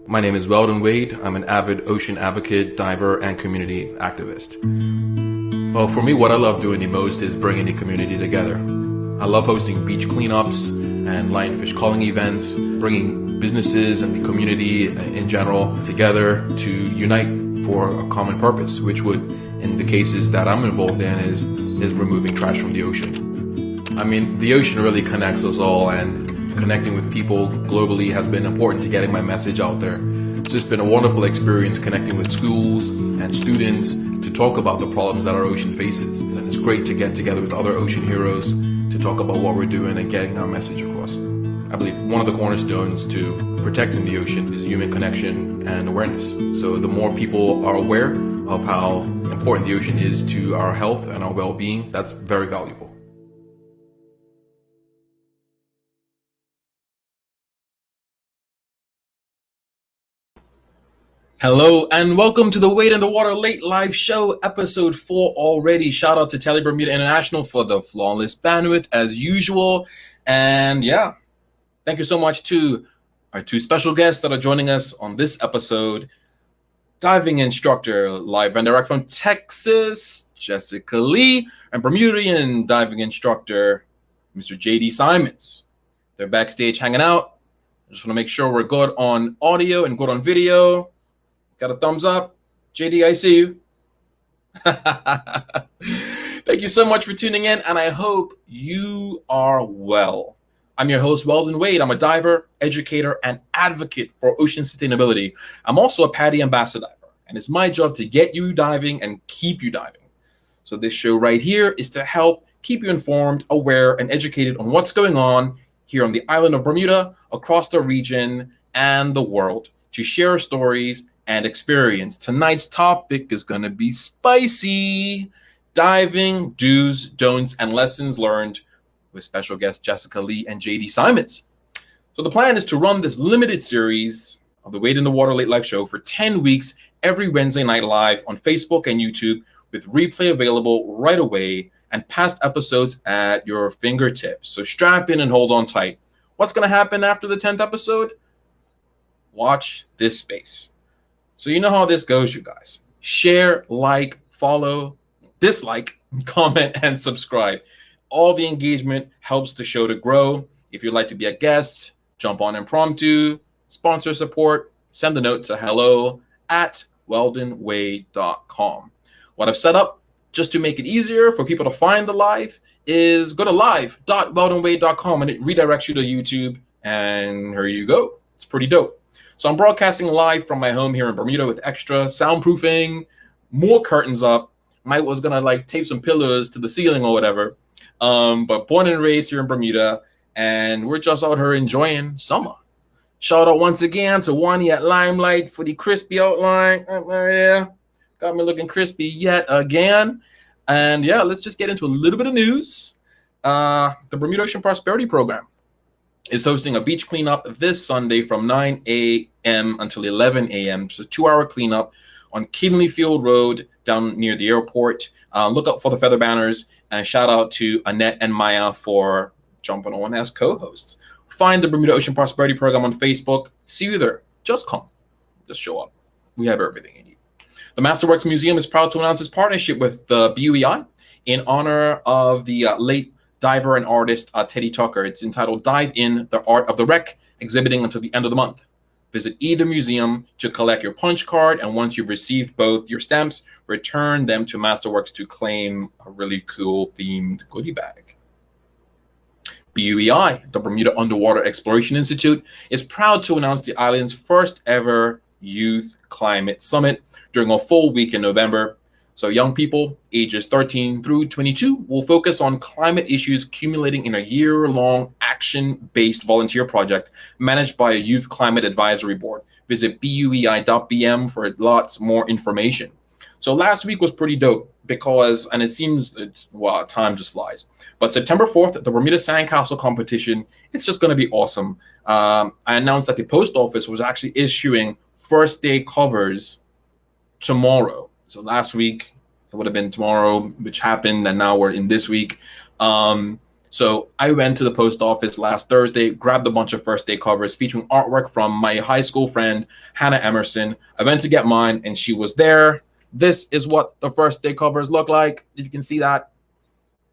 My name is Weldon Wade. I'm an avid ocean advocate, diver, and community activist. Well, for me, what I love doing the most is bringing the community together. I love hosting beach cleanups and lionfish calling events, bringing businesses and the community in general together to unite for a common purpose, which would, in the cases that I'm involved in, is removing trash from the ocean. I mean, the ocean really connects us all, and connecting with people globally has been important to getting my message out there. It's just been a wonderful experience connecting with schools and students to talk about the problems that our ocean faces. And it's great to get together with other ocean heroes to talk about what we're doing and getting our message across. I believe one of the cornerstones to protecting the ocean is human connection and awareness. So the more people are aware of how important the ocean is to our health and our well-being, that's very valuable. Hello and welcome to the Wade in the Water Late Live Show, episode 4 already. Shout out to Bermuda International for the flawless bandwidth as usual. And yeah, thank you so much to our two special guests that are joining us on this episode. Diving instructor live and direct from Texas, Jessica Lee, and Bermudian diving instructor, Mr. JD Symonds. They're backstage hanging out. I just want to make sure we're good on audio and good on video. Got a thumbs up? JD, I see you. Thank you so much for tuning in, and I hope you are well. I'm your host, Weldon Wade. I'm a diver, educator, and advocate for ocean sustainability. I'm also a PADI ambassador diver, and it's my job to get you diving and keep you diving. So this show right here is to help keep you informed, aware, and educated on what's going on here on the island of Bermuda, across the region, and the world, to share stories and experience. Tonight's topic is going to be spicy. Diving do's, don'ts, and lessons learned with special guests Jessica Lee and JD Symonds. So the plan is to run this limited series of the Wade in the Water Late Live Show for 10 weeks, every Wednesday night live on Facebook and YouTube, with replay available right away and past episodes at your fingertips. So strap in and hold on tight. What's going to happen after the 10th episode? Watch this space. So you know how this goes, you guys. Share, like, follow, dislike, comment, and subscribe. All the engagement helps the show to grow. If you'd like to be a guest, jump on impromptu, sponsor support, send a note to hello@weldonwade.com. What I've set up, just to make it easier for people to find the live, is go to live.weldonwade.com and it redirects you to YouTube, and here you go. It's pretty dope. So I'm broadcasting live from my home here in Bermuda with extra soundproofing, more curtains up. Mike was gonna tape some pillows to the ceiling or whatever. But born and raised here in Bermuda, and we're just out here enjoying summer. Shout out once again to Wani at Limelight for the crispy outline. Yeah, got me looking crispy yet again. And yeah, let's just get into a little bit of news. The Bermuda Ocean Prosperity Program is hosting a beach cleanup this Sunday from 9 a.m. until 11 a.m. It's a 2-hour cleanup on Kinley Field Road down near the airport. Look out for the feather banners, and shout out to Annette and Maya for jumping on as co-hosts. Find the Bermuda Ocean Prosperity Program on Facebook. See you there. Just come. Just show up. We have everything you need. The Masterworks Museum is proud to announce its partnership with the BUEI in honor of the late diver and artist Teddy Tucker. It's entitled Dive In, the Art of the Wreck, exhibiting until the end of the month. Visit either museum to collect your punch card, and once you've received both your stamps, return them to Masterworks to claim a really cool themed goodie bag. BUEI, the Bermuda Underwater Exploration Institute, is proud to announce the island's first ever Youth Climate Summit during a full week in November. So young people ages 13 through 22 will focus on climate issues accumulating in a year-long action-based volunteer project managed by a youth climate advisory board. Visit buei.bm for lots more information. So last week was pretty dope because, and it seems, wow, time just flies. But September 4th, the Bermuda Sandcastle competition, it's just going to be awesome. I announced that the post office was actually issuing first day covers tomorrow. So last week, it would have been tomorrow, which happened, and now we're in this week. So So I went to the post office last Thursday, grabbed a bunch of first day covers featuring artwork from my high school friend, Hannah Emerson. I went to get mine and she was there. This is what the first day covers look like. If you can see that.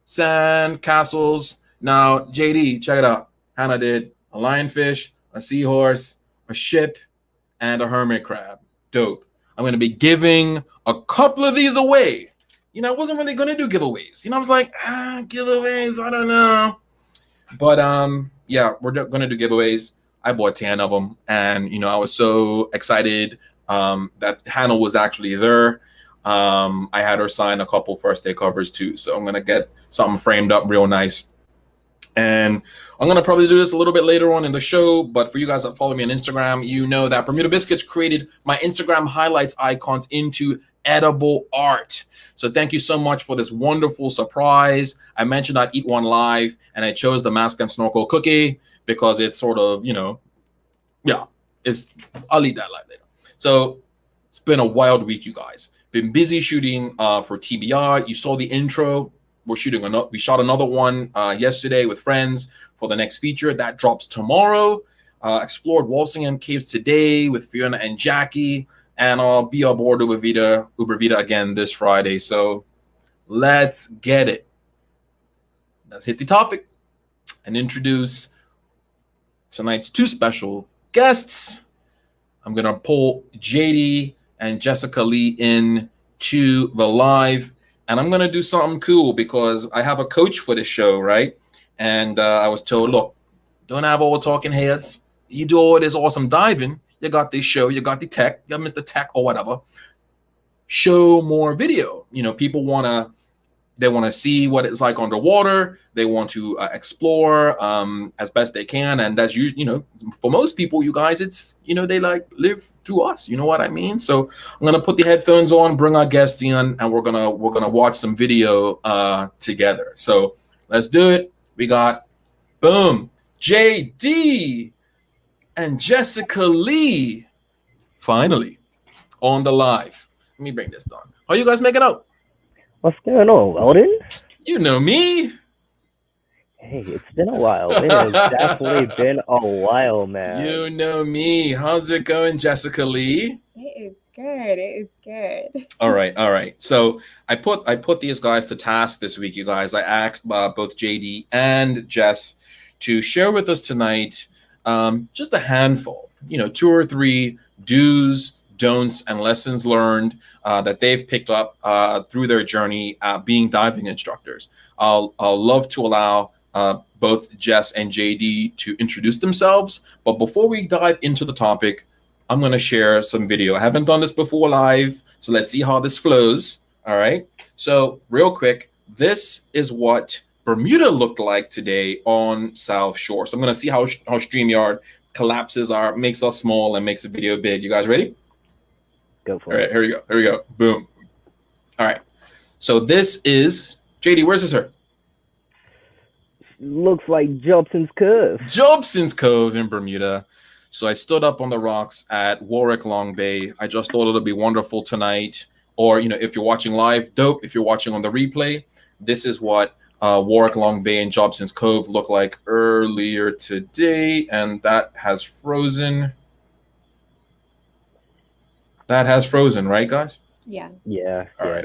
Sand, castles. Now, JD, check it out. Hannah did a lionfish, a seahorse, a ship, and a hermit crab. Dope. I'm going to be giving a couple of these away. I wasn't really going to do giveaways. I was like, giveaways, I don't know. But yeah, we're going to do giveaways. I bought 10 of them. And, I was so excited that Hannah was actually there. I had her sign a couple first day covers too. So I'm going to get something framed up real nice. And I'm going to probably do this a little bit later on in the show. But for you guys that follow me on Instagram, you know that Bermuda Biscuits created my Instagram highlights icons into edible art. So thank you so much for this wonderful surprise. I mentioned I'd eat one live, and I chose the Mask and Snorkel cookie because it's sort of, I'll eat that live later. So it's been a wild week, you guys. Been busy shooting for TBR. You saw the intro. We shot another one yesterday with friends for the next feature that drops tomorrow. Explored Walsingham Caves today with Fiona and Jackie. And I'll be aboard Uber Vita again this Friday. So let's get it. Let's hit the topic and introduce tonight's two special guests. I'm going to pull JD and Jessica Lee in to the live. And I'm going to do something cool because I have a coach for this show, right? And I was told, look, don't have all talking heads. You do all this awesome diving. You got this show, you got the tech, you got Mr. Tech or whatever. Show more video. People they want to see what it's like underwater. They want to explore as best they can. And that's usually, for most people, you guys, it's, they like live through us. You know what I mean? So I'm going to put the headphones on, bring our guests in, and we're going to watch some video together. So let's do it. We got, boom, JD and Jessica Lee, finally, on the live. Let me bring this down. How you guys making out? What's going on, Weldon? You know me. Hey, it's been a while. It has definitely been a while, man. You know me. How's it going, Jessica Lee? It is good. It is good. All right. So I put these guys to task this week, you guys. I asked both JD and Jess to share with us tonight just a handful, 2 or 3 do's, don'ts, and lessons learned that they've picked up through their journey being diving instructors. I'll love to allow both Jess and JD to introduce themselves. But before we dive into the topic, I'm going to share some video. I haven't done this before live, so let's see how this flows. All right. So real quick, this is what Bermuda looked like today on South Shore. So I'm going to see how StreamYard collapses makes us small and makes the video big. You guys ready? Go for it. All right, here we go. Boom. All right. So this is JD. Where's this, sir? Looks like Jobson's Cove. Jobson's Cove in Bermuda. So I stood up on the rocks at Warwick Long Bay. I just thought it would be wonderful tonight. Or, if you're watching live, dope. If you're watching on the replay, this is what Warwick Long Bay and Jobson's Cove looked like earlier today. And that has frozen. That has frozen, right, guys? Yeah. Yeah. All right.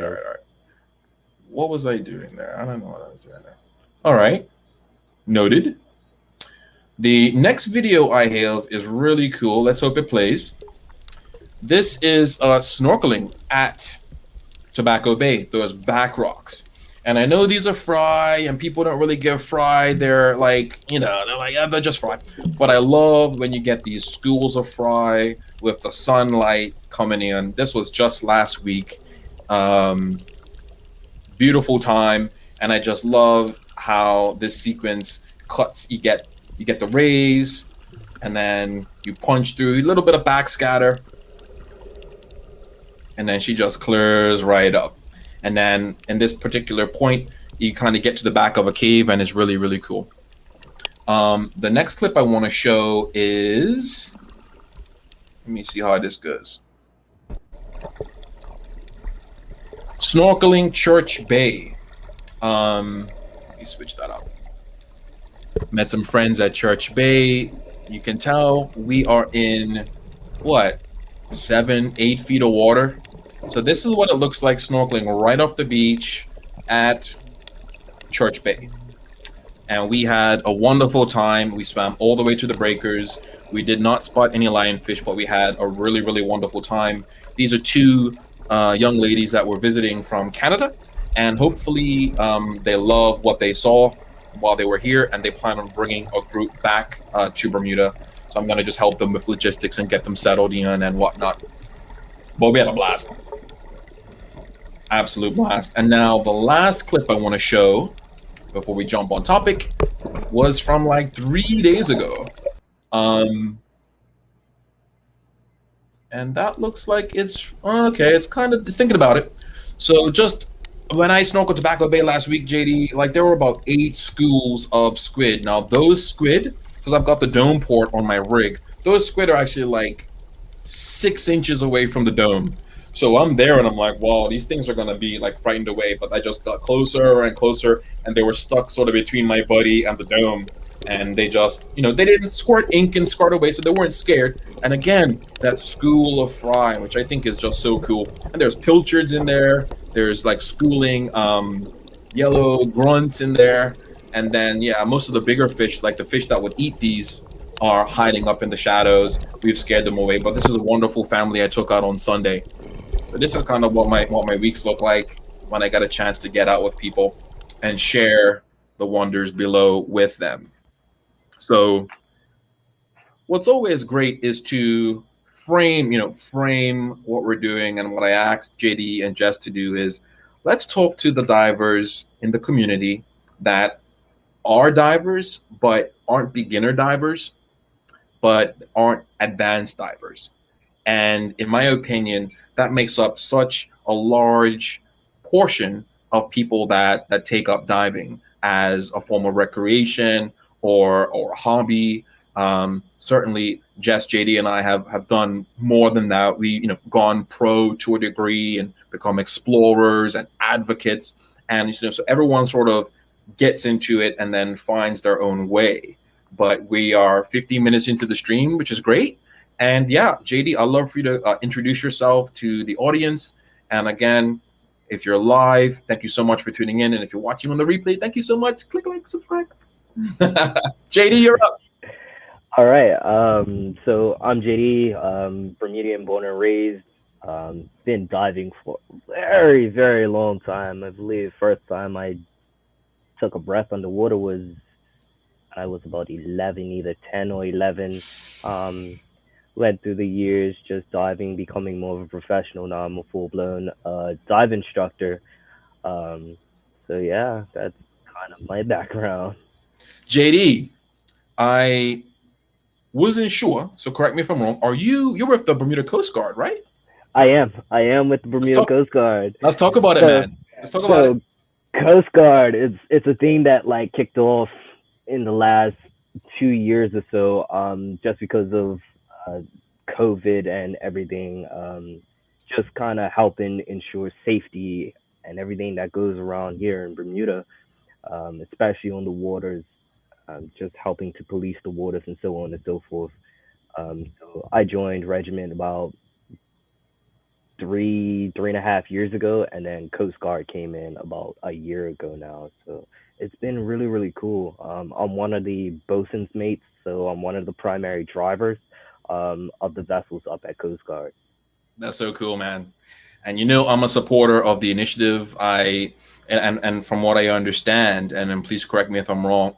What was I doing there? I don't know what I was doing there. All right. Noted. The next video I have is really cool. Let's hope it plays. This is snorkeling at Tobacco Bay, those back rocks. And I know these are fry, and people don't really give fry. They're like, they're just fry. But I love when you get these schools of fry with the sunlight coming in. This was just last week. Beautiful time. And I just love how this sequence cuts. You get the rays, and then you punch through a little bit of backscatter. And then she just clears right up. And then in this particular point, you kind of get to the back of a cave, and it's really, really cool. The next clip I want to show is, let me see how this goes. Snorkeling Church Bay. Let me switch that up. Met some friends at Church Bay. You can tell we are in what, 7, 8 feet of water. So this is what it looks like snorkeling right off the beach at Church Bay. And we had a wonderful time. We swam all the way to the breakers. We did not spot any lionfish, but we had a really, really wonderful time. These are two young ladies that were visiting from Canada, and hopefully they love what they saw while they were here, and they plan on bringing a group back to Bermuda. So I'm going to just help them with logistics and get them settled in and whatnot. But we had a blast. Absolute blast. And now the last clip I want to show before we jump on topic was from like 3 days ago. And that looks like it's okay. It's thinking about it. So just when I snorkeled Tobacco Bay last week, JD, like there were about 8 schools of squid. Now those squid, because I've got the dome port on my rig, those squid are actually like 6 inches away from the dome. So I'm there and I'm like, wow, these things are gonna be like frightened away. But I just got closer and closer, and they were stuck sort of between my buddy and the dome. And they just, they didn't squirt ink and squirt away, so they weren't scared. And again, that school of fry, which I think is just so cool. And there's pilchards in there. There's like schooling yellow grunts in there. And then, yeah, most of the bigger fish, like the fish that would eat these, are hiding up in the shadows. We've scared them away. But this is a wonderful family I took out on Sunday. So this is kind of what my weeks look like when I got a chance to get out with people and share the wonders below with them. So what's always great is to frame what we're doing. And what I asked JD and Jess to do is, let's talk to the divers in the community that are divers, but aren't beginner divers, but aren't advanced divers. And in my opinion, that makes up such a large portion of people that take up diving as a form of recreation or a hobby. Certainly Jess, JD, and I have done more than that. We, gone pro to a degree and become explorers and advocates. And, so everyone sort of gets into it and then finds their own way. But we are 15 minutes into the stream, which is great. And yeah, JD, I'd love for you to introduce yourself to the audience. And again, if you're live, thank you so much for tuning in. And if you're watching on the replay, thank you so much. Click like, subscribe. JD, you're up. All right. So I'm JD, Bermudian born and raised. Been diving for a very, very long time. I believe first time I took a breath underwater was I was about 11, either 10 or 11. Went through the years just diving, becoming more of a professional. Now I'm a full-blown dive instructor. So yeah, that's kind of my background. JD, I wasn't sure, so correct me if I'm wrong. You're with the Bermuda Coast Guard, right? I am with the Bermuda Coast Guard. Let's talk about it, man. Let's talk about it. Coast Guard, it's a thing that like kicked off in the last 2 years or so, just because of COVID and everything, just kind of helping ensure safety and everything that goes around here in Bermuda, especially on the waters, just helping to police the waters and so on and so forth. So I joined regiment about 3.5 years ago, and then Coast Guard came in about a year ago now. So it's been really, really cool. I'm one of the bosun's mates, so I'm one of the primary drivers of the vessels up at Coast Guard. That's so cool, man. And I'm a supporter of the initiative. And from what I understand, and then please correct me if I'm wrong,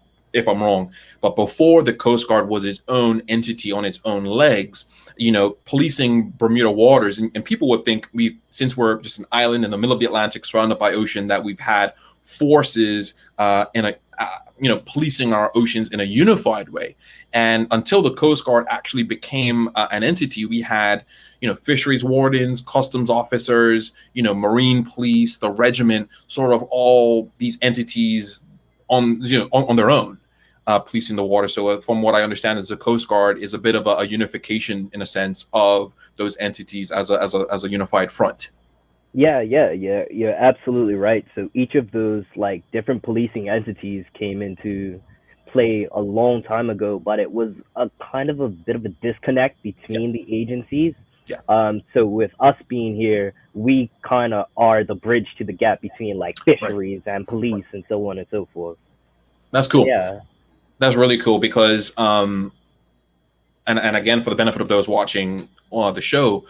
but before the Coast Guard was its own entity on its own legs, policing Bermuda waters, and people would think since we're just an island in the middle of the Atlantic surrounded by ocean, that we've had forces policing our oceans in a unified way. And until the Coast Guard actually became an entity, we had, fisheries wardens, customs officers, marine police, the regiment, sort of all these entities on their own, policing the water. So from what I understand, is the Coast Guard is a bit of a unification in a sense of those entities as a unified front. Yeah, you're absolutely right. So each of those like different policing entities came into play a long time ago, but it was a kind of a bit of a disconnect between the agencies. Yeah. So with us being here, we kind of are the bridge to the gap between like Right. fisheries and police and so on and so forth. That's cool. Yeah. That's really cool because and again, for the benefit of those watching the show,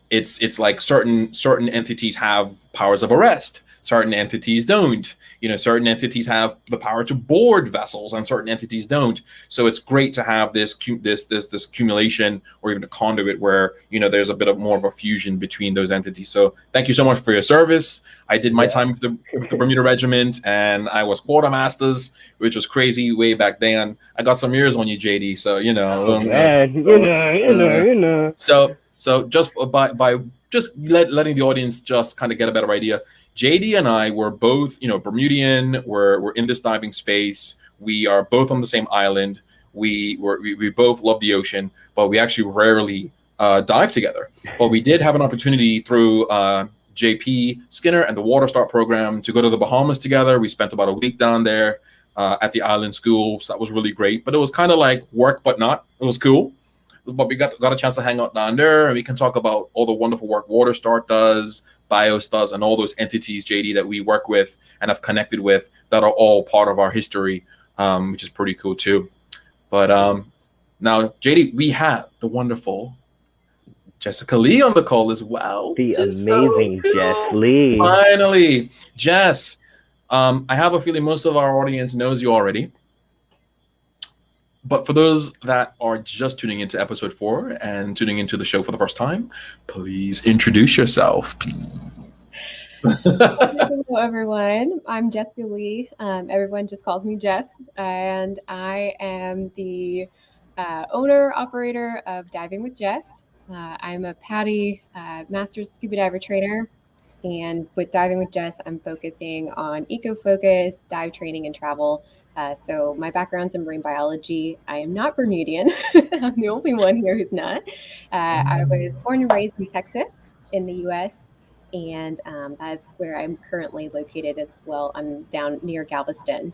it's like certain entities have powers of arrest, certain entities don't. Certain entities have the power to board vessels, and certain entities don't. So it's great to have this accumulation, or even a conduit where there's a bit of more of a fusion between those entities. So thank you so much for your service. I did my time with the Bermuda Regiment, and I was quartermasters, which was crazy way back then. I got some years on you, JD. So Oh man, So just by just letting the audience just kind of get a better idea. JD and I were both, Bermudian. We're in this diving space. We are both on the same island. We both love the ocean, but we actually rarely dive together. But we did have an opportunity through JP Skinner and the Water Start program to go to the Bahamas together. We spent about a week down there at the island school, so that was really great. But it was kind of like work, but not. It was cool. But we got a chance to hang out down there, and we can talk about all the wonderful work Water Start does, BIOS does, and all those entities, JD, that we work with and have connected with that are all part of our history, which is pretty cool too. But now, JD, we have the wonderful Jessica Lee on the call as well. The amazing Jess Lee. Finally, Jess. I have a feeling most of our audience knows you already. But for those that are just tuning into episode 4 and tuning into the show for the first time, please introduce yourself, please. Hello, everyone. I'm Jessica Lee. Everyone just calls me Jess, and I am the owner, operator of Diving with Jess. I'm a PADI Master Scuba Diver Trainer, and with Diving with Jess, I'm focusing on eco-focus, dive training, and travel. So my background's in marine biology. I am not Bermudian. I'm the only one here who's not. I was born and raised in Texas in the U.S., and that is where I'm currently located as well. I'm down near Galveston,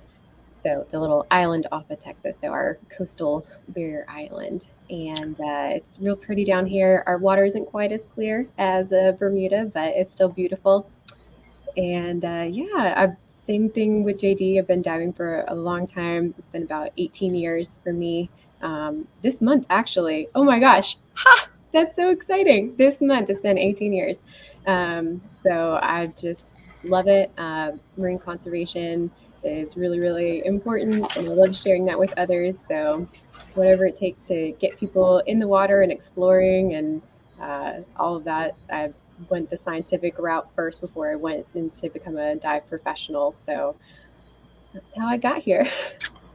so the little island off of Texas, so our coastal barrier island. And it's real pretty down here. Our water isn't quite as clear as Bermuda, but it's still beautiful. And same thing with JD. I've been diving for a long time. It's been about 18 years for me. This month, actually. Oh my gosh. Ha! That's so exciting. This month, it's been 18 years. So I just love it. Marine conservation is really, really important, and I love sharing that with others. So whatever it takes to get people in the water and exploring and all of that, I went the scientific route first before I went into become a dive professional. So that's how I got here.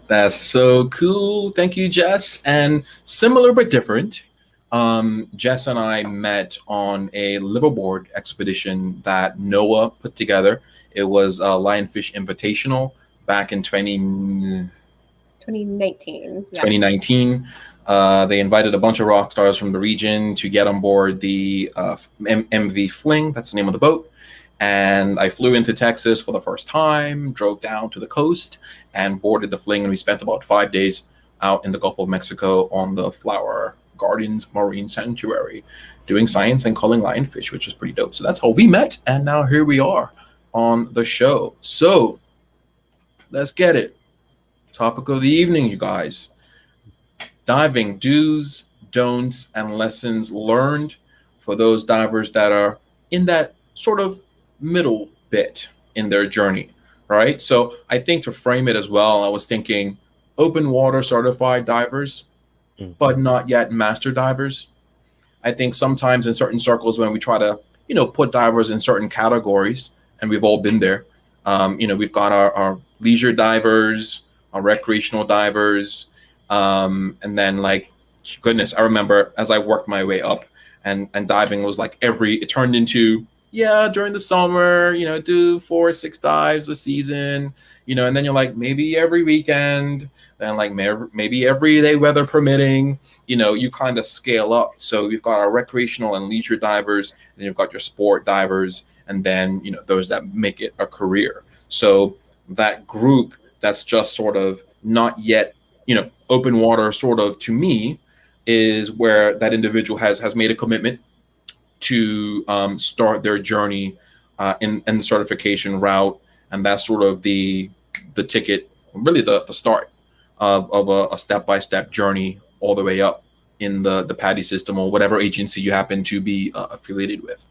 That's so cool. Thank you, Jess. And similar but different, Jess and I met on a liveaboard expedition that NOAA put together. It was a Lionfish Invitational back in 2019. Yeah. 2019. They invited a bunch of rock stars from the region to get on board the MV Fling. That's the name of the boat. And I flew into Texas for the first time, drove down to the coast, and boarded the Fling. And we spent about 5 days out in the Gulf of Mexico on the Flower Gardens Marine Sanctuary, doing science and culling lionfish, which was pretty dope. So that's how we met. And now here we are on the show. So let's get it. Topic of the evening, you guys. Diving do's, don'ts, and lessons learned for those divers that are in that sort of middle bit in their journey, right? So I think to frame it as well, I was thinking open water certified divers, but not yet master divers. I think sometimes in certain circles when we try to, put divers in certain categories, and we've all been there, we've got our leisure divers, our recreational divers, and then goodness, I remember as I worked my way up and diving was it turned into, during the summer, do 4 or 6 dives a season, and then you're like, maybe every weekend, then maybe every day, weather permitting, you kind of scale up. So you've got our recreational and leisure divers, and you've got your sport divers, and then, those that make it a career. So that group that's just sort of not yet, open water sort of, to me, is where that individual has made a commitment to start their journey in the certification route. And that's sort of the ticket, really the start of a step-by-step journey all the way up in the PADI system, or whatever agency you happen to be affiliated with.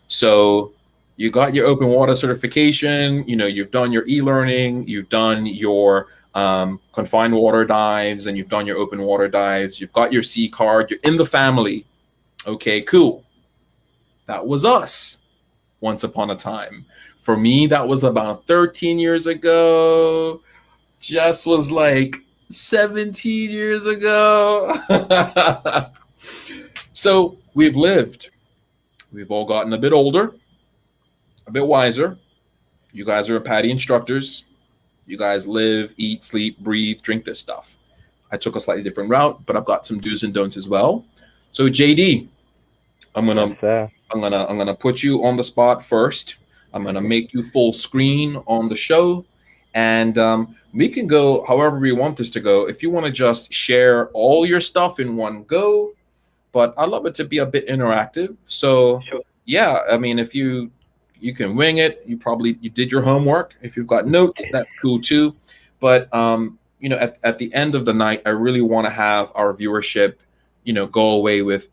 So you got your open water certification, you've done your e-learning, you've done your confined water dives, and you've done your open water dives, you've got your C card, you're in the family. Okay, cool. That was us once upon a time. For me, that was about 13 years ago. Jess was like 17 years ago. So we've lived. We've all gotten a bit older, a bit wiser. You guys are PADI instructors. You guys live, eat, sleep, breathe, drink this stuff. I took a slightly different route, but I've got some do's and don'ts as well. So JD, I'm gonna put you on the spot first. I'm gonna make you full screen on the show, and we can go however we want this to go. If you want to just share all your stuff in one go, but I love it to be a bit interactive. So Sure. yeah, I mean, if you can wing it, you did your homework. If you've got notes, that's cool too. But at the end of the night, I really want to have our viewership, go away with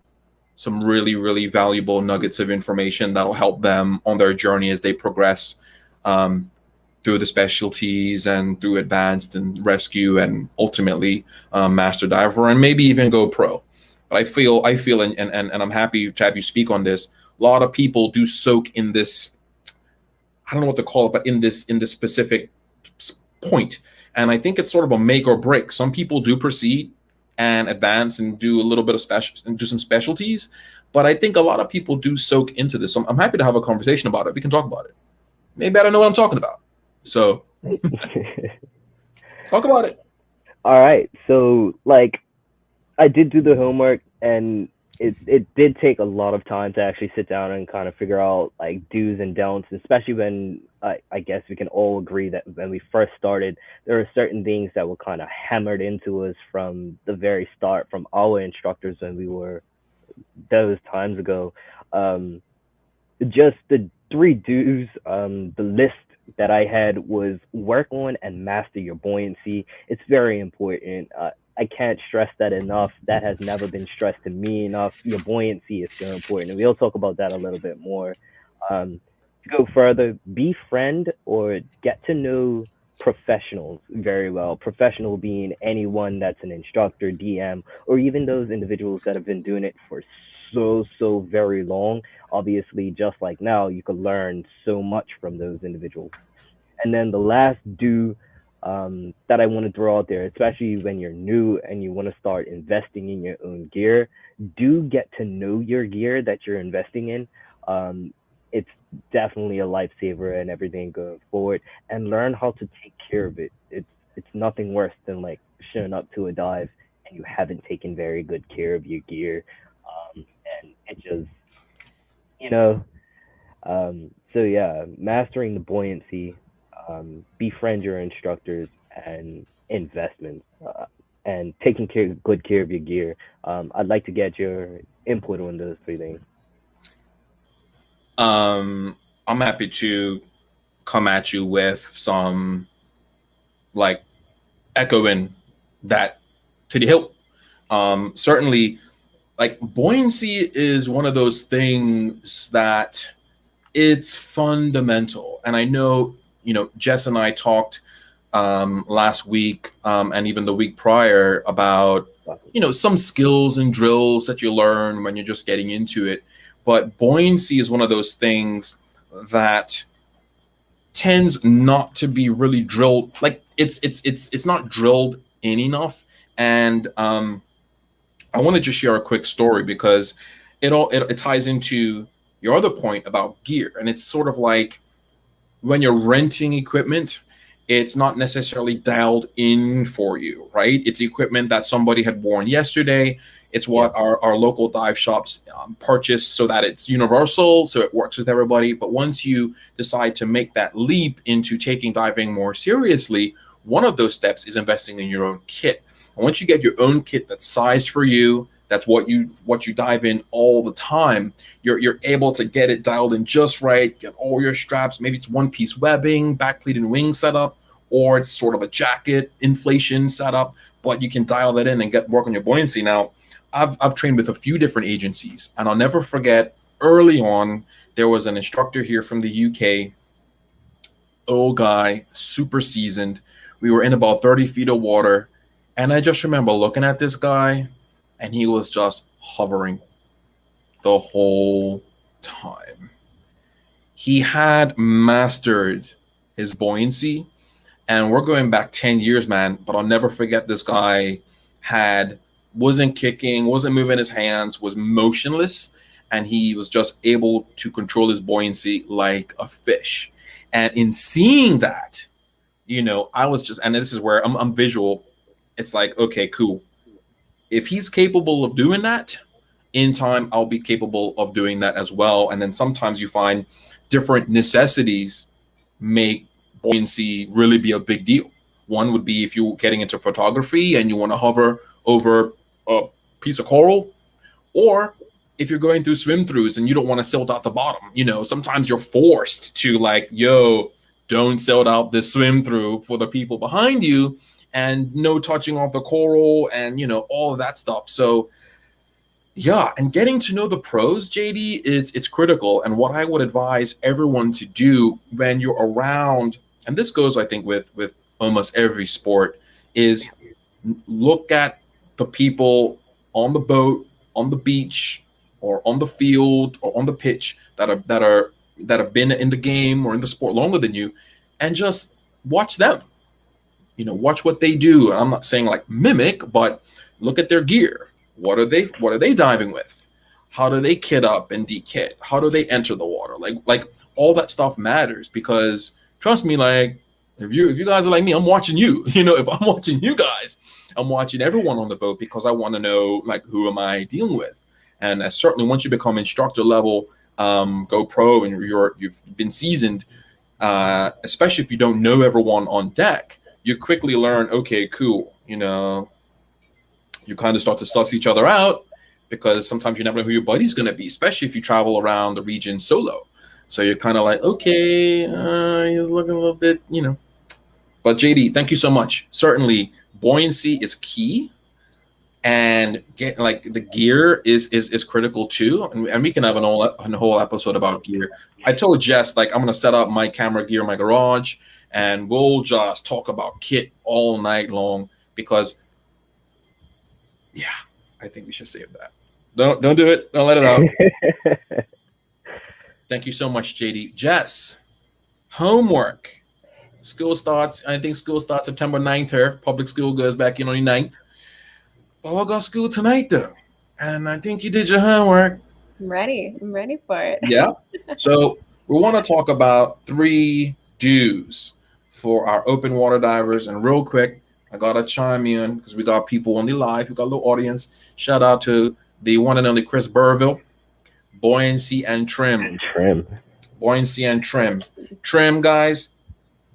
some really, really valuable nuggets of information that'll help them on their journey as they progress through the specialties and through advanced and rescue, and ultimately master diver, and maybe even go pro. But I feel, and I'm happy to have you speak on this. A lot of people do soak in this, I don't know what to call it, but in this specific point. And I think it's sort of a make or break. Some people do proceed and advance and do a little bit of do some specialties. But I think a lot of people do soak into this. So I'm happy to have a conversation about it. We can talk about it. Maybe I don't know what I'm talking about. So talk about it. All right. So I did do the homework, and it did take a lot of time to actually sit down and kind of figure out do's and don'ts, especially when I guess we can all agree that when we first started, there were certain things that were kind of hammered into us from the very start from our instructors when we were those times ago. Just the 3 do's, the list that I had was work on and master your buoyancy. It's very important. I can't stress that enough. That has never been stressed to me enough. Your buoyancy is so important, and we'll talk about that a little bit more. To go further, befriend or get to know professionals very well. Professional being anyone that's an instructor, DM, or even those individuals that have been doing it for so very long. Obviously, just like now, you could learn so much from those individuals. And then the last do that I want to throw out there, especially when you're new and you want to start investing in your own gear, do get to know your gear that you're investing in. It's definitely a lifesaver and everything going forward, and learn how to take care of it. It's nothing worse than showing up to a dive and you haven't taken very good care of your gear, and it just so yeah, mastering the buoyancy, befriend your instructors, and investments, and taking good care of your gear. I'd like to get your input on those 3 things. I'm happy to come at you with some echoing that to the hilt. Certainly, buoyancy is one of those things that it's fundamental. And I know, Jess and I talked last week and even the week prior about, some skills and drills that you learn when you're just getting into it. But buoyancy is one of those things that tends not to be really drilled. It's not drilled in enough. And I want to just share a quick story because it ties into your other point about gear. And it's sort of like when you're renting equipment, it's not necessarily dialed in for you, right? It's equipment that somebody had worn yesterday. It's what our local dive shops purchase so that it's universal, so it works with everybody. But once you decide to make that leap into taking diving more seriously, One of those steps is investing in your own kit. And once you get your own kit that's sized for you, that's what you dive in all the time, you're able to get it dialed in just right, get all your straps. Maybe it's one piece webbing, back pleat and wing setup, or it's sort of a jacket inflation setup, but you can dial that in and get work on your buoyancy. Now, I've trained with a few different agencies, and I'll never forget early on, there was an instructor here from the UK, old guy, super seasoned. We were in about 30 feet of water, and I just remember looking at this guy, and he was just hovering the whole time. He had mastered his buoyancy, and we're going back 10 years, man, but I'll never forget this guy wasn't kicking, wasn't moving his hands, was motionless, and he was just able to control his buoyancy like a fish. And in seeing that, I was just, and this is where I'm visual. It's like, okay, cool. If he's capable of doing that, in time, I'll be capable of doing that as well. And then sometimes you find different necessities make buoyancy really be a big deal. One would be if you're getting into photography and you want to hover over a piece of coral, or if you're going through swim throughs and you don't want to silt out the bottom. Sometimes you're forced to don't silt out this swim through for the people behind you, and no touching off the coral and all of that stuff. So yeah, and getting to know the pros, JD, it's critical. And what I would advise everyone to do when you're around, and this goes, I think, with almost every sport, is look at the people on the boat, on the beach, or on the field, or on the pitch that have been in the game or in the sport longer than you, and just watch them. Watch what they do. And I'm not saying like mimic, but look at their gear. What are they diving with? How do they kit up and de-kit? How do they enter the water? Like all that stuff matters, because trust me, like if you guys are like me, I'm watching you. If I'm watching you guys, I'm watching everyone on the boat, because I want to know, like, who am I dealing with? And certainly once you become instructor level, go pro, and you've been seasoned, especially if you don't know everyone on deck, you quickly learn, okay, cool, you kind of start to suss each other out, because sometimes you never know who your buddy's going to be, especially if you travel around the region solo. So you're kind of like, okay, he's looking a little bit, But JD, thank you so much. Certainly, buoyancy is key, and get like the gear is critical too. And we can have a whole episode about gear. I told Jess, like, I'm gonna set up my camera gear in my garage, and we'll just talk about kit all night long, because yeah, I think we should save that. Don't do it. Don't let it out. Thank you so much, JD. Jess, homework. School starts. I think school starts September 9th here. Public school goes back in on the 9th. But I got school tonight, though. And I think you did your homework. I'm ready. I'm ready for it. Yeah. So we want to talk about 3 do's for our open water divers. And real quick, I got to chime in, because we got people on the live. We got a little audience. Shout out to the one and only Chris Burville. Buoyancy and trim. Buoyancy and trim. Trim, guys,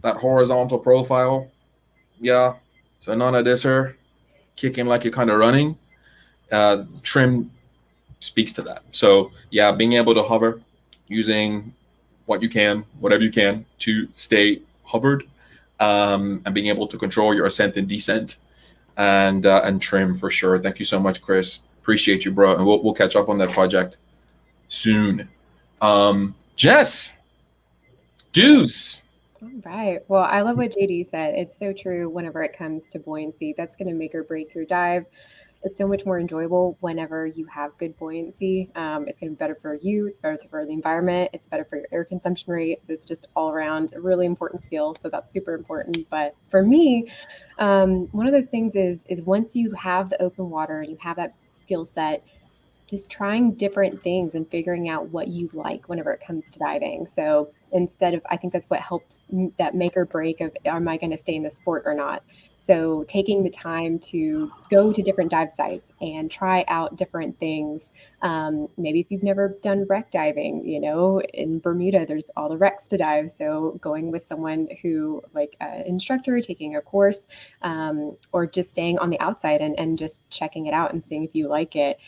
that horizontal profile. Yeah. So none of this here kicking like you're kind of running. Trim speaks to that. So yeah, being able to hover, using what you can, whatever you can, to stay hovered, and being able to control your ascent and descent, and trim for sure. Thank you so much, Chris. Appreciate you, bro. And we'll catch up on that project soon. Jess, do's. All right. Well, I love what JD said. It's so true whenever it comes to buoyancy. That's going to make or break your dive. It's so much more enjoyable whenever you have good buoyancy. It's going to be better for you. It's better for the environment. It's better for your air consumption rates. It's just all around a really important skill. So that's super important. But for me, one of those things is once you have the open water and you have that skill set, just trying different things and figuring out what you like whenever it comes to diving. So instead of, I think that's what helps that make or break of, am I going to stay in the sport or not? So taking the time to go to different dive sites and try out different things. Maybe if you've never done wreck diving, in Bermuda, there's all the wrecks to dive. So going with someone who, like an instructor, taking a course, or just staying on the outside and just checking it out and seeing if you like it.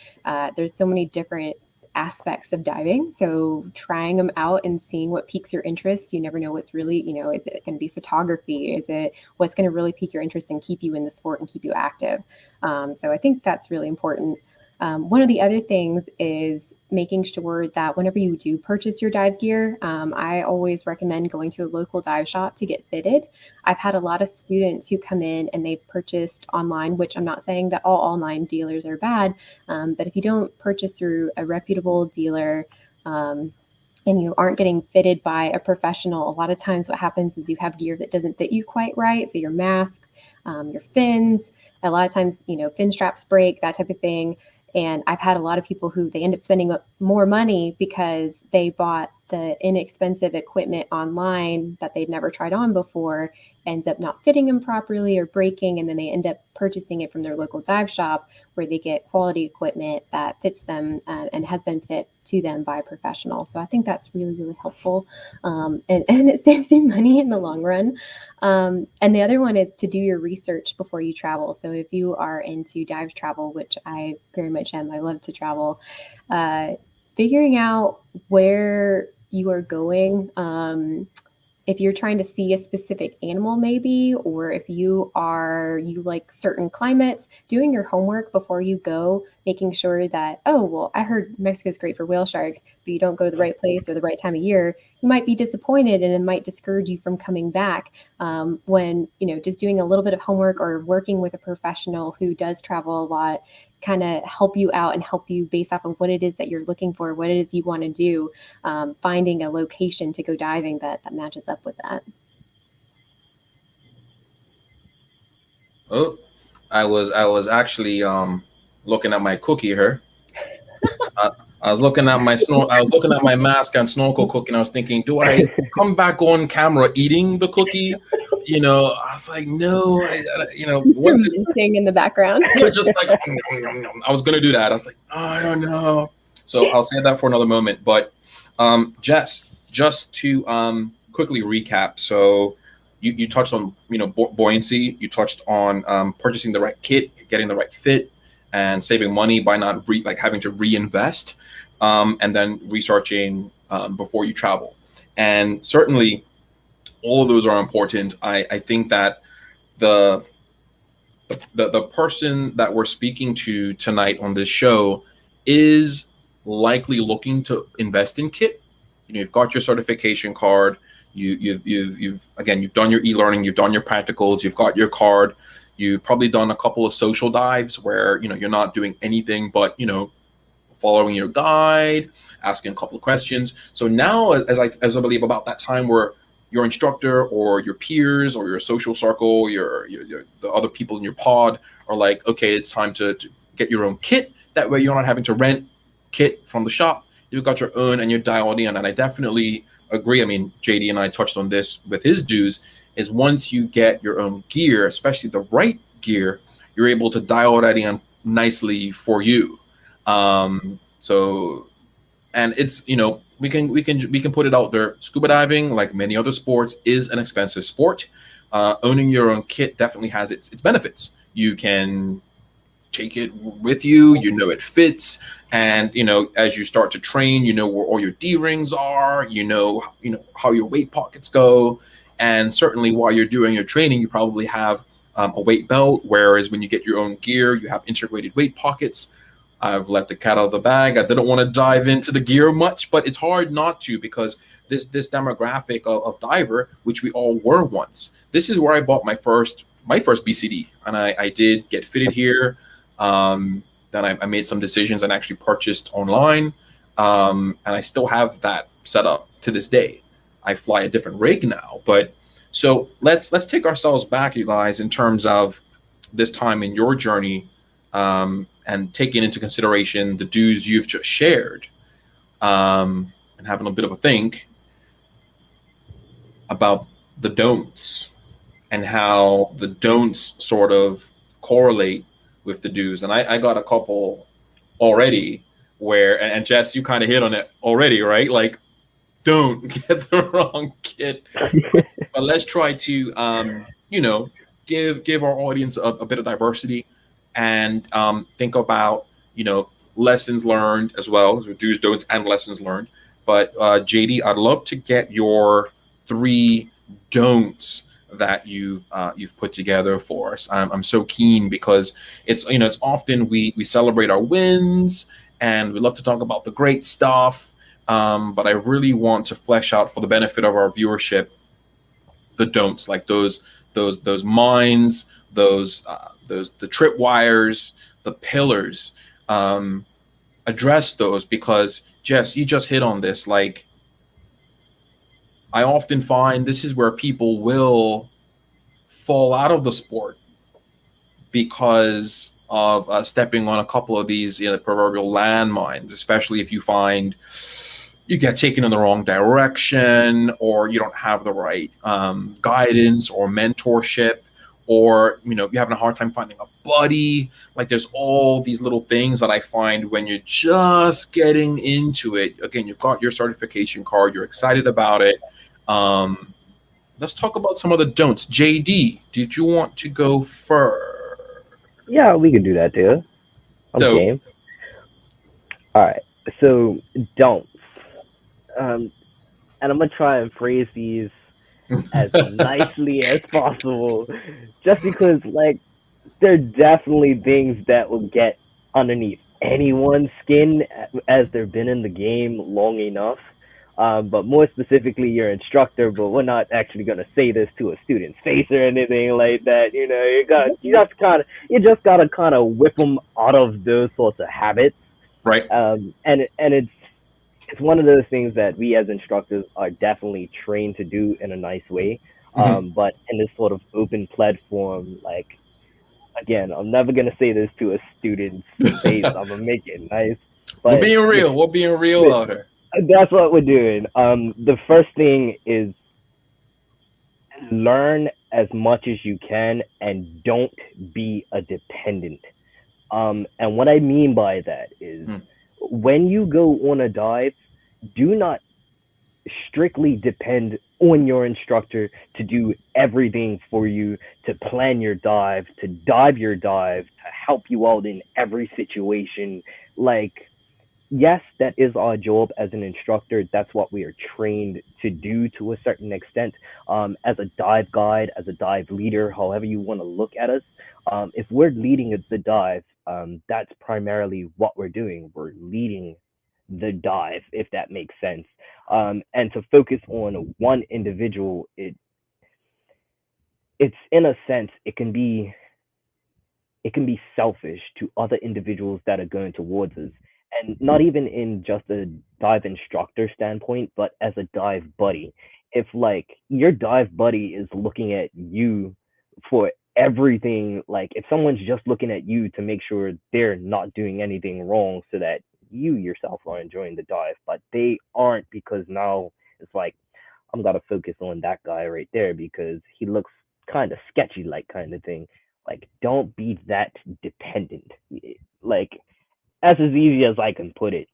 There's so many different aspects of diving. So trying them out and seeing what piques your interest. You never know what's really, is it going to be photography? Is it what's going to really pique your interest and keep you in the sport and keep you active? So I think that's really important. One of the other things is making sure that whenever you do purchase your dive gear, I always recommend going to a local dive shop to get fitted. I've had a lot of students who come in and they've purchased online, which I'm not saying that all online dealers are bad, but if you don't purchase through a reputable dealer, and you aren't getting fitted by a professional, a lot of times what happens is you have gear that doesn't fit you quite right. So your mask, your fins, a lot of times, fin straps break, that type of thing. And I've had a lot of people who they end up spending more money because they bought the inexpensive equipment online that they'd never tried on before, ends up not fitting them properly or breaking. And then they end up purchasing it from their local dive shop where they get quality equipment that fits them and has been fit to them by a professional. So I think that's really, really helpful. And it saves you money in the long run. And the other one is to do your research before you travel. So if you are into dive travel, which I very much am, I love to travel, figuring out where you are going, if you're trying to see a specific animal maybe, or if you like certain climates, doing your homework before you go, making sure that, oh, well, I heard Mexico's great for whale sharks, but you don't go to the right place or the right time of year, you might be disappointed and it might discourage you from coming back. When, just doing a little bit of homework or working with a professional who does travel a lot, kind of help you out and help you base off of what it is that you're looking for, what it is you want to do, finding a location to go diving that matches up with that. Oh, I was actually looking at my cookie here. I was looking at my mask and snorkel cookie, and I was thinking, do I come back on camera eating the cookie? I was like, no, once it's sitting in the background. just like I was gonna do that. I was like, oh, I don't know. So I'll save that for another moment. But Jess, just to quickly recap. So you touched on buoyancy. You touched on purchasing the right kit, getting the right fit, and saving money by not having to reinvest, and then researching before you travel. And certainly, all of those are important. I think that the person that we're speaking to tonight on this show is likely looking to invest in kit. You've got your certification card. You've done your e-learning. You've done your practicals. You've got your card. You've probably done a couple of social dives where you're not doing anything but following your guide, asking a couple of questions. So now, as I believe about that time where your instructor or your peers or your social circle, your the other people in your pod are like, okay, it's time to get your own kit. That way, you're not having to rent kit from the shop. You've got your own and you're dialed in. And I definitely agree. I mean, JD and I touched on this with his dues. Is once you get your own gear, especially the right gear, you're able to dial that in nicely for you. So, and it's, we can put it out there. Scuba diving, like many other sports, is an expensive sport. Owning your own kit definitely has its benefits. You can take it with you, it fits, and as you start to train, where all your D-rings are, how your weight pockets go. And certainly while you're doing your training, you probably have a weight belt, whereas when you get your own gear, you have integrated weight pockets. I've let the cat out of the bag. I didn't want to dive into the gear much, but it's hard not to, because this demographic of diver, which we all were once, this is where I bought my first BCD, and I did get fitted here. Then I made some decisions and actually purchased online, and I still have that set up to this day. I fly a different rig now, but so let's take ourselves back, you guys, in terms of this time in your journey, and taking into consideration the dues you've just shared, and having a bit of a think about the don'ts and how the don'ts sort of correlate with the do's. And I got a couple already where, and Jess, you kind of hit on it already, right? Like, don't get the wrong kit. But let's try to, give our audience a bit of diversity and think about, lessons learned as well, as do's, don'ts, and lessons learned. But JD, I'd love to get your 3 don'ts that you've put together for us. I'm so keen because it's often we celebrate our wins and we love to talk about the great stuff. But I really want to flesh out for the benefit of our viewership the don'ts, like those mines, those the trip wires, the pillars. Address those because Jess, you just hit on this. Like, I often find this is where people will fall out of the sport because of stepping on a couple of these proverbial landmines, especially if you find you get taken in the wrong direction, or you don't have the right guidance or mentorship, or you're having a hard time finding a buddy. Like, there's all these little things that I find when you're just getting into it. Again, you've got your certification card, you're excited about it. Let's talk about some of the don'ts. JD, did you want to go first? Yeah, we can do that too. I'm So, game. All right. So don'ts. And I'm gonna try and phrase these as nicely as possible, just because like they're definitely things that will get underneath anyone's skin as they've been in the game long enough. But more specifically, your instructor. But we're not actually gonna say this to a student's face or anything like that. You just gotta kind of whip them out of those sorts of habits. right. And it's one of those things that we as instructors are definitely trained to do in a nice way. But in this sort of open platform, like again, I'm never gonna say this to a student's face. I'm gonna make it nice. We're But being real. We're being real out here. that's what we're doing. The first thing is learn as much as you can and don't be a dependent. And what I mean by that is when you go on a dive, do not strictly depend on your instructor to do everything for you, to plan your dive, to dive your dive, to help you out in every situation. Like, yes, that is our job as an instructor. That's what we are trained to do to a certain extent. As a dive guide, as a dive leader, however you want to look at us, if we're leading the dive, that's primarily what we're doing. We're leading the dive, if that makes sense. And to focus on one individual, it's in a sense it can be selfish to other individuals that are going towards us, and not even in just a dive instructor standpoint, but as a dive buddy. If like your dive buddy is looking at you for everything, like if someone's just looking at you to make sure they're not doing anything wrong so that you yourself are enjoying the dive, but they aren't, because now it's like I'm gotta focus on that guy right there because he looks kind of sketchy, like kind of thing. Like, don't be that dependent. Like, as easy as I can put it.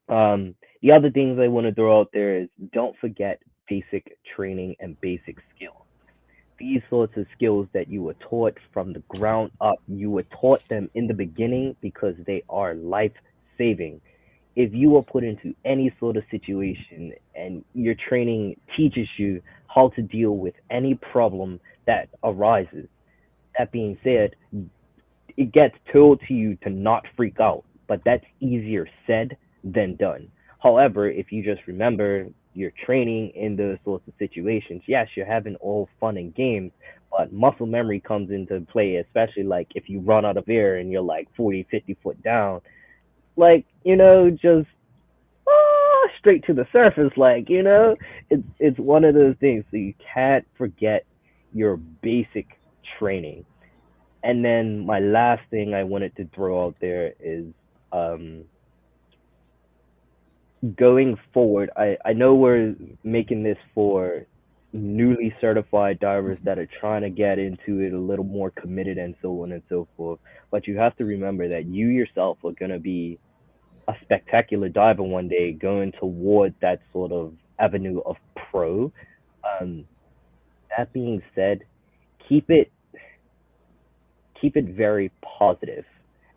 The other things I want to throw out there is don't forget basic training and basic skills. These sorts of skills that you were taught from the ground up, you were taught them in the beginning because they are life saving. If you are put into any sort of situation and your training teaches you how to deal with any problem that arises, that being said, it gets told to you to not freak out, but that's easier said than done. However, if you just remember your training in those sorts of situations, yes, you're having all fun and games, but muscle memory comes into play, especially like if you run out of air and you're like 40, 50 foot down, like, just straight to the surface, like, it's one of those things. So you can't forget your basic training. And then my last thing I wanted to throw out there is um, going forward. I know we're making this for newly certified divers that are trying to get into it a little more committed and so on and so forth. But you have to remember that you yourself are going to be a spectacular diver one day going toward that sort of avenue of pro. Um, that being said, keep it keep it very positive.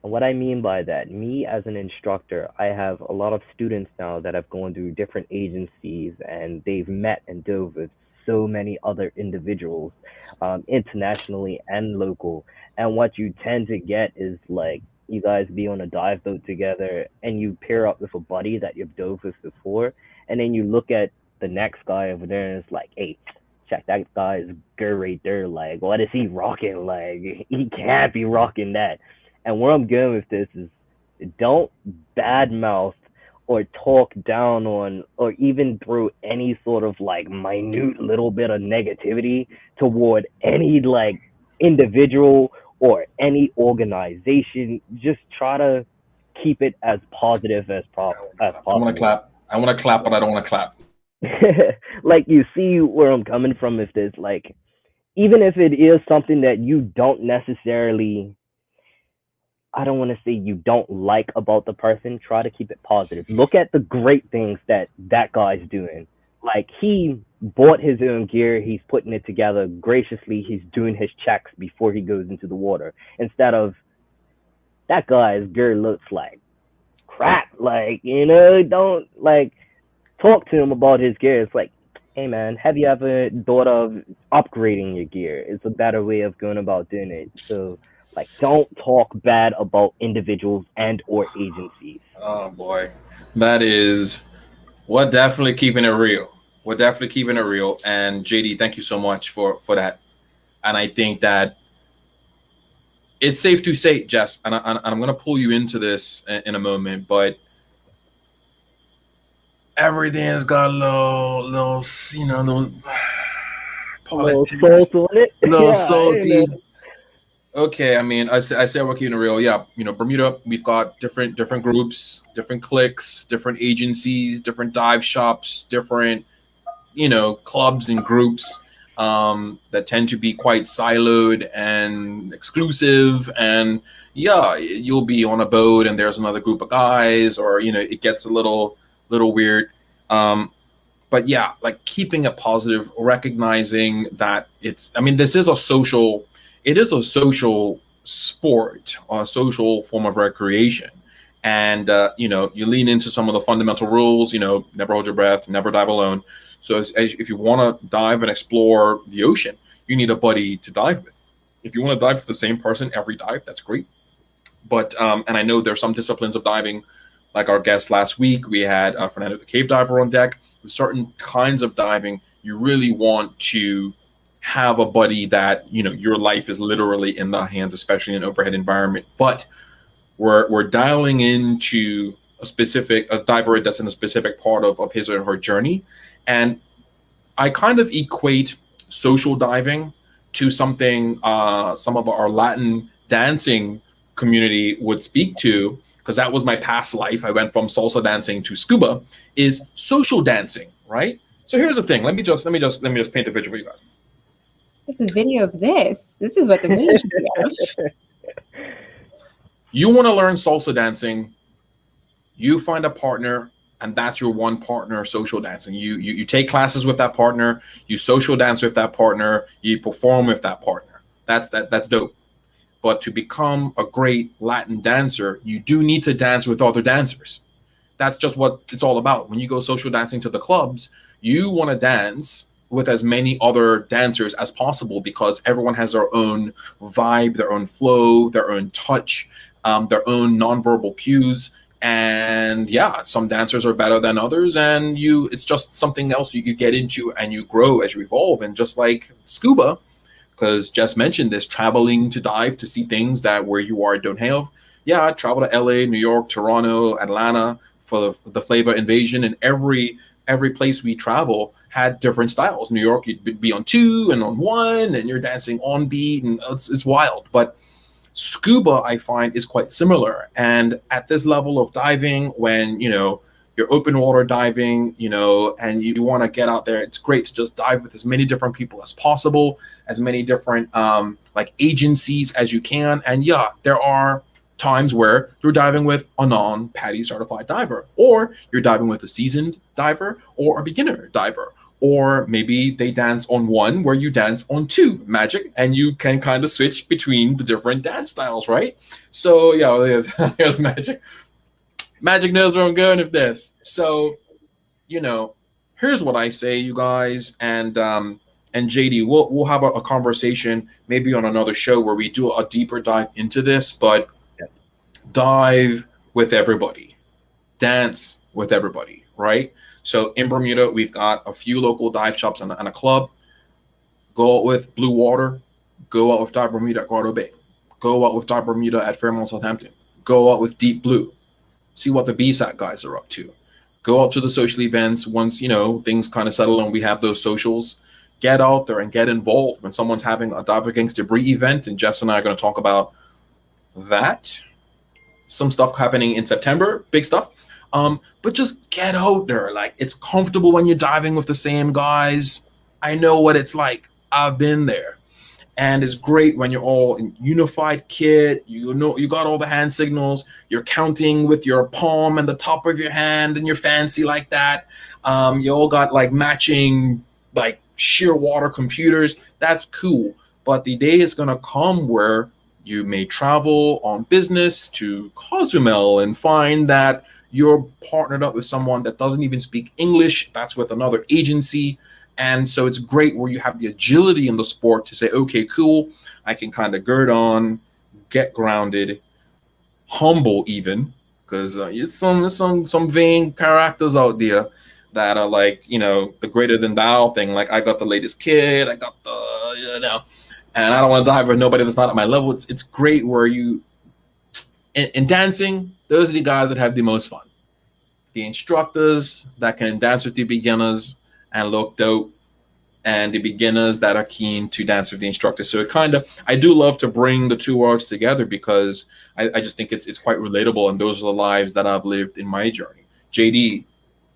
And what I mean by that, me as an instructor, I have a lot of students now that have gone through different agencies and they've met and dove with so many other individuals, internationally and local. And what you tend to get is like you guys be on a dive boat together and you pair up with a buddy that you've dove with before. And then you look at the next guy over there and it's like, hey, check that guy's gear right there. Like, what is he rocking? Like, he can't be rocking that. And where I'm going with this is don't badmouth or talk down on or even throw any sort of like minute little bit of negativity toward any like individual or any organization. Just try to keep it as positive as possible. I want to clap. I want to clap, but I don't want to clap. Like, you see where I'm coming from with this. Like, even if it is something that you don't necessarily, I don't want to say you don't like about the person, try to keep it positive. Look at the great things that that guy's doing. Like, he bought his own gear, he's putting it together graciously, he's doing his checks before he goes into the water. Instead of, that guy's gear looks like crap. Like, don't, like, talk to him about his gear. It's like, hey man, have you ever thought of upgrading your gear? It's a better way of going about doing it. So, like, don't talk bad about individuals and or agencies. Oh boy, that is we're definitely keeping it real. We're definitely keeping it real. And JD, thank you so much for that. And I think that it's safe to say, Jess, and I'm going to pull you into this in a moment, but everything's got a little, little politics, little salt on it. little Yeah, salty. Okay, I mean, I say we're keeping it real. Yeah, Bermuda, we've got different groups, different cliques, different agencies, different dive shops, different clubs and groups that tend to be quite siloed and exclusive. And yeah, you'll be on a boat and there's another group of guys, or it gets a little weird. But yeah, like keeping it positive, recognizing that this is a social. It is a social sport, a social form of recreation. And, you lean into some of the fundamental rules, never hold your breath, never dive alone. So if you want to dive and explore the ocean, you need a buddy to dive with. If you want to dive with the same person every dive, that's great. But, and I know there's some disciplines of diving, like our guest last week, we had Fernando the cave diver on deck. With certain kinds of diving, you really want to have a buddy that your life is literally in the hands, especially in an overhead environment. But we're dialing into a diver that's in a specific part of his or her journey, and I kind of equate social diving to something some of our Latin dancing community would speak to, because that was my past life. I went from salsa dancing to scuba, is social dancing, right? So here's the thing. Let me just paint a picture for you guys. It's a video of this. This is what the video should be of. You want to learn salsa dancing, you find a partner, and that's your one partner social dancing. You take classes with that partner, you social dance with that partner, you perform with that partner. That's dope. But to become a great Latin dancer, you do need to dance with other dancers. That's just what it's all about. When you go social dancing to the clubs, you want to dance with as many other dancers as possible, because everyone has their own vibe, their own flow, their own touch, their own nonverbal cues. And yeah, some dancers are better than others, and it's just something else you get into and you grow as you evolve. And just like scuba, because Jess mentioned this, traveling to dive to see things that where you are don't have. Yeah, I travel to LA, New York, Toronto, Atlanta for the flavor invasion, and every place we travel had different styles. New York, you'd be on 2 and on 1, and you're dancing on beat, and it's wild. But scuba, I find, is quite similar. And at this level of diving, when you're you're open water diving, and you want to get out there, it's great to just dive with as many different people as possible, as many different like agencies as you can. And yeah, there are times where you're diving with a non-PADI certified diver, or you're diving with a seasoned diver or a beginner diver, or maybe they dance on one where you dance on two magic, and you can kind of switch between the different dance styles, right? So yeah, here's magic. Magic knows where I'm going with this. So, here's what I say, you guys, and JD, we'll have a conversation maybe on another show where we do a deeper dive into this, but dive with everybody, dance with everybody, right? So in Bermuda, we've got a few local dive shops and a club. Go out with Blue Water, go out with Dive Bermuda at Grotto Bay, go out with Dive Bermuda at Fairmont, Southampton, go out with Deep Blue, see what the BSAT guys are up to. Go out to the social events once, things kind of settle and we have those socials. Get out there and get involved when someone's having a Dive Against Debris event, and Jess and I are going to talk about that. Some stuff happening in September, big stuff. But just get out there. Like, it's comfortable when you're diving with the same guys. I know what it's like. I've been there. And it's great when you're all in unified kit. You got all the hand signals. You're counting with your palm and the top of your hand, and you're fancy like that. You all got like matching like sheer water computers. That's cool. But the day is gonna come where you may travel on business to Cozumel and find that you're partnered up with someone that doesn't even speak English. That's with another agency. And so it's great where you have the agility in the sport to say, okay, cool, I can kind of gird on, get grounded, humble even, because there's some vain characters out there that are like, the greater than thou thing. Like, I got the latest kid, I got the, and I don't want to dive with nobody that's not at my level. It's great where you, in dancing, those are the guys that have the most fun. The instructors that can dance with the beginners and look dope, and the beginners that are keen to dance with the instructor. So I do love to bring the two worlds together, because I just think it's quite relatable, and those are the lives that I've lived in my journey. JD,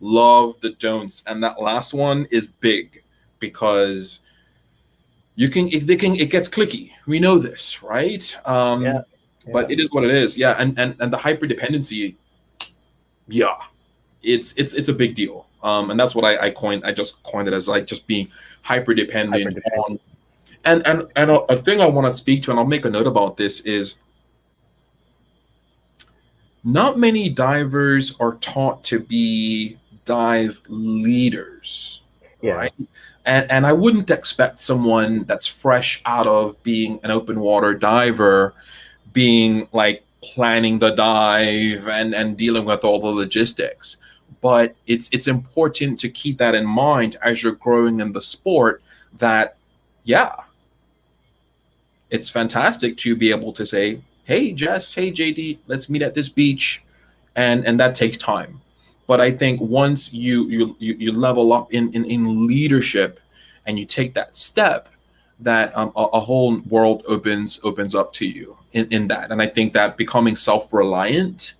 love the don'ts, and that last one is big, because it gets clicky. We know this, right? Yeah. But it is what it is. Yeah, and the hyper dependency, yeah, it's a big deal. And that's what I just coined it as, like, just being hyper dependent on. And a thing I want to speak to, and I'll make a note about this, is not many divers are taught to be dive leaders, right? And I wouldn't expect someone that's fresh out of being an open water diver being like planning the dive and dealing with all the logistics. But it's important to keep that in mind as you're growing in the sport, that, yeah, it's fantastic to be able to say, hey, Jess, hey, JD, let's meet at this beach. And that takes time. But I think once you level up in leadership and you take that step, that a whole world opens up to you in that. And I think that becoming self-reliant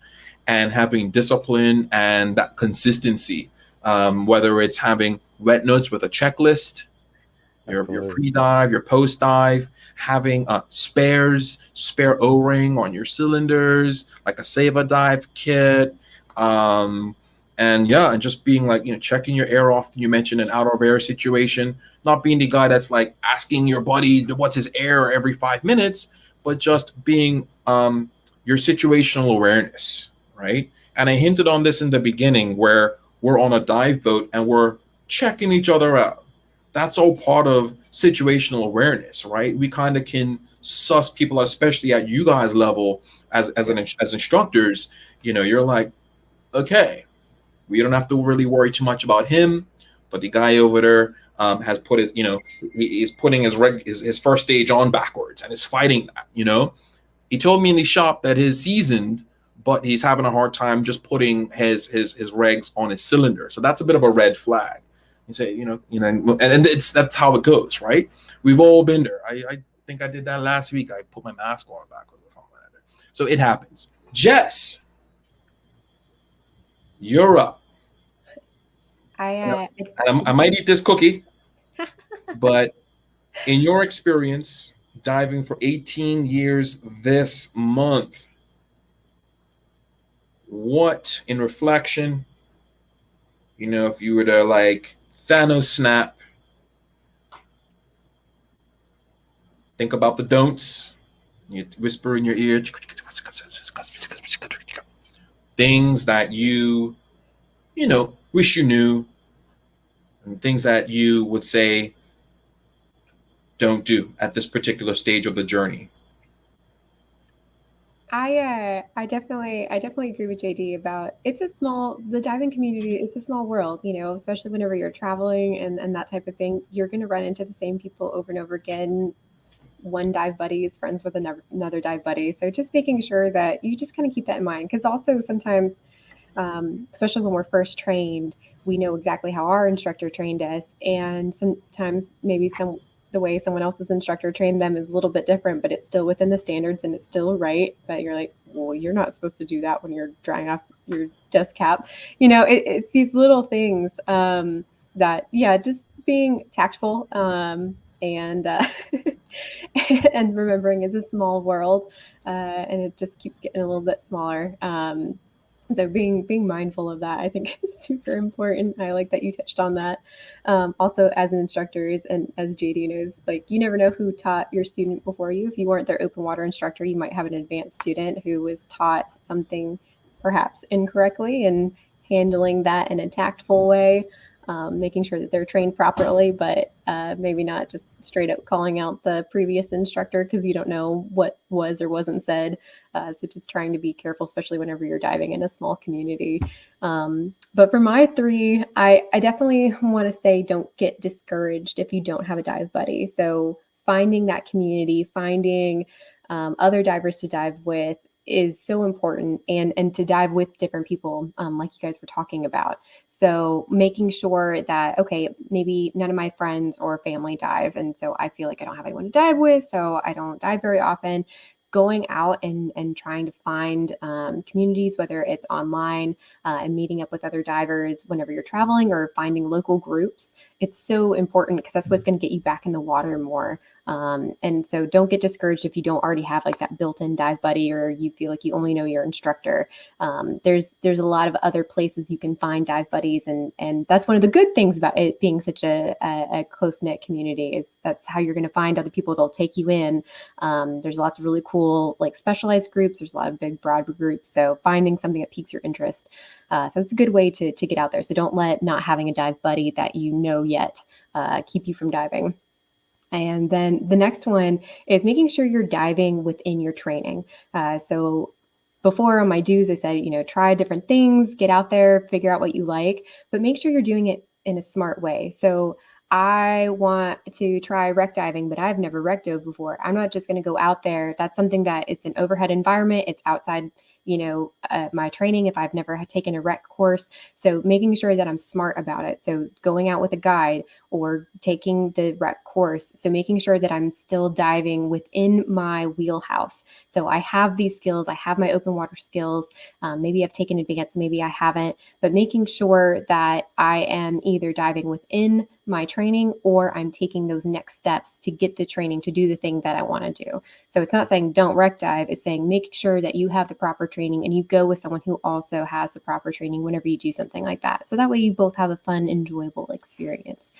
and having discipline and that consistency, whether it's having wet notes with a checklist, your pre-dive, your post-dive, having spare O-ring on your cylinders, like a Save a Dive kit, and just being like, checking your air off. You mentioned an out of air situation, not being the guy that's like asking your buddy what's his air every 5 minutes, but just being your situational awareness, right? And I hinted on this in the beginning, where we're on a dive boat and we're checking each other out. That's all part of situational awareness, right? We kind of can suss people out, especially at you guys' level as instructors. You're like, okay, we don't have to really worry too much about him, but the guy over there has put his, he's putting his first stage on backwards and is fighting that. He told me in the shop that he's seasoned, but he's having a hard time just putting his regs on his cylinder. So that's a bit of a red flag. You say, and that's how it goes, right? We've all been there. I think I did that last week. I put my mask on backwards or something like that. So it happens. Jess, you're up. I I might eat this cookie, but in your experience diving for 18 years this month, what in reflection, if you were to like Thanos snap, think about the don'ts, you whisper in your ear, things that you wish you knew, and things that you would say don't do at this particular stage of the journey. I definitely agree with JD about the diving community is a small world, especially whenever you're traveling and that type of thing. You're going to run into the same people over and over again. One dive buddy is friends with another dive buddy. So just making sure that you just kind of keep that in mind, because also sometimes, especially when we're first trained, we know exactly how our instructor trained us, and sometimes maybe the way someone else's instructor trained them is a little bit different, but it's still within the standards and it's still right. But you're like, well, you're not supposed to do that when you're drying off your desk cap. It's these little things that, yeah, just being tactful and and remembering it's a small world, and it just keeps getting a little bit smaller. So being mindful of that, I think, is super important. I like that you touched on that. Also, as an instructor, and as JD knows, like, you never know who taught your student before you. If you weren't their open water instructor, you might have an advanced student who was taught something perhaps incorrectly, and handling that in a tactful way, making sure that they're trained properly, but maybe not just straight up calling out the previous instructor because you don't know what was or wasn't said. So just trying to be careful, especially whenever you're diving in a small community. But for my three, I definitely want to say don't get discouraged if you don't have a dive buddy. So finding that community, finding other divers to dive with is so important, and to dive with different people, like you guys were talking about. So making sure that, okay, maybe none of my friends or family dive, and so I feel like I don't have anyone to dive with, so I don't dive very often. Going out and trying to find communities, whether it's online, and meeting up with other divers whenever you're traveling, or finding local groups. It's so important because that's what's going to get you back in the water more. And so don't get discouraged if you don't already have like that built-in dive buddy, or you feel like you only know your instructor. There's a lot of other places you can find dive buddies, and that's one of the good things about it being such a close-knit community, is that's how you're going to find other people that'll take you in. There's lots of really cool like specialized groups. There's a lot of big broad groups. So finding something that piques your interest. So it's a good way to get out there. So don't let not having a dive buddy that you know yet keep you from diving. And then the next one is making sure you're diving within your training. So before on my do's, I said, try different things, get out there, figure out what you like, but make sure you're doing it in a smart way. So I want to try wreck diving, but I've never wreck dove before. I'm not just going to go out there. That's something that it's an overhead environment. It's outside, my training if I've never taken a wreck course. So making sure that I'm smart about it. So going out with a guide or taking the wreck course. So making sure that I'm still diving within my wheelhouse. So I have these skills. I have my open water skills. Maybe I've taken advanced, maybe I haven't, but making sure that I am either diving within my training or I'm taking those next steps to get the training to do the thing that I want to do. So it's not saying don't wreck dive. It's saying make sure that you have the proper training and you go with someone who also has the proper training whenever you do something like that. So that way you both have a fun, enjoyable experience.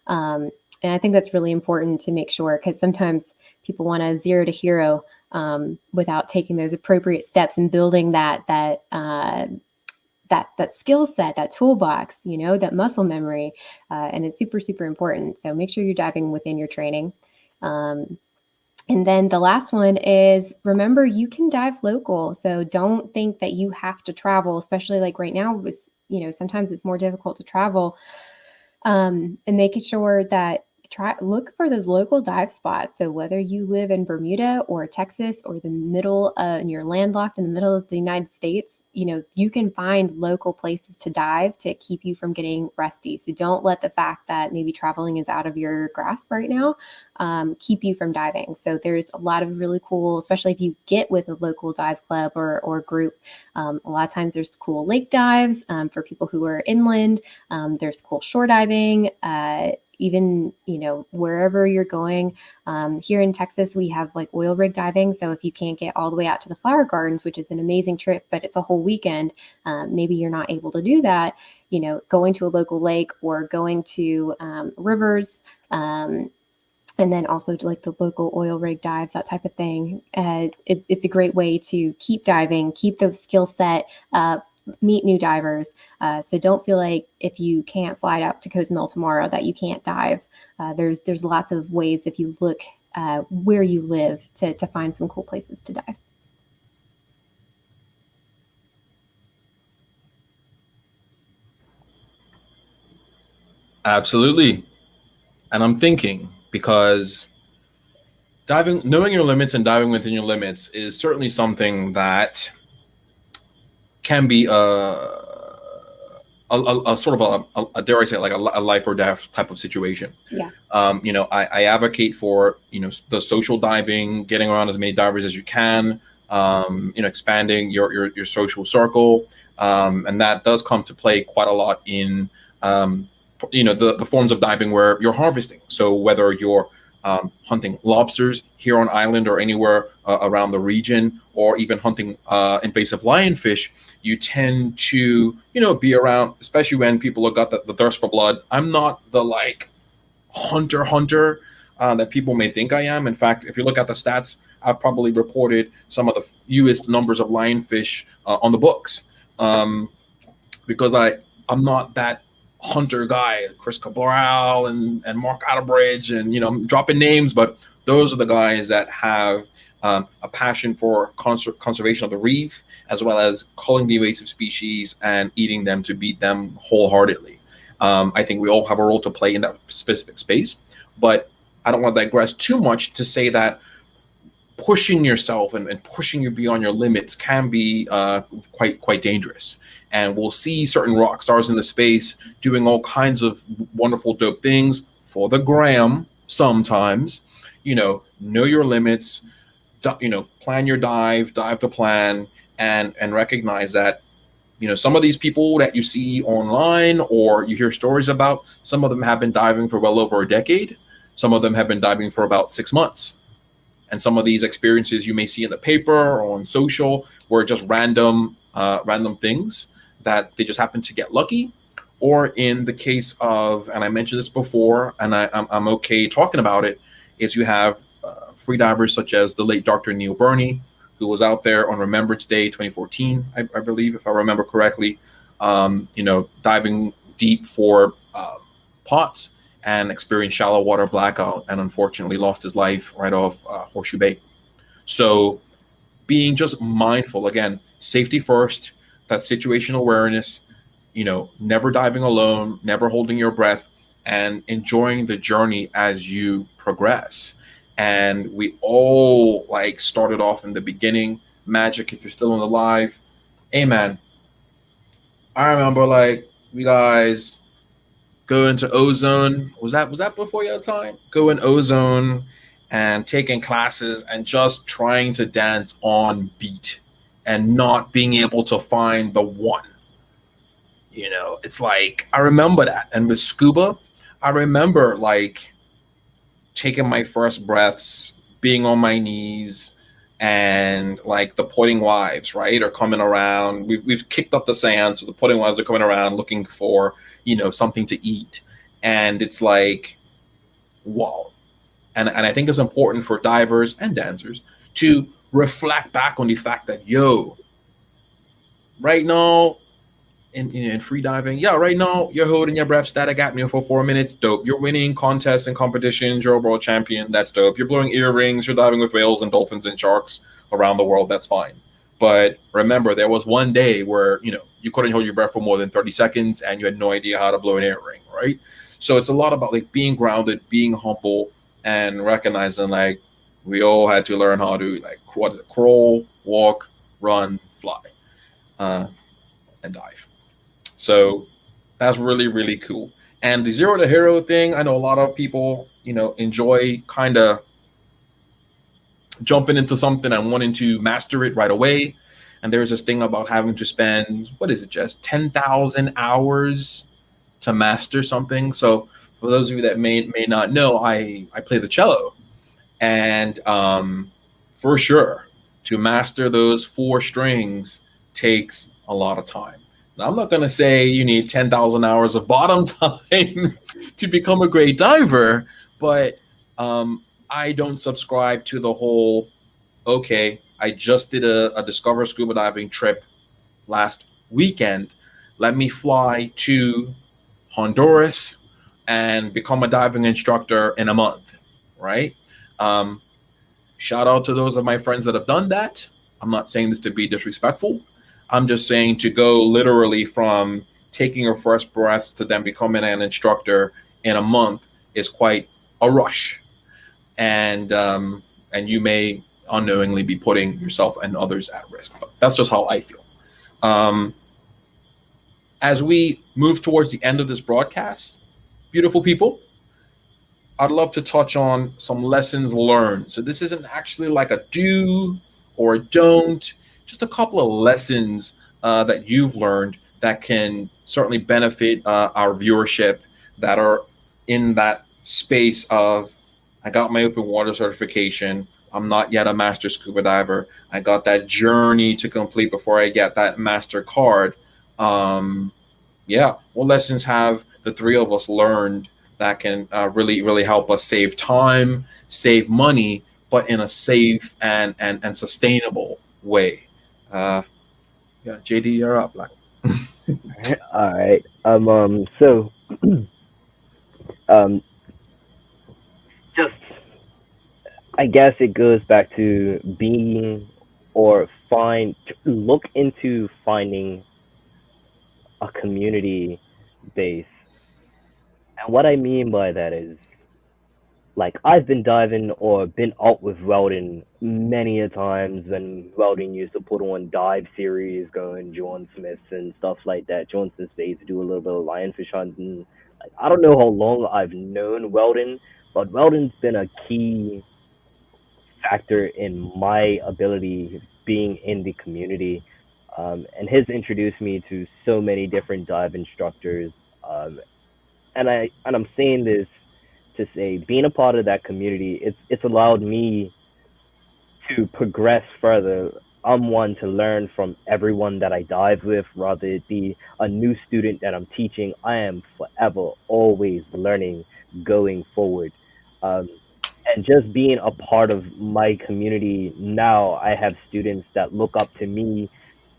And I think that's really important to make sure, because sometimes people want to zero to hero without taking those appropriate steps and building that skill set, that toolbox, that muscle memory, and it's super, super important. So make sure you're diving within your training. And then the last one is, remember, you can dive local. So don't think that you have to travel, especially like right now, sometimes it's more difficult to travel, and making sure that look for those local dive spots. So whether you live in Bermuda or Texas or the middle, and you're landlocked in the middle of the United States, you can find local places to dive to keep you from getting rusty. So don't let the fact that maybe traveling is out of your grasp right now keep you from diving. So there's a lot of really cool, especially if you get with a local dive club or group. A lot of times there's cool lake dives for people who are inland. There's cool shore diving. Even, wherever you're going. Here in Texas, we have like oil rig diving. So if you can't get all the way out to the flower gardens, which is an amazing trip, but it's a whole weekend, maybe you're not able to do that, going to a local lake or going to rivers, and then also to like the local oil rig dives, that type of thing. It's a great way to keep diving, keep those skill set up, meet new divers. So don't feel like if you can't fly out to Cozumel tomorrow that you can't dive. There's lots of ways if you look where you live to find some cool places to dive. Absolutely. And I'm thinking, because knowing your limits and diving within your limits is certainly something that can be a sort of a dare I say, like a life or death type of situation. Yeah. I advocate for, the social diving, getting around as many divers as you can, expanding your social circle. And that does come to play quite a lot in, the forms of diving where you're harvesting. So whether you're hunting lobsters here on island or anywhere around the region, or even hunting invasive lionfish, you tend to, be around, especially when people have got the thirst for blood. I'm not the hunter that people may think I am. In fact, if you look at the stats, I've probably reported some of the fewest numbers of lionfish on the books, because I'm not that hunter guy. Chris Cabral and Mark Atterbridge, and I'm dropping names, but those are the guys that have a passion for conservation of the reef, as well as culling the invasive species and eating them to beat them wholeheartedly. I think we all have a role to play in that specific space, but I don't want to digress too much to say that pushing yourself and pushing you beyond your limits can be quite dangerous. And we'll see certain rock stars in the space doing all kinds of wonderful, dope things for the gram sometimes. Know your limits, plan your dive the plan, and recognize that, some of these people that you see online or you hear stories about, some of them have been diving for well over a decade. Some of them have been diving for about 6 months. And some of these experiences you may see in the paper or on social were just random things that they just happen to get lucky. Or in the case of, and I mentioned this before, and I'm okay talking about it, is you have free divers such as the late Dr. Neil Burney, who was out there on Remembrance Day 2014, I believe, if I remember correctly, diving deep for pots, and experienced shallow water blackout, and unfortunately lost his life right off Horseshoe Bay. So being just mindful, again, safety first, that situational awareness, never diving alone, never holding your breath, and enjoying the journey as you progress. And we all started off in the beginning. Magic, if you're still on the live, hey man, I remember we guys go into Ozone. Was that before your time? Go in Ozone and taking classes and just trying to dance on beat and not being able to find the one. It's I remember that. And with scuba, I remember taking my first breaths, being on my knees, and the pudding wives, right, are coming around. We've kicked up the sand, so the pudding wives are coming around looking for something to eat, and it's wow. And I think it's important for divers and dancers to reflect back on the fact that right now in free diving, right now you're holding your breath static apnea for 4 minutes, dope. You're winning contests and competitions, you're a world champion, that's dope. You're blowing earrings, you're diving with whales and dolphins and sharks around the world, that's fine. But remember, there was one day where you couldn't hold your breath for more than 30 seconds and you had no idea how to blow an air ring, right? So it's a lot about being grounded, being humble, and recognizing we all had to learn how to crawl, walk, run, fly. and dive. So that's really, really cool. And the zero to hero thing, I know a lot of people, enjoy kind of jumping into something and wanting to master it right away. And there's this thing about having to spend, what is it, just 10,000 hours to master something. So for those of you that may not know, I play the cello. And for sure, to master those four strings takes a lot of time. Now, I'm not going to say you need 10,000 hours of bottom time to become a great diver, but I don't subscribe to the whole, okay, I just did a Discover Scuba Diving trip last weekend. Let me fly to Honduras and become a diving instructor in a month, right? Um, Shout out to those of my friends that have done that. I'm not saying this to be disrespectful. I'm just saying to go literally from taking your first breaths to then becoming an instructor in a month is quite a rush, and you may unknowingly be putting yourself and others at risk. But that's just how I feel. Um, as we move towards the end of this broadcast, beautiful people, I'd love to touch on some lessons learned. So this isn't actually like a do or a don't, just a couple of lessons that you've learned that can certainly benefit our viewership that are in that space of, I got my open water certification. I'm not yet a master scuba diver. I got that journey to complete before I get that master card. Yeah, what lessons have the three of us learned that can really, really help us save time, save money, but in a safe and sustainable way? Yeah, JD, you're up. Like, All right. So, um, just I guess it goes back to being or look into finding a community base. And what I mean by that is, like, I've been diving or been out with Weldon many a times when Weldon used to put on dive series, going John Smiths and stuff like that. John Smith's Bay to do a little bit of lionfish hunting. Like, I don't know how long I've known Weldon, but Weldon's been a key factor in my ability being in the community, and has introduced me to so many different dive instructors. And I'm saying this to say, being a part of that community, it's allowed me to progress further. I'm one to learn from everyone that I dive with, rather it be a new student that I'm teaching. I am forever always learning going forward. Um, and just being a part of my community now, I have students that look up to me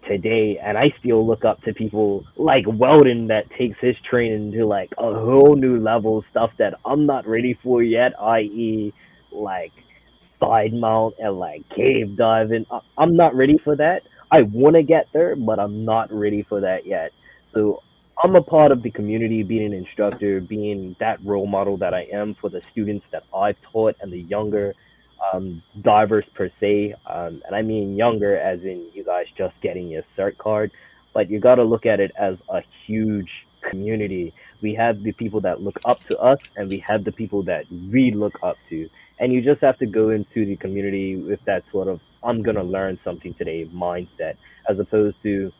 today, and I still look up to people like Weldon that takes his training to like a whole new level, stuff that I'm not ready for yet, i.e., like side mount and like cave diving. I'm not ready for that. I want to get there, but I'm not ready for that yet. So I'm a part of the community, being an instructor, being that role model that I am for the students that I've taught and the younger divers per se. And I mean younger as in you guys just getting your cert card, but you got to look at it as a huge community. We have the people that look up to us, and we have the people that we look up to. And you just have to go into the community with that sort of, I'm going to learn something today mindset, as opposed to,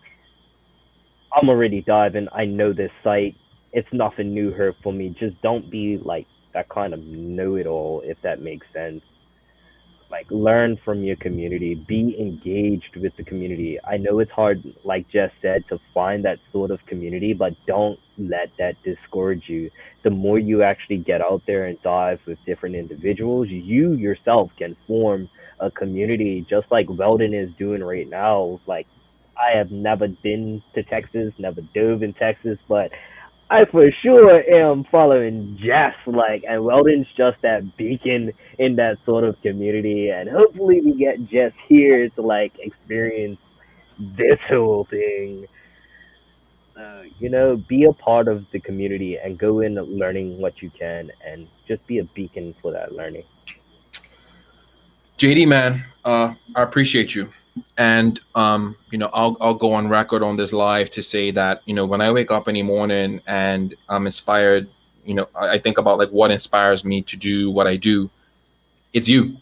I'm already diving. I know this site. It's nothing new here for me. Just don't be like that kind of know it all, if that makes sense. Like, learn from your community, be engaged with the community. I know it's hard, like Jess said, to find that sort of community, but don't let that discourage you. The more you actually get out there and dive with different individuals, you yourself can form a community, just like Weldon is doing right now. Like, I have never been to Texas, never dove in Texas, but I for sure am following Jess, like, and Weldon's just that beacon in that sort of community, and hopefully we get Jess here to like experience this whole thing. Be a part of the community and go in learning what you can, and just be a beacon for that learning. JD, man, I appreciate you. And I'll go on record on this live to say that when I wake up any morning and I'm inspired, I think about like what inspires me to do what I do. It's you.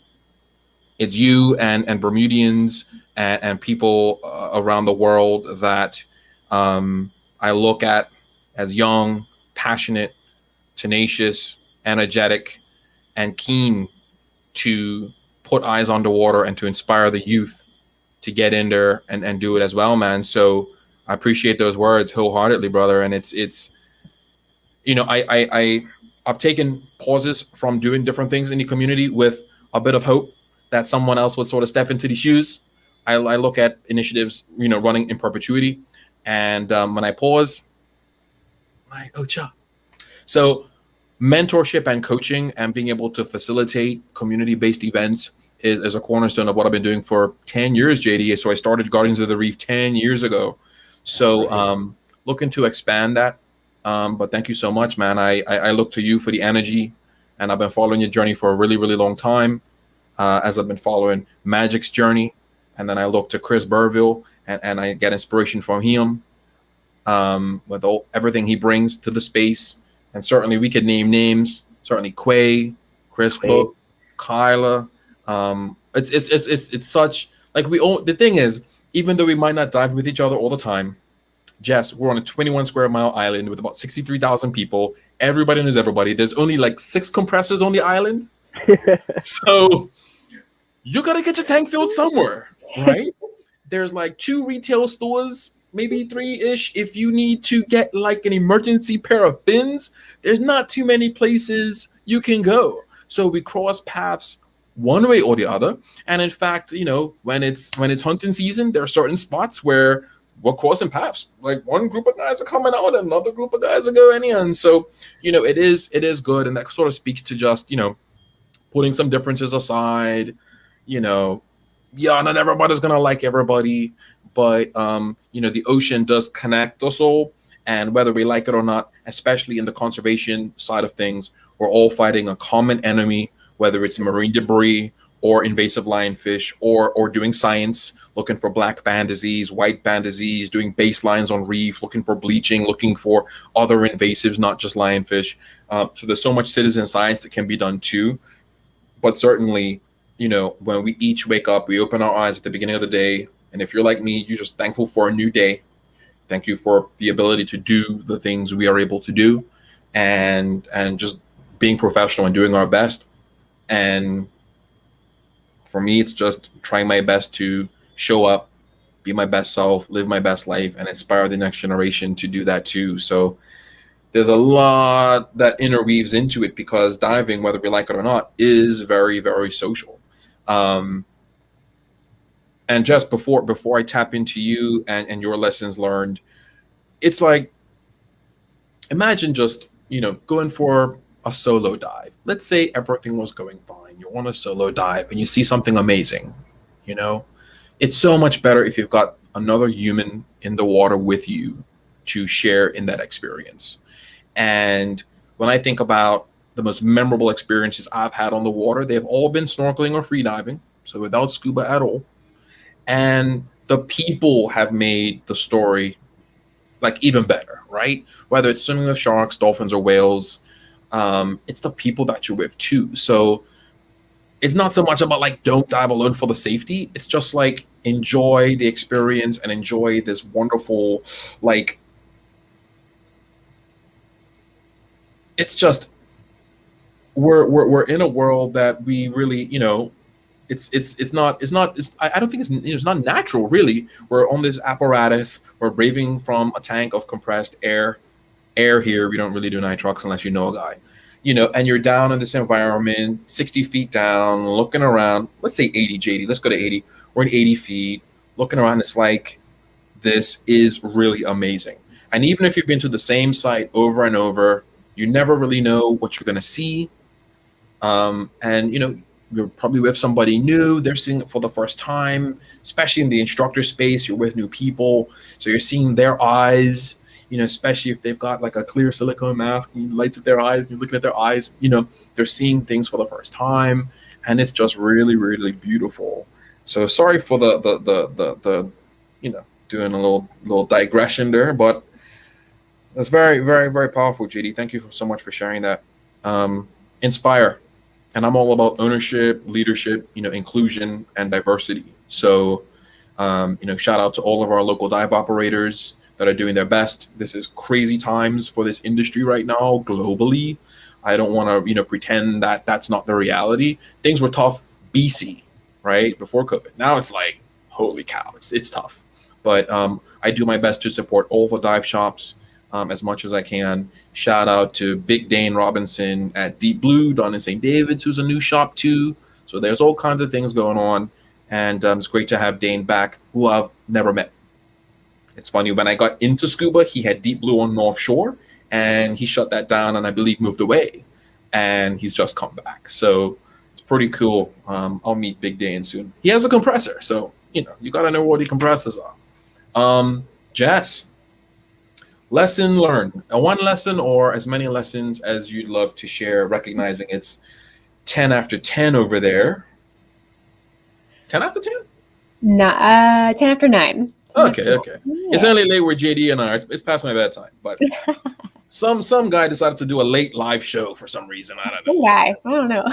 It's you and Bermudians and people around the world that I look at as young, passionate, tenacious, energetic, and keen to put eyes on the water and to inspire the youth to get in there and do it as well, man. So I appreciate those words wholeheartedly, brother. And it's I've taken pauses from doing different things in the community with a bit of hope that someone else would sort of step into the shoes. I look at initiatives, running in perpetuity, and when I pause, my ocha. So mentorship and coaching and being able to facilitate community-based events is a cornerstone of what I've been doing for 10 years, JD. So I started Guardians of the Reef 10 years ago. So looking to expand that. But thank you so much, man. I look to you for the energy, and I've been following your journey for a really, really long time, as I've been following Magic's journey. And then I look to Chris Burville and I get inspiration from him with everything he brings to the space. And certainly we could name names, certainly Quay, Chris Flo, Kyla. It's such like the thing is, even though we might not dive with each other all the time, Jess, we're on a 21 square mile island with about 63,000 people. Everybody knows everybody. There's only like 6 compressors on the island. So you got to get your tank filled somewhere, right? There's like 2 retail stores, maybe 3-ish. If you need to get like an emergency pair of fins, there's not too many places you can go. So we cross paths one way or the other. And in fact, when it's hunting season, there are certain spots where we're crossing paths. Like one group of guys are coming out, and another group of guys are going in. So, it is good. And that sort of speaks to just, putting some differences aside, not everybody's going to like everybody, but, the ocean does connect us all. And whether we like it or not, especially in the conservation side of things, we're all fighting a common enemy, whether it's marine debris or invasive lionfish or doing science, looking for black band disease, white band disease, doing baselines on reef, looking for bleaching, looking for other invasives, not just lionfish. So there's so much citizen science that can be done too. But certainly, when we each wake up, we open our eyes at the beginning of the day. And if you're like me, you're just thankful for a new day. Thank you for the ability to do the things we are able to do, and just being professional and doing our best. And for me, it's just trying my best to show up, be my best self, live my best life, and inspire the next generation to do that too. So there's a lot that interweaves into it, because diving, whether we like it or not, is very, very social. And just before I tap into you and your lessons learned, it's like, imagine just, going for a solo dive. Let's say everything was going fine. You're on a solo dive and you see something amazing. It's so much better if you've got another human in the water with you to share in that experience. And when I think about the most memorable experiences I've had on the water, they've all been snorkeling or free diving, so without scuba at all. And the people have made the story like even better, right? Whether it's swimming with sharks, dolphins, or whales, it's the people that you're with too. So it's not so much about like, don't dive alone for the safety. It's just like, enjoy the experience and enjoy this wonderful, like, it's just, we're in a world that we really, I don't think it's not natural, really. We're on this apparatus, we're breathing from a tank of compressed air here. We don't really do nitrox unless you know a guy, and you're down in this environment, 60 feet down, looking around. Let's say 80, JD. Let's go to 80. We're at 80 feet, looking around. It's like, this is really amazing. And even if you've been to the same site over and over, you never really know what you're going to see. And, you're probably with somebody new. They're seeing it for the first time, especially in the instructor space. You're with new people. So you're seeing their eyes, especially if they've got like a clear silicone mask and lights up their eyes and you're looking at their eyes, they're seeing things for the first time. And it's just really, really beautiful. So sorry for the doing a little digression there, but that's very, very, very powerful, JD. Thank you so much for sharing that. Inspire, and I'm all about ownership, leadership, inclusion and diversity. So, shout out to all of our local dive operators that are doing their best. This is crazy times for this industry right now globally. I don't want to, pretend that that's not the reality. Things were tough BC, right, before COVID. Now it's like, holy cow, it's tough. But I do my best to support all the dive shops as much as I can. Shout out to Big Dane Robinson at Deep Blue, down in St. David's, who's a new shop too. So there's all kinds of things going on. And it's great to have Dane back, who I've never met. It's funny, when I got into scuba, he had Deep Blue on North Shore, and he shut that down and I believe moved away. And he's just come back. So it's pretty cool. I'll meet Big Dane soon. He has a compressor, so you got to know what the compressors are. Jess, lesson learned. One lesson or as many lessons as you'd love to share, recognizing it's 10 after 10 over there. 10 after 10? No, 10 after 9. Okay. Yeah. It's only late with JD and I. It's past my bedtime. But some guy decided to do a late live show for some reason. I don't know. Some guy. I don't know.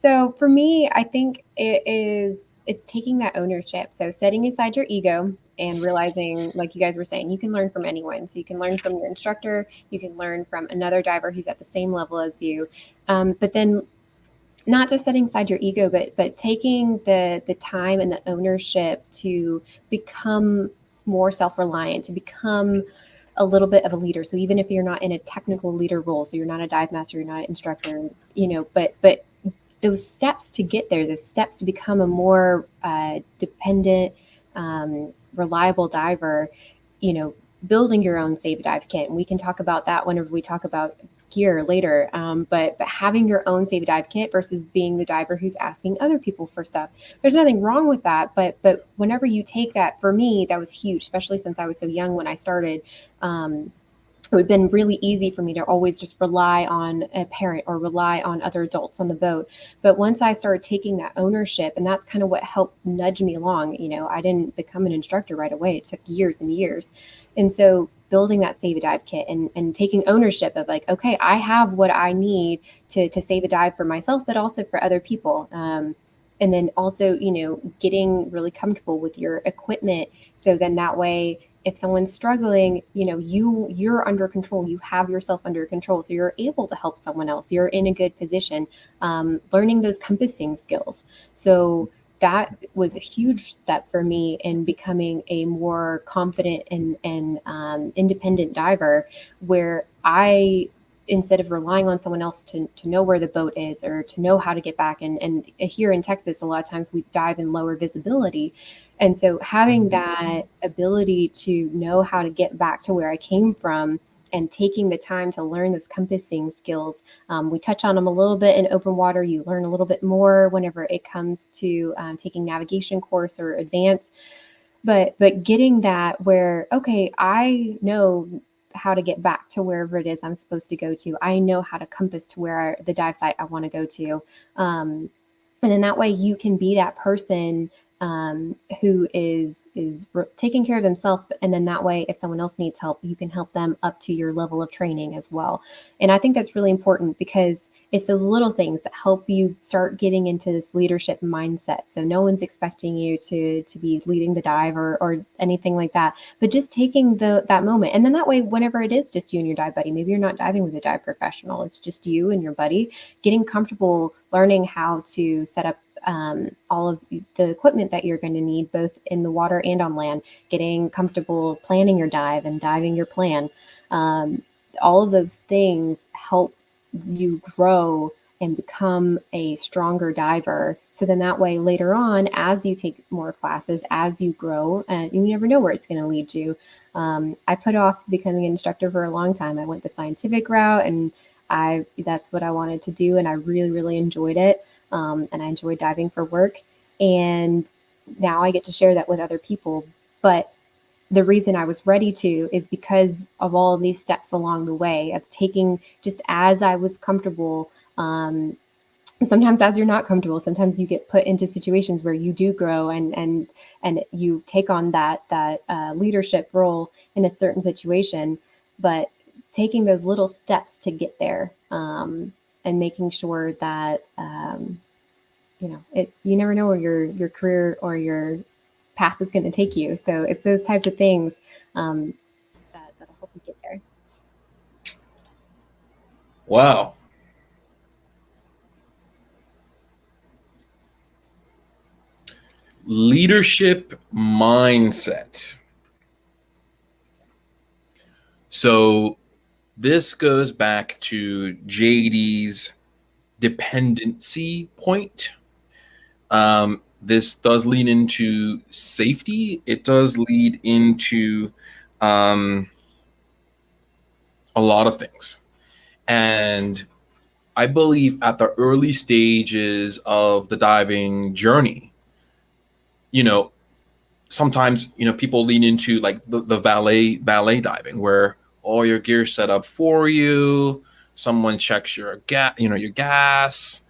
So for me, I think it's taking that ownership. So setting aside your ego and realizing, like you guys were saying, you can learn from anyone. So you can learn from your instructor. You can learn from another diver who's at the same level as you. But then not just setting aside your ego, but taking the time and the ownership to become more self-reliant, to become a little bit of a leader. So even if you're not in a technical leader role, so you're not a dive master, you're not an instructor, but those steps to get there, those steps to become a more dependent, reliable diver, building your own Save a Dive kit. And we can talk about that whenever we talk about gear later. But having your own Save a Dive kit versus being the diver who's asking other people for stuff, there's nothing wrong with that. But whenever you take that, for me, that was huge, especially since I was so young when I started. It would have been really easy for me to always just rely on a parent or rely on other adults on the boat. But once I started taking that ownership, and that's kind of what helped nudge me along, I didn't become an instructor right away. It took years and years. And so building that Save a Dive kit and taking ownership of like, okay, I have what I need to save a dive for myself, but also for other people. And then also, getting really comfortable with your equipment. So then that way, if someone's struggling, you're under control, you have yourself under control. So you're able to help someone else. You're in a good position, learning those compassing skills. So that was a huge step for me in becoming a more confident and independent diver, where I, instead of relying on someone else to know where the boat is or to know how to get back. And here in Texas, a lot of times we dive in lower visibility. And so having that ability to know how to get back to where I came from and taking the time to learn those compassing skills. We touch on them a little bit in open water. You learn a little bit more whenever it comes to taking navigation course or advanced. But getting that where, okay, I know how to get back to wherever it is I'm supposed to go to. I know how to compass to where the dive site I want to go to. And then that way you can be that person who is taking care of themselves. And then that way, if someone else needs help, you can help them up to your level of training as well. And I think that's really important because it's those little things that help you start getting into this leadership mindset. So no one's expecting you to be leading the dive or anything like that, but just taking that moment. And then that way, whenever it is just you and your dive buddy, maybe you're not diving with a dive professional, it's just you and your buddy, getting comfortable learning how to set up all of the equipment that you're going to need, both in the water and on land, getting comfortable planning your dive and diving your plan. All of those things help you grow and become a stronger diver. So then that way later on, as you take more classes, as you grow, you never know where it's going to lead you. I put off becoming an instructor for a long time. I went the scientific route and that's what I wanted to do. And I really, really enjoyed it. And I enjoyed diving for work. And now I get to share that with other people. But the reason I was ready to is because of all of these steps along the way of taking, just as I was comfortable And sometimes as you're not comfortable, sometimes you get put into situations where you do grow and you take on that leadership role in a certain situation, but taking those little steps to get there, and making sure that you never know where your career or your path is going to take you. So it's those types of things that'll help you get there. Wow. Leadership mindset. So this goes back to JD's dependency point. This does lead into safety. It does lead into a lot of things. And I believe at the early stages of the diving journey, sometimes, people lean into like the valet diving, where all your gear's set up for you. Someone checks your gas,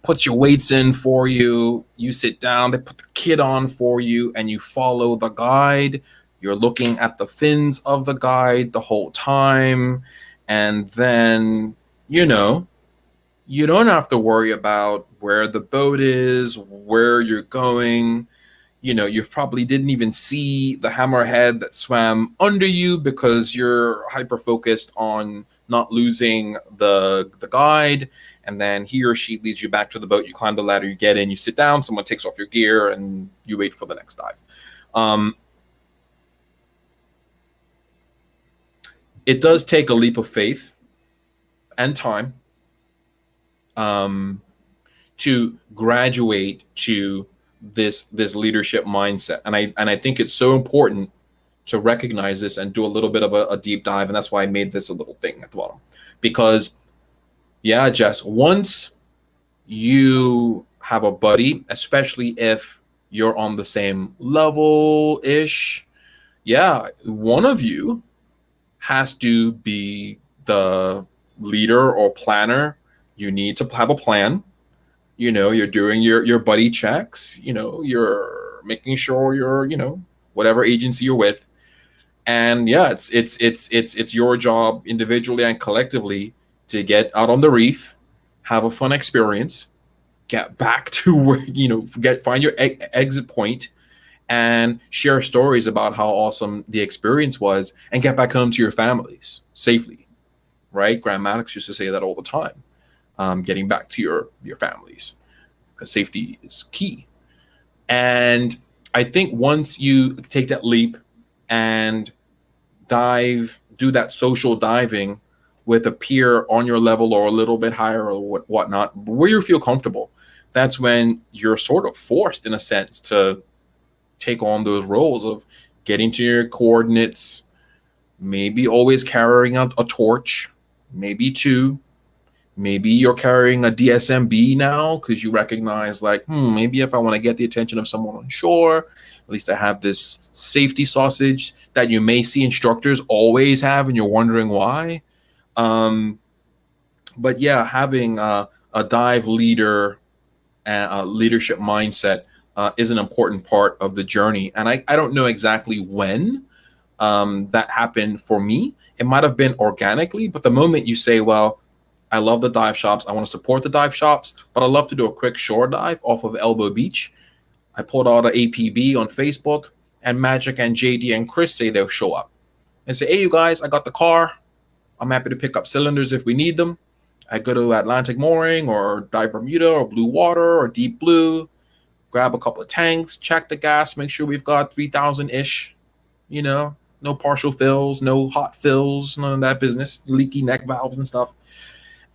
puts your weights in for you. You sit down, they put the kit on for you, and you follow the guide. You're looking at the fins of the guide the whole time. And then, you don't have to worry about where the boat is, where you're going. You probably didn't even see the hammerhead that swam under you because you're hyper focused on not losing the guide. And then he or she leads you back to the boat. You climb the ladder, you get in, you sit down, someone takes off your gear, and you wait for the next dive. It does take a leap of faith and time to graduate to this leadership mindset, and I think it's so important to recognize this and do a little bit of a deep dive, and that's why I made this a little thing at the bottom. Because Jess, once you have a buddy, especially if you're on the same level ish, one of you has to be the leader or planner. You need to have a plan. You're doing your buddy checks. You're making sure you're, whatever agency you're with. And it's your job individually and collectively to get out on the reef, have a fun experience, get back to where, find your exit point, and share stories about how awesome the experience was, and get back home to your families safely, right? Graham Maddox used to say that all the time. Getting back to your families, because safety is key. And I think once you take that leap and do that social diving with a peer on your level or a little bit higher or whatnot, where you feel comfortable, that's when you're sort of forced, in a sense, to take on those roles of getting to your coordinates, maybe always carrying out a torch, maybe two. Maybe you're carrying a DSMB now because you recognize, like, maybe if I want to get the attention of someone on shore, at least I have this safety sausage that you may see instructors always have, and you're wondering why. But having a dive leader and a leadership mindset is an important part of the journey. And I don't know exactly when that happened for me. It might have been organically, but the moment you say, well, I love the dive shops, I want to support the dive shops, but I love to do a quick shore dive off of Elbow Beach. I pulled out an APB on Facebook, and Magic and JD and Chris say they'll show up and say, hey, you guys, I got the car. I'm happy to pick up cylinders if we need them. I go to Atlantic Mooring or Dive Bermuda or Blue Water or Deep Blue, grab a couple of tanks, check the gas, make sure we've got 3,000-ish, no partial fills, no hot fills, none of that business, leaky neck valves and stuff.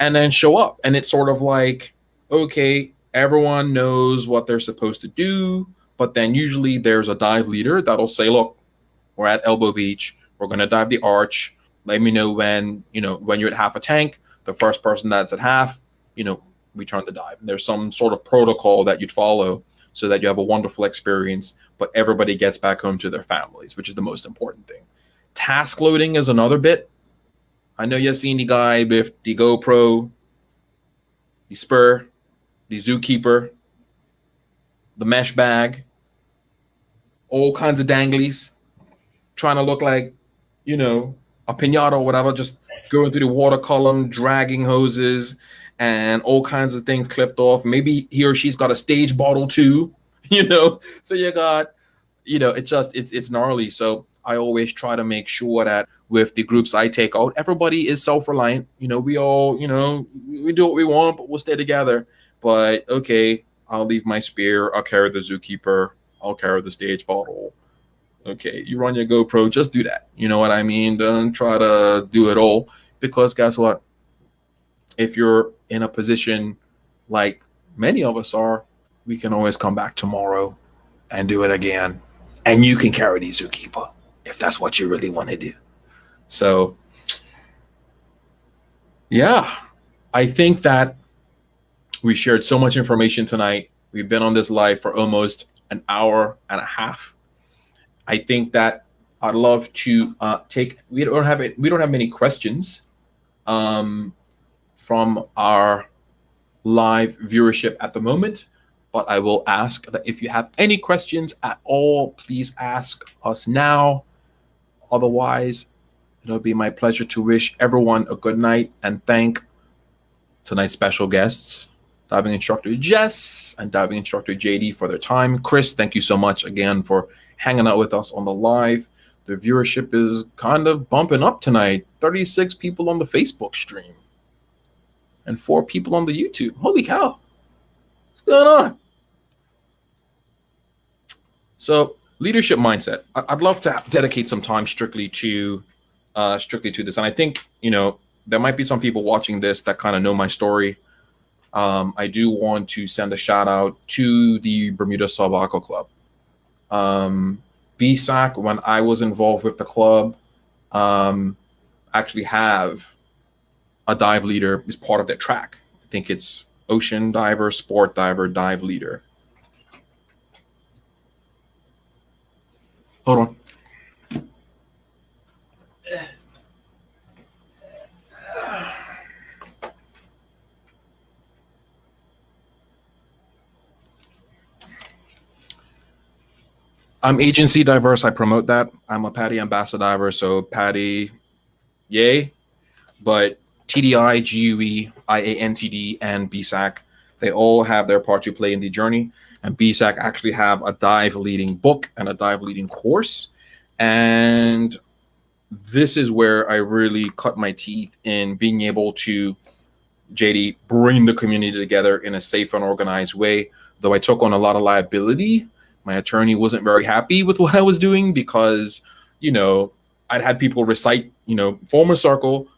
And then show up. And it's sort of like, okay, everyone knows what they're supposed to do, but then usually there's a dive leader that'll say, look, we're at Elbow Beach, we're going to dive the arch. Let me know when you're at half a tank. The first person that's at half, we turn the dive. And there's some sort of protocol that you'd follow so that you have a wonderful experience, but everybody gets back home to their families, which is the most important thing. Task loading is another bit. I know you've seen the guy with the GoPro the spur, the zookeeper, the mesh bag, all kinds of danglies, trying to look like, you know, a pinata or whatever, just going through the water column, dragging hoses and all kinds of things clipped off. Maybe he or she's got a stage bottle too, you know. So you got, you know, it's gnarly. So I always try to make sure that with the groups I take out, everybody is self-reliant. You know, we all, you know, we do what we want, but we'll stay together. But okay, I'll leave my spear, I'll carry the zookeeper, I'll carry the stage bottle. Okay, you run your GoPro, just do that. You know what I mean? Don't try to do it all, because guess what? If you're in a position like many of us are, we can always come back tomorrow and do it again. And you can carry the zookeeper if that's what you really want to do. So, yeah, I think that we shared so much information tonight. We've been on this live for almost an hour and a half. I think that I'd love to take. We don't have many questions from our live viewership at the moment, but I will ask that if you have any questions at all, please ask us now. Otherwise, it'll be my pleasure to wish everyone a good night and thank tonight's special guests, diving instructor Jess and diving instructor JD, for their time. Chris, thank you so much again for hanging out with us on the live. The viewership is kind of bumping up tonight. 36 people on the Facebook stream and 4 people on the YouTube. Holy cow. What's going on? So, leadership mindset. I'd love to dedicate some time strictly to this. And I think, you know, there might be some people watching this that kind of know my story. I do want to send a shout out to the Bermuda Sub-Aqua Club. BSAC, when I was involved with the club, actually have a dive leader as part of their track. I think it's ocean diver, sport diver, dive leader. Hold on. I'm agency diverse. I promote that. I'm a PADI ambassador diver, so PADI, yay. But TDI, GUE, IANTD, and BSAC, they all have their part to play in the journey. And BSAC actually have a dive leading book and a dive leading course. And this is where I really cut my teeth in being able to, JD, bring the community together in a safe and organized way. Though I took on a lot of liability, my attorney wasn't very happy with what I was doing because, you know, I'd had people recite, you know, form a circle,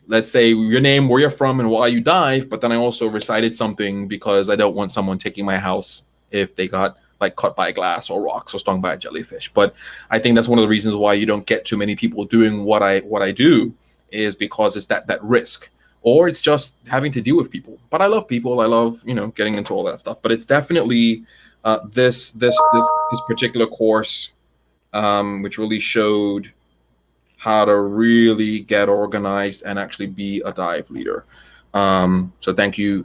let's say your name, where you're from, and why you dive. But then I also recited something because I don't want someone taking my house if they got like cut by glass or rocks or stung by a jellyfish. But I think that's one of the reasons why you don't get too many people doing what I do, is because it's that risk, or it's just having to deal with people. But I love people. I love, you know, getting into all that stuff. But it's definitely this particular course, which really showed how to really get organized and actually be a dive leader. So thank you,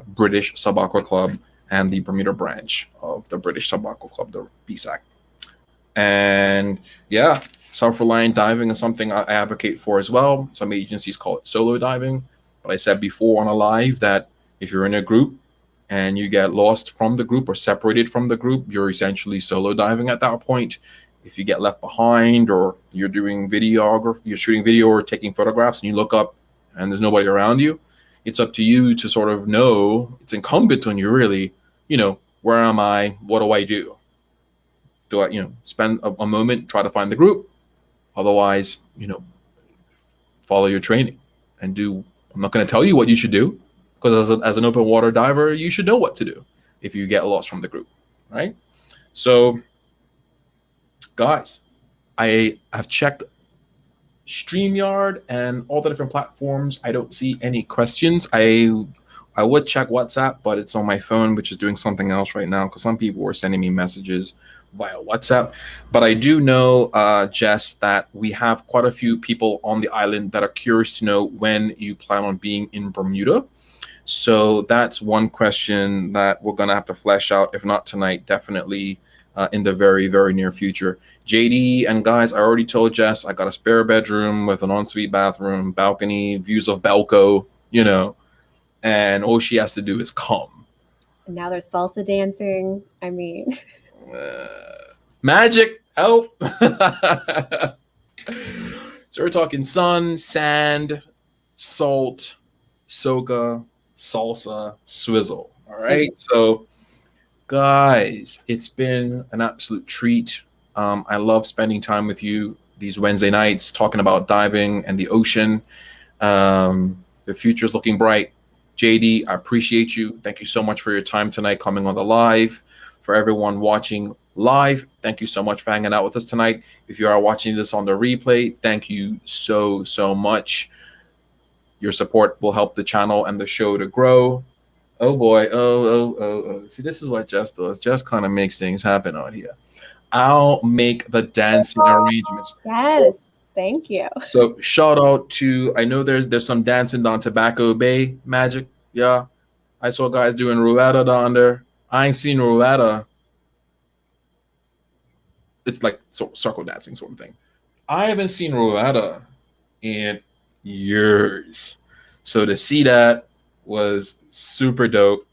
British Sub-Aqua Club and the Bermuda branch of the British Sub-Aqua Club, the BSAC. And yeah, self-reliant diving is something I advocate for as well. Some agencies call it solo diving, but I said before on a live that if you're in a group and you get lost from the group or separated from the group, you're essentially solo diving at that point. If you get left behind, or you're doing videography, you're shooting video or taking photographs, and you look up and there's nobody around you, it's up to you to sort of know, it's incumbent on you really, you know, where am I? What do I do? Do I, you know, spend a moment, try to find the group? Otherwise, you know, follow your training and do. I'm not going to tell you what you should do, because as an open water diver, you should know what to do if you get lost from the group, right? So, guys, I have checked StreamYard and all the different platforms. I don't see any questions. I would check WhatsApp, but it's on my phone, which is doing something else right now, because some people were sending me messages via WhatsApp. But I do know, Jess, that we have quite a few people on the island that are curious to know when you plan on being in Bermuda. So that's one question that we're going to have to flesh out, if not tonight, definitely in the very, very near future. JD and guys, I already told Jess I got a spare bedroom with an ensuite bathroom, balcony, views of Belco, and all she has to do is come. And now there's salsa dancing. I mean, magic, help. So we're talking sun, sand, salt, soca, salsa, swizzle. All right. So, guys, it's been an absolute treat. I love spending time with you these Wednesday nights, talking about diving and the ocean. The future's looking bright. JD, I appreciate you. Thank you so much for your time tonight coming on the live. For everyone watching live, thank you so much for hanging out with us tonight. If you are watching this on the replay, thank you so much. Your support will help the channel and the show to grow. Oh boy, oh. See, this is what Jess does. Jess kind of makes things happen out here. I'll make the dancing arrangements. Yes, thank you. So shout out to, I know there's some dancing down Tobacco Bay, Magic. Yeah, I saw guys doing Rueda down there. I ain't seen Rueda. It's like circle dancing sort of thing. I haven't seen Rueda in years. So to see that was super dope.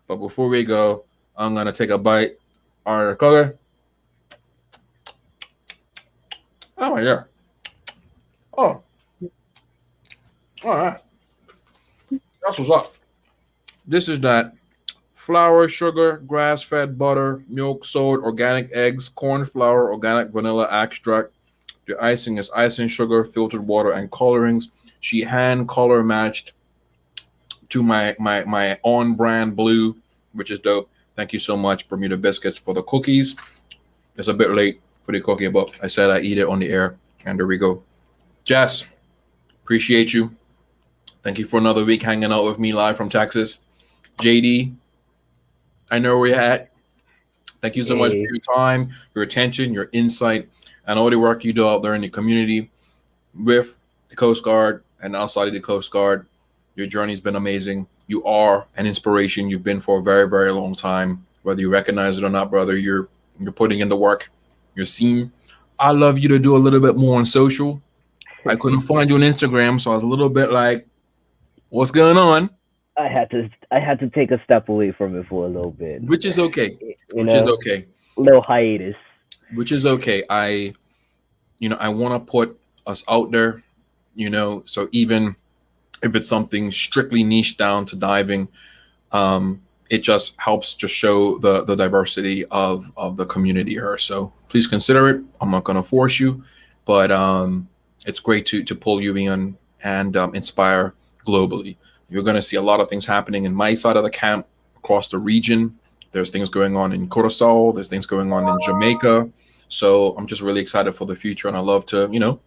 But before we go, I'm going to take a bite. All right, color. Oh, yeah. Oh. All right. That's what's up. This is that flour, sugar, grass-fed butter, milk, salt, organic eggs, corn flour, organic vanilla extract. The icing is icing sugar, filtered water, and colorings. She hand color matched to my on-brand blue, which is dope. Thank you so much, Bermuda Biscuits, for the cookies. It's a bit late for the cookie, but I said I eat it on the air, and there we go. Jess, appreciate you. Thank you for another week hanging out with me live from Texas. JD, I know where you're at. Thank you so much for your time, your attention, your insight, and all the work you do out there in the community with the Coast Guard and outside of the Coast Guard. Your journey's been amazing. You are an inspiration. You've been for a very, very long time. Whether you recognize it or not, brother, you're putting in the work. You're seen. I love you to do a little bit more on social. I couldn't find you on Instagram, so I was a little bit like, what's going on? I had to take a step away from it for a little bit. Which is okay. Which is okay. Little hiatus. Which is okay. I want to put us out there, so even if it's something strictly niche down to diving, it just helps to show the diversity of the community here. So please consider it. I'm not going to force you, but it's great to pull you in and inspire globally. You're going to see a lot of things happening in my side of the camp across the region. There's things going on in Curacao. There's things going on in Jamaica. So I'm just really excited for the future. And I love to,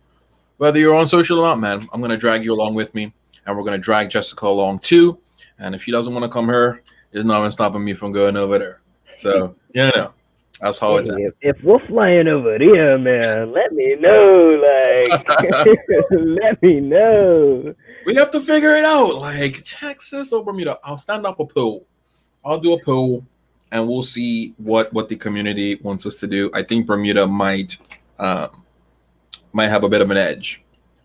whether you're on social or not, man, I'm going to drag you along with me. And we're going to drag Jessica along too. And if she doesn't want to come here, there's nothing stopping me from going over there. So, that's how it's at. If we're flying over there, man, let me know. Let me know. We have to figure it out. Like Texas or Bermuda, I'll stand up a poll. I'll do a poll, and we'll see what the community wants us to do. I think Bermuda might have a bit of an edge,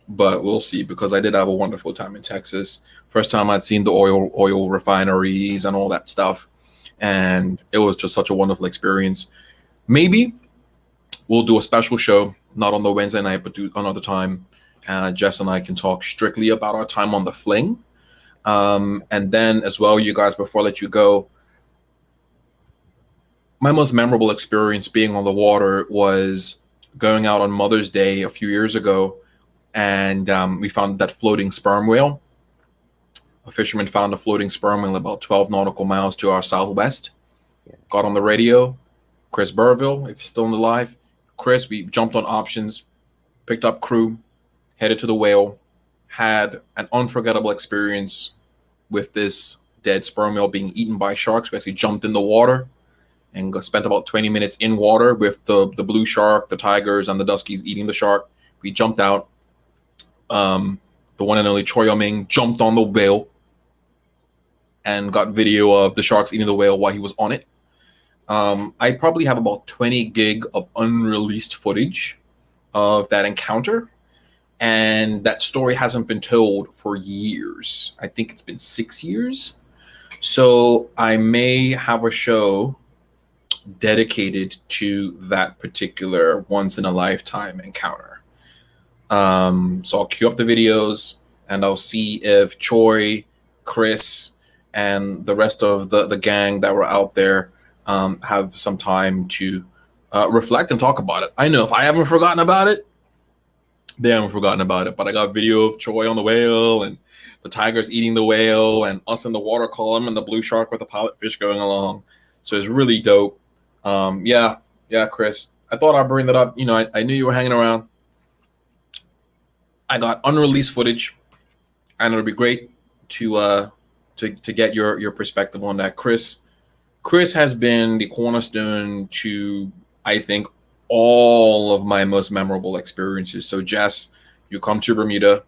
but we'll see, because I did have a wonderful time in Texas. First time I'd seen the oil refineries and all that stuff, and it was just such a wonderful experience. Maybe we'll do a special show, not on the Wednesday night, but do another time. Jess and I can talk strictly about our time on the fling. And then as well, you guys, before I let you go, my most memorable experience being on the water was going out on Mother's Day a few years ago, and we found that floating sperm whale. A fisherman found a floating sperm whale about 12 nautical miles to our southwest. Got on the radio. Chris Burville, if you're still alive. Chris, we jumped on options, picked up crew, headed to the whale, had an unforgettable experience with this dead sperm whale being eaten by sharks. We actually jumped in the water and spent about 20 minutes in water with the blue shark, the tigers, and the duskies eating the shark. We jumped out. The one and only Choi Ming jumped on the whale, and got video of the sharks eating the whale while he was on it. I probably have about 20 gig of unreleased footage of that encounter, and that story hasn't been told for years. I think it's been 6 years. So I may have a show dedicated to that particular once in a lifetime encounter. So I'll queue up the videos and I'll see if Troy, Chris, and the rest of the gang that were out there have some time to reflect and talk about it. I know if I haven't forgotten about it, they haven't forgotten about it. But I got video of Troy on the whale and the tigers eating the whale and us in the water column and the blue shark with the pilot fish going along. So it's really dope. Yeah, Chris. I thought I'd bring that up. You know, I knew you were hanging around. I got unreleased footage, and it'll be great to get your perspective on that. Chris has been the cornerstone to, I think, all of my most memorable experiences. So Jess, you come to Bermuda,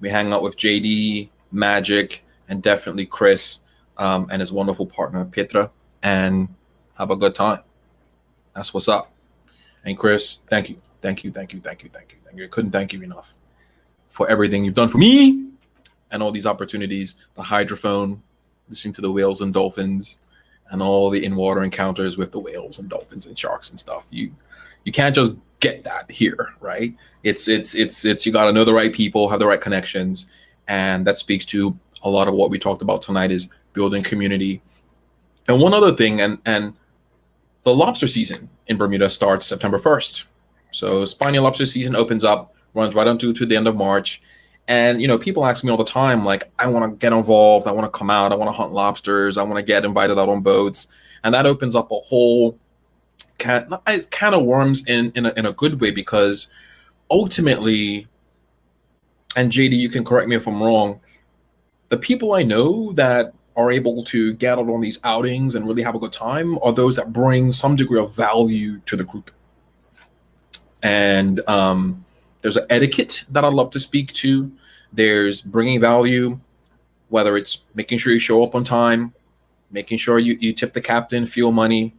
we hang out with JD, Magic, and definitely Chris, and his wonderful partner Petra, and have a good time. That's what's up. And Chris, thank you. I couldn't thank you enough for everything you've done for me and all these opportunities. The hydrophone, listening to the whales and dolphins, and all the in-water encounters with the whales and dolphins and sharks and stuff. You can't just get that here, right? It's you got to know the right people, have the right connections, and that speaks to a lot of what we talked about tonight is building community. And one other thing, and the lobster season in Bermuda starts September 1st. So spiny lobster season opens up, runs right on to the end of March. And, you know, people ask me all the time, like, I want to get involved. I want to come out. I want to hunt lobsters. I want to get invited out on boats. And that opens up a whole can of worms in a good way, because ultimately, and JD, you can correct me if I'm wrong, the people I know that are able to get out on these outings and really have a good time are those that bring some degree of value to the group. And there's an etiquette that I'd love to speak to. There's bringing value, whether it's making sure you show up on time, making sure you tip the captain, fuel money,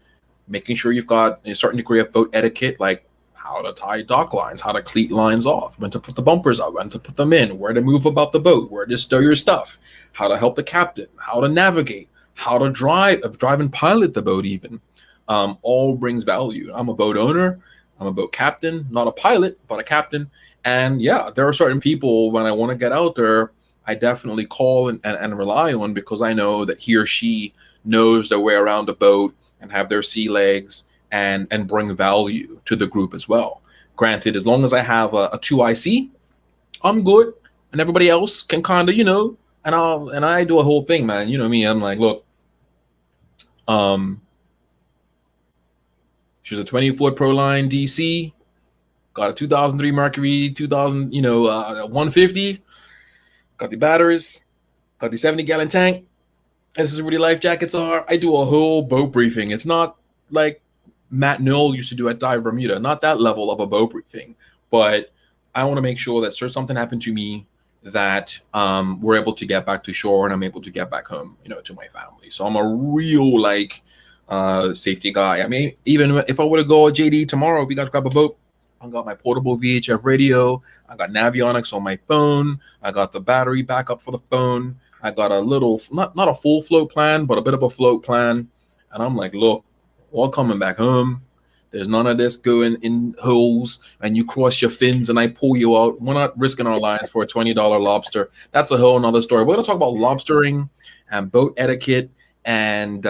making sure you've got a certain degree of boat etiquette, like how to tie dock lines, how to cleat lines off, when to put the bumpers up, when to put them in, where to move about the boat, where to stow your stuff, how to help the captain, how to navigate, how to drive and pilot the boat even. All brings value. I'm a boat owner. I'm a boat captain, not a pilot, but a captain. And yeah, there are certain people when I want to get out there, I definitely call and rely on, because I know that he or she knows their way around a boat and have their sea legs and bring value to the group as well. Granted, as long as I have a 2IC, I'm good. And everybody else can kind of, you know, and I do a whole thing, man. You know me, I'm like, look, she's a 20-foot Proline DC, got a 2003 Mercury, 150, got the batteries, got the 70-gallon tank. This is where the life jackets are. I do a whole boat briefing. It's not like Matt Knoll used to do at Dive Bermuda, not that level of a boat briefing, but I want to make sure that should something happen to me, that we're able to get back to shore and I'm able to get back home, you know, to my family. So I'm a real safety guy. I mean, even if I were to go with JD tomorrow, we got to grab a boat. I got my portable VHF radio. I got Navionics on my phone. I got the battery backup for the phone. I got a little, not a full float plan, but a bit of a float plan. And I'm like, look, we're coming back home. There's none of this going in holes and you cross your fins and I pull you out. We're not risking our lives for a $20 lobster. That's a whole nother story. We're going to talk about lobstering and boat etiquette and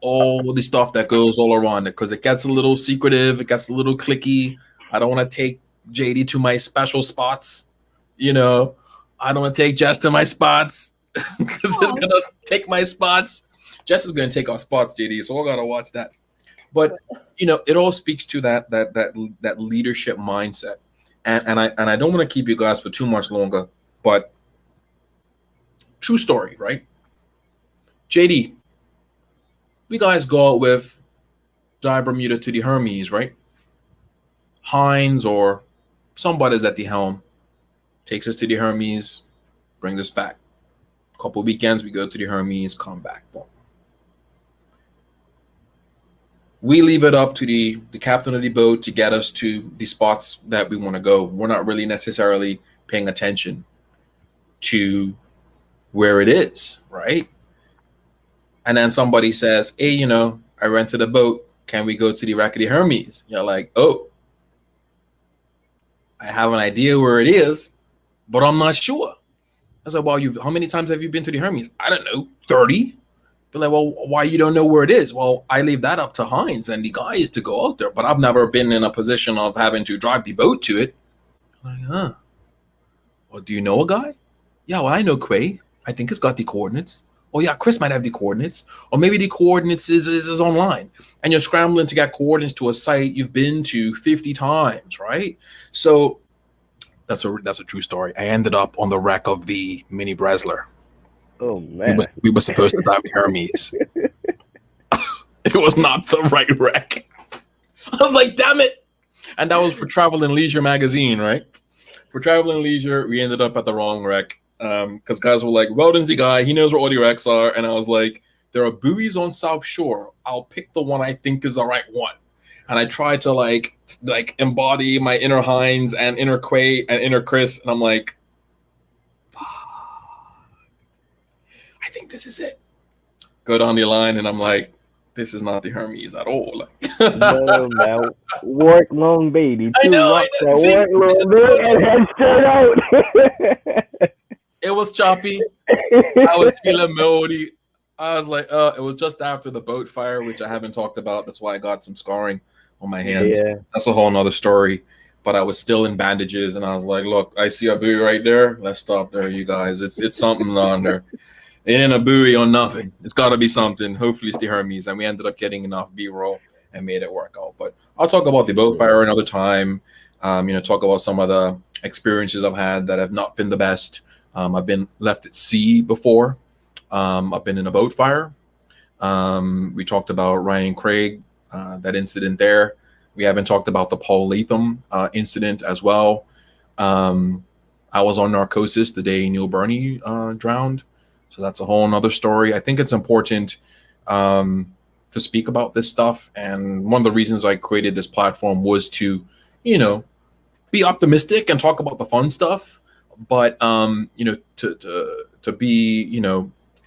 all the stuff that goes all around it, because it gets a little secretive. It gets a little clicky. I don't want to take JD to my special spots. You know, I don't want to take Jess to my spots because it's going to take my spots. Jess is going to take our spots, JD. So we're going to watch that. But, you know, it all speaks to that leadership mindset. And I don't want to keep you guys for too much longer, but true story, right? JD, we guys go out with Dive Bermuda to the Hermes, right? Hines or somebody's at the helm, takes us to the Hermes, brings us back. Couple weekends, we go to the Hermes, come back. Boom. We leave it up to the captain of the boat to get us to the spots that we want to go. We're not really necessarily paying attention to where it is, right? And then somebody says, hey, I rented a boat. Can we go to the wreck of the Hermes? You're like, oh, I have an idea where it is, but I'm not sure. I said, well, how many times have you been to the Hermes? I don't know, 30. Be like, well, why you don't know where it is? Well, I leave that up to Heinz and the guys to go out there, but I've never been in a position of having to drive the boat to it. I'm like, huh? Well, do you know a guy? Yeah, well, I know Quay. I think it's got the coordinates. Oh yeah, Chris might have the coordinates, or maybe the coordinates is online, and you're scrambling to get coordinates to a site you've been to 50 times, right? So that's a true story. I ended up on the wreck of the Mini Bresler. Oh man, we were supposed to dive the Hermes. It was not the right wreck. I was like, damn it! And that was for Travel and Leisure magazine, right? For Travel and Leisure, we ended up at the wrong wreck. Because guys were like, Weldon's the guy, he knows where all the wrecks are. And I was like, there are buoys on South Shore. I'll pick the one I think is the right one. And I tried to like embody my inner Heinz and inner Quay and inner Chris. And I'm like, I think this is it. Go down the line and I'm like, this is not the Hermes at all. Like, no, man. Work long, baby. I know. Work long, baby, and head straight out. It was choppy. I was feeling moldy. I was like, it was just after the boat fire, which I haven't talked about. That's why I got some scarring on my hands. Yeah. That's a whole nother story. But I was still in bandages, and I was like, look, I see a buoy right there. Let's stop there, you guys. It's something on there. It ain't a buoy or nothing. It's got to be something. Hopefully it's the Hermes. And we ended up getting enough B-roll and made it work out. But I'll talk about the boat fire another time. Talk about some of the experiences I've had that have not been the best. I've been left at sea before. I've been in a boat fire. We talked about Ryan Craig, that incident there. We haven't talked about the Paul Latham incident as well. I was on narcosis the day Neil Burney drowned. So that's a whole nother story. I think it's important to speak about this stuff. And one of the reasons I created this platform was to, be optimistic and talk about the fun stuff. But to be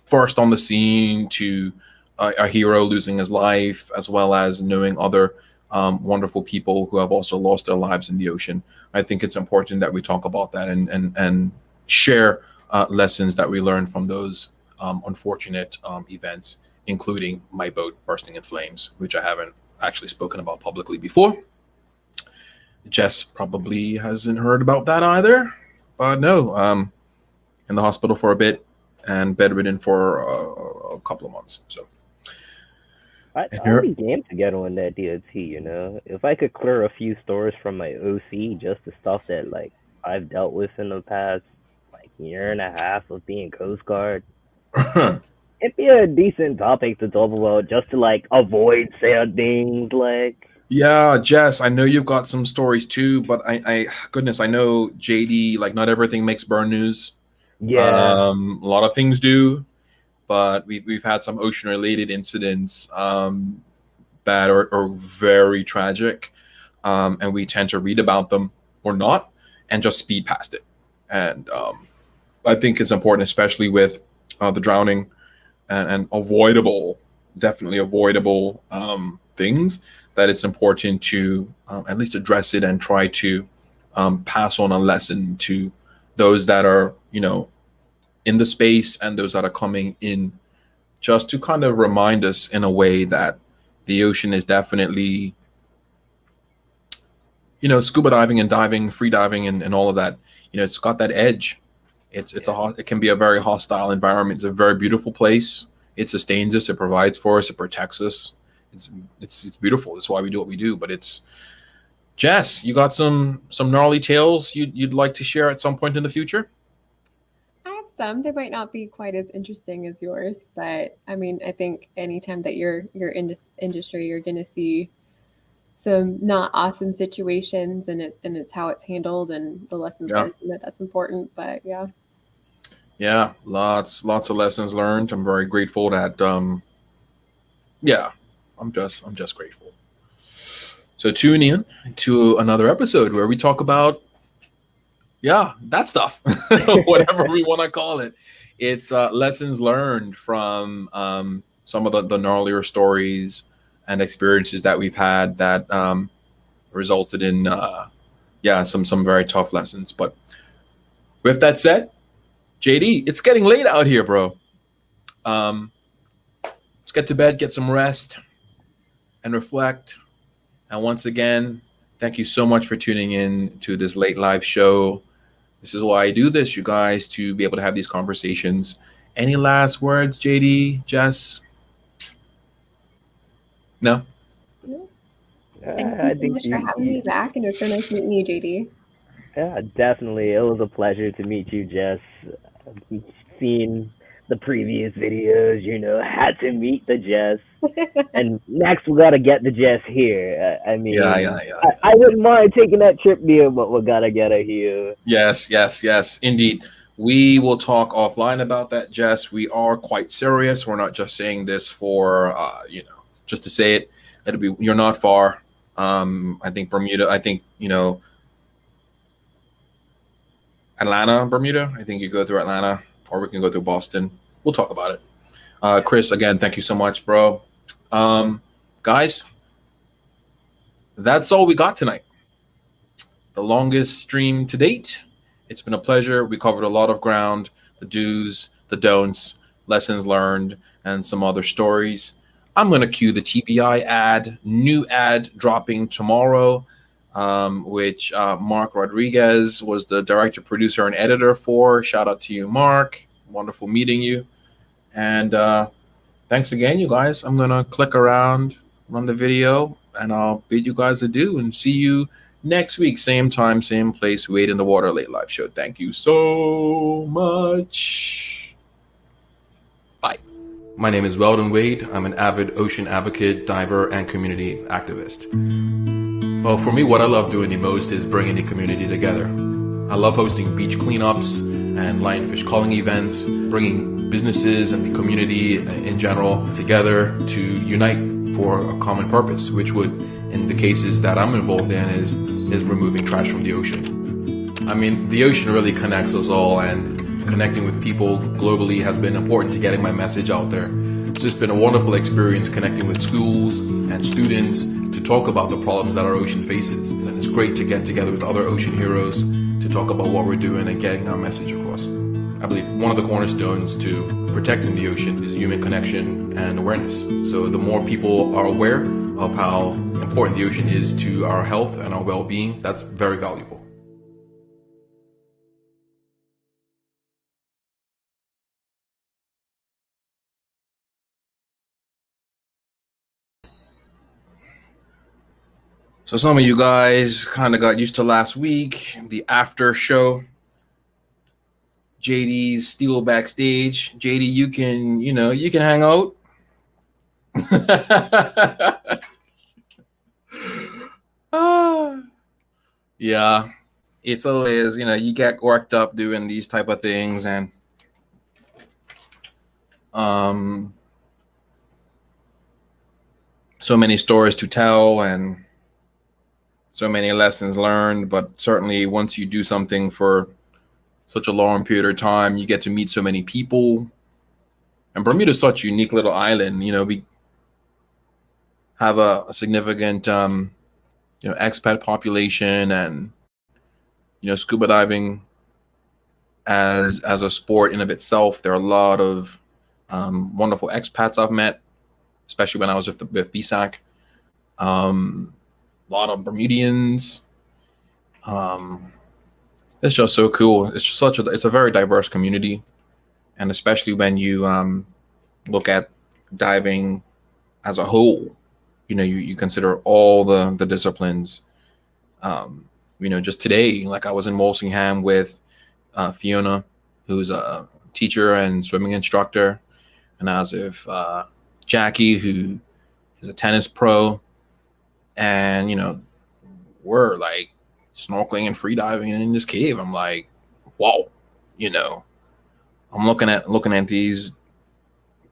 first on the scene, to a hero losing his life, as well as knowing other wonderful people who have also lost their lives in the ocean, I think it's important that we talk about that and share lessons that we learned from those unfortunate events, including my boat bursting in flames, which I haven't actually spoken about publicly before. Jess probably hasn't heard about that either. But no, in the hospital for a bit and bedridden for a couple of months. So I'd be game to get on that DOT, If I could clear a few stories from my OC, just the stuff that like I've dealt with in the past year and a half of being Coast Guard. It'd be a decent topic to talk about, just to avoid sad things Yeah, Jess, I know you've got some stories too, but I know JD, not everything makes burn news. Yeah. A lot of things do, but we've had some ocean related incidents that are very tragic, and we tend to read about them or not and just speed past it. And I think it's important, especially with the drowning and definitely avoidable things, that it's important to at least address it and try to pass on a lesson to those that are, in the space and those that are coming in, just to kind of remind us in a way that the ocean is definitely, scuba diving and diving, free diving and all of that. It's got that edge. It can be a very hostile environment. It's a very beautiful place. It sustains us. It provides for us. It protects us. It's beautiful. That's why we do what we do. But it's, Jess, you got some gnarly tales you'd like to share at some point in the future? I have some. They might not be quite as interesting as yours, but I mean, I think anytime that you're in this industry, you're going to see some not awesome situations, and it's how it's handled and the lessons learned from it that's important. But yeah. Yeah, lots of lessons learned. I'm very grateful that yeah, I'm just grateful. So tune in to another episode where we talk about yeah, that stuff. Whatever we want to call it. It's lessons learned from some of the gnarlier stories and experiences that we've had that resulted in yeah, some very tough lessons. But with that said, JD, it's getting late out here, bro. Um, let's get to bed, get some rest, and reflect. And once again, thank you so much for tuning in to this late live show. This is why I do this, you guys, to be able to have these conversations. Any last words, JD, Jess? No? Thank I you so think much for having me back, and it was so nice meeting you, JD. yeah, definitely. It was a pleasure to meet you, Jess. I've seen the previous videos, had to meet the Jess. And next we gotta get the Jess here. I mean, Yeah. I wouldn't mind taking that trip there, but we gotta get her here. Yes, indeed. We will talk offline about that, Jess. We are quite serious. We're not just saying this for, just to say it. It'll be, you're not far. I think Bermuda, I think, Atlanta, Bermuda. I think you go through Atlanta, or we can go through Boston. We'll talk about it. Chris, again, thank you so much, bro. Guys, that's all we got tonight. The longest stream to date. It's been a pleasure. We covered a lot of ground, the do's, the don'ts, lessons learned, and some other stories. I'm going to cue the TBI ad, new ad dropping tomorrow, which Mark Rodriguez was the director, producer, and editor for. Shout out to you, Mark. Wonderful meeting you. And thanks again, you guys. I'm going to click around, run the video, and I'll bid you guys adieu and see you next week. Same time, same place. Wade in the Water Late Live Show. Thank you so much. Bye. My name is Weldon Wade. I'm an avid ocean advocate, diver, and community activist. Well, for me, what I love doing the most is bringing the community together. I love hosting beach cleanups and lionfish culling events, bringing businesses and the community in general together to unite for a common purpose, which would, in the cases that I'm involved in, is removing trash from the ocean. I mean, the ocean really connects us all, and connecting with people globally has been important to getting my message out there. It's just been a wonderful experience connecting with schools and students to talk about the problems that our ocean faces. And it's great to get together with other ocean heroes to talk about what we're doing and getting our message across. I believe one of the cornerstones to protecting the ocean is human connection and awareness. So the more people are aware of how important the ocean is to our health and our well-being, that's very valuable. So some of you guys kind of got used to last week, the after show. JD's still backstage. JD, you can hang out. Yeah, it's always, you get worked up doing these type of things, and so many stories to tell and so many lessons learned. But certainly once you do something for such a long period of time, you get to meet so many people. And Bermuda is such a unique little island. We have a significant expat population, and scuba diving as a sport in of itself. There are a lot of wonderful expats I've met, especially when I was with BSAC. A lot of Bermudians. It's just so cool. It's just it's a very diverse community, and especially when you look at diving as a whole, you consider all the disciplines. Just today, like I was in Walsingham with Fiona, who's a teacher and swimming instructor, and I was with Jackie, who is a tennis pro, and we're like snorkeling and free diving in this cave. I'm like, whoa, I'm looking at these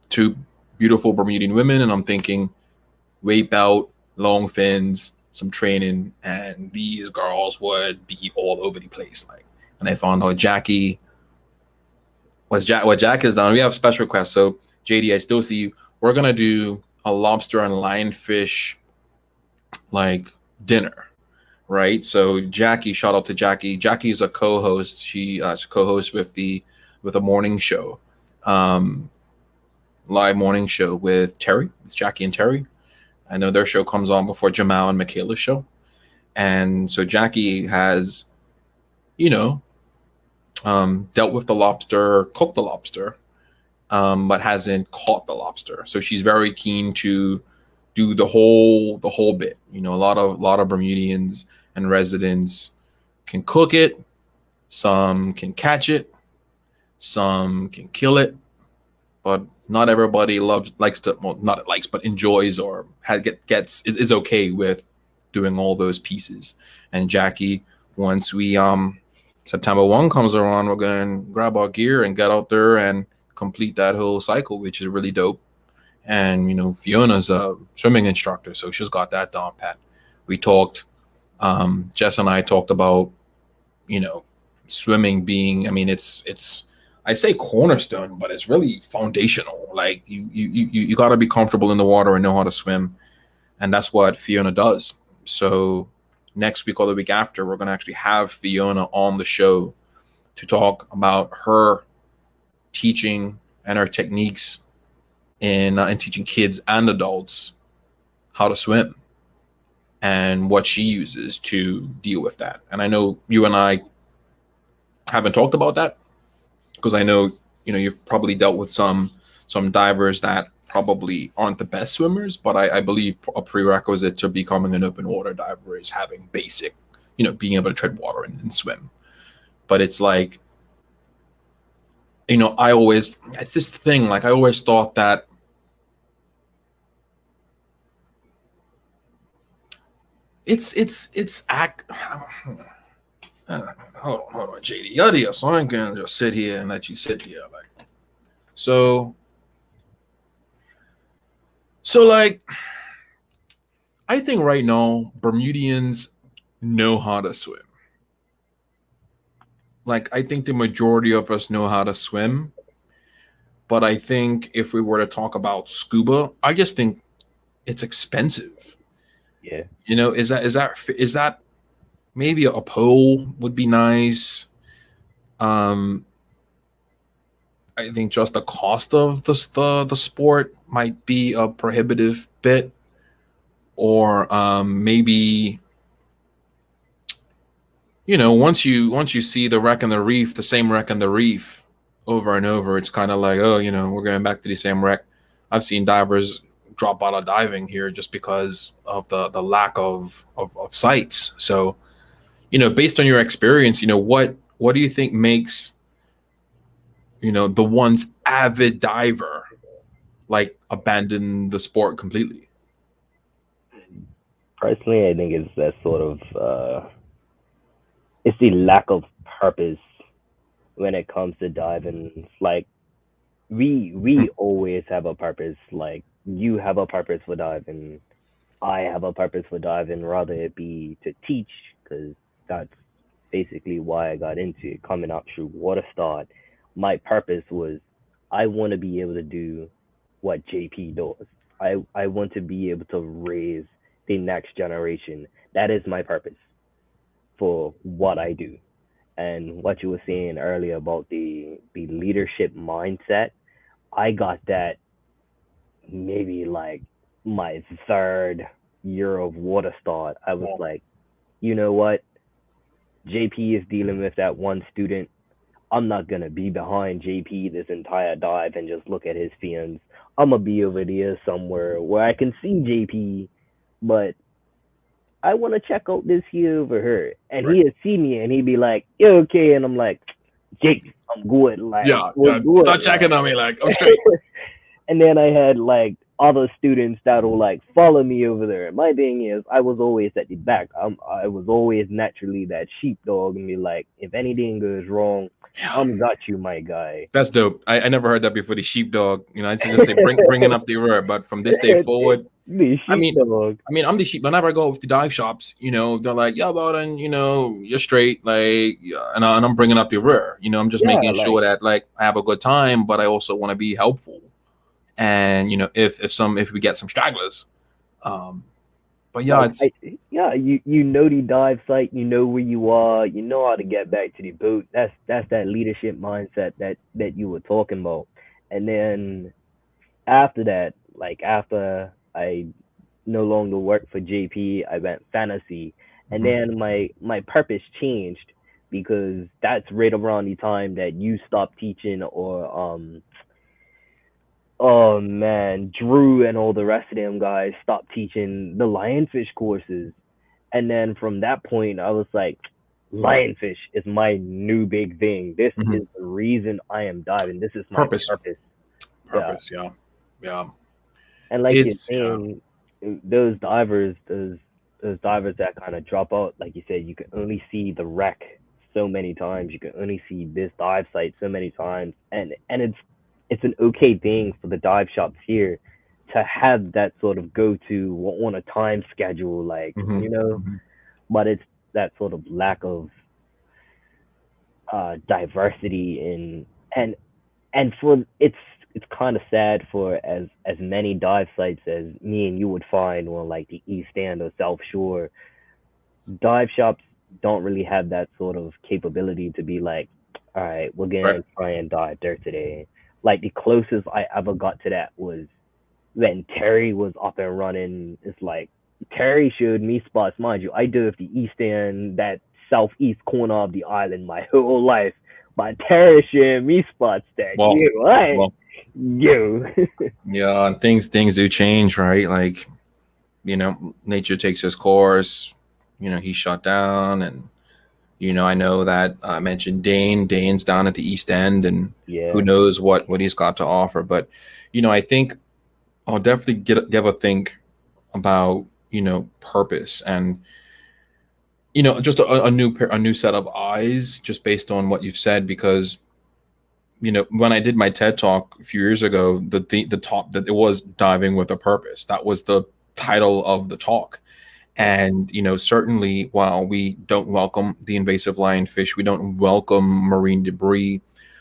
two beautiful Bermudian women, and I'm thinking, weight belt, long fins, some training, and these girls would be all over the place. Like, and I found out Jackie what Jack has done. We have special requests. So JD, I still see you. We're gonna do a lobster and lionfish like dinner, right? So Jackie, shout out to Jackie. Jackie is a co-host. She co-hosts with a morning show, live morning show with Jackie and Terry. I know their show comes on before Jamal and Michaela's show. And so Jackie has, dealt with the lobster, cooked the lobster, but hasn't caught the lobster. So she's very keen to do the whole bit. A lot of Bermudians and residents can cook it, some can catch it, some can kill it, but not everybody enjoys or is okay with doing all those pieces. And Jackie, once we September 1 comes around, we're going to grab our gear and get out there and complete that whole cycle, which is really dope. And Fiona's a swimming instructor, so she's got that down pat. We talked, Jess and I talked about swimming being, it's I say cornerstone, but it's really foundational. Like you got to be comfortable in the water and know how to swim, and that's what Fiona does. So next week or the week after, we're going to actually have Fiona on the show to talk about her teaching and her techniques in teaching kids and adults how to swim and what she uses to deal with that. And I know you and I haven't talked about that, because I know you've probably dealt with some divers that probably aren't the best swimmers, but I believe a prerequisite to becoming an open water diver is having basic, being able to tread water and swim. But it's like, it's this thing, like I always thought that hold on, JD. Yada, so I ain't gonna just sit here and let you sit here. Like, so like, I think right now Bermudians know how to swim. Like, I think the majority of us know how to swim, but I think if we were to talk about scuba, I just think it's expensive. Yeah. Is that maybe a pole would be nice. I think just the cost of the sport might be a prohibitive bit, or maybe once you see the wreck and the reef, the same wreck and the reef over and over, it's kind of like, oh, we're going back to the same wreck. I've seen divers drop out of diving here just because of the lack of sites. So based on your experience, what do you think makes the once avid diver like abandon the sport completely? Personally, I think it's that sort of it's the lack of purpose when it comes to diving. It's like we always have a purpose. Like, you have a purpose for diving, I have a purpose for diving, rather it be to teach, because that's basically why I got into it. Coming up through water start, my purpose was, I want to be able to do what JP does. I want to be able to raise the next generation. That is my purpose for what I do. And what you were saying earlier about the leadership mindset, I got that maybe like my third year of water start. I was like, you know what? JP is dealing with that one student. I'm not going to be behind JP this entire dive and just look at his fins. I'm going to be over there somewhere where I can see JP, but I want to check out this here over here. And Right. he'd see me and he'd be like, you okay? And I'm like, Jake, I'm good. Like, Yeah. good. Start checking on me like I'm straight. And then I had like other students that'll like follow me over there. My thing is, I was always at the back. I was always naturally that sheepdog and be like, if anything goes wrong, Yeah. Got you, my guy. That's dope. I never heard that before. The sheepdog. You know, I used to just say bringing up the rear, but from this day forward, The I mean, sheepdog. I'm the sheep. Whenever I go to dive shops, you know, they're like, "Yeah, well, then, you know, you're straight." Like, yeah, and I'm bringing up the rear. You know, I'm just Yeah, making sure like, that like I have a good time, but I also want to be helpful. And you know, if we get some stragglers, um, but yeah, like it's you know the dive site, you know where you are, you know how to get back to the boat. That's that leadership mindset that you were talking about. And then after that, like after I no longer worked for JP, I went fantasy, and mhm. then my purpose changed because that's right around the time that you stopped teaching, or oh man, Drew and all the rest of them guys stopped teaching the lionfish courses. And then from that point, I was like, lionfish is my new big thing. This Mhm. is the reason I am diving. This is my Purpose, purpose. Yeah. purpose. Yeah, yeah. And like you're It's yeah. saying, those divers that kind of drop out, like you said, you can only see the wreck so many times. You can only see this dive site so many times, and it's an okay thing for the dive shops here to have that sort of go to on a time schedule, like, Mhm, mhm. but it's that sort of lack of diversity in, and for it's kind of sad for as many dive sites as me and you would find on like the East End or South Shore. Dive shops don't really have that sort of capability to be like, all right, we're Right. gonna try and dive there today. Like the closest I ever got to that was when Terry was up and running. It's like Terry showed me spots, mind you. I dove the East End, that southeast corner of the island my whole life. But Terry showed me spots that Well, you what? well, You. yeah. And things do change, right? Like, you know, nature takes its course. You know, he's shut down, and you know, I know that I mentioned Dane. Dane's down at the East End, and who Yeah. knows what he's got to offer. But you know, I think I'll definitely give a think about, you know, purpose, and you know, just a new set of eyes, just based on what you've said. Because you know, when I did my TED talk a few years ago, the top that it was diving with a purpose. That was the title of the talk. And you know, certainly, while we don't welcome the invasive lionfish, we don't welcome marine debris,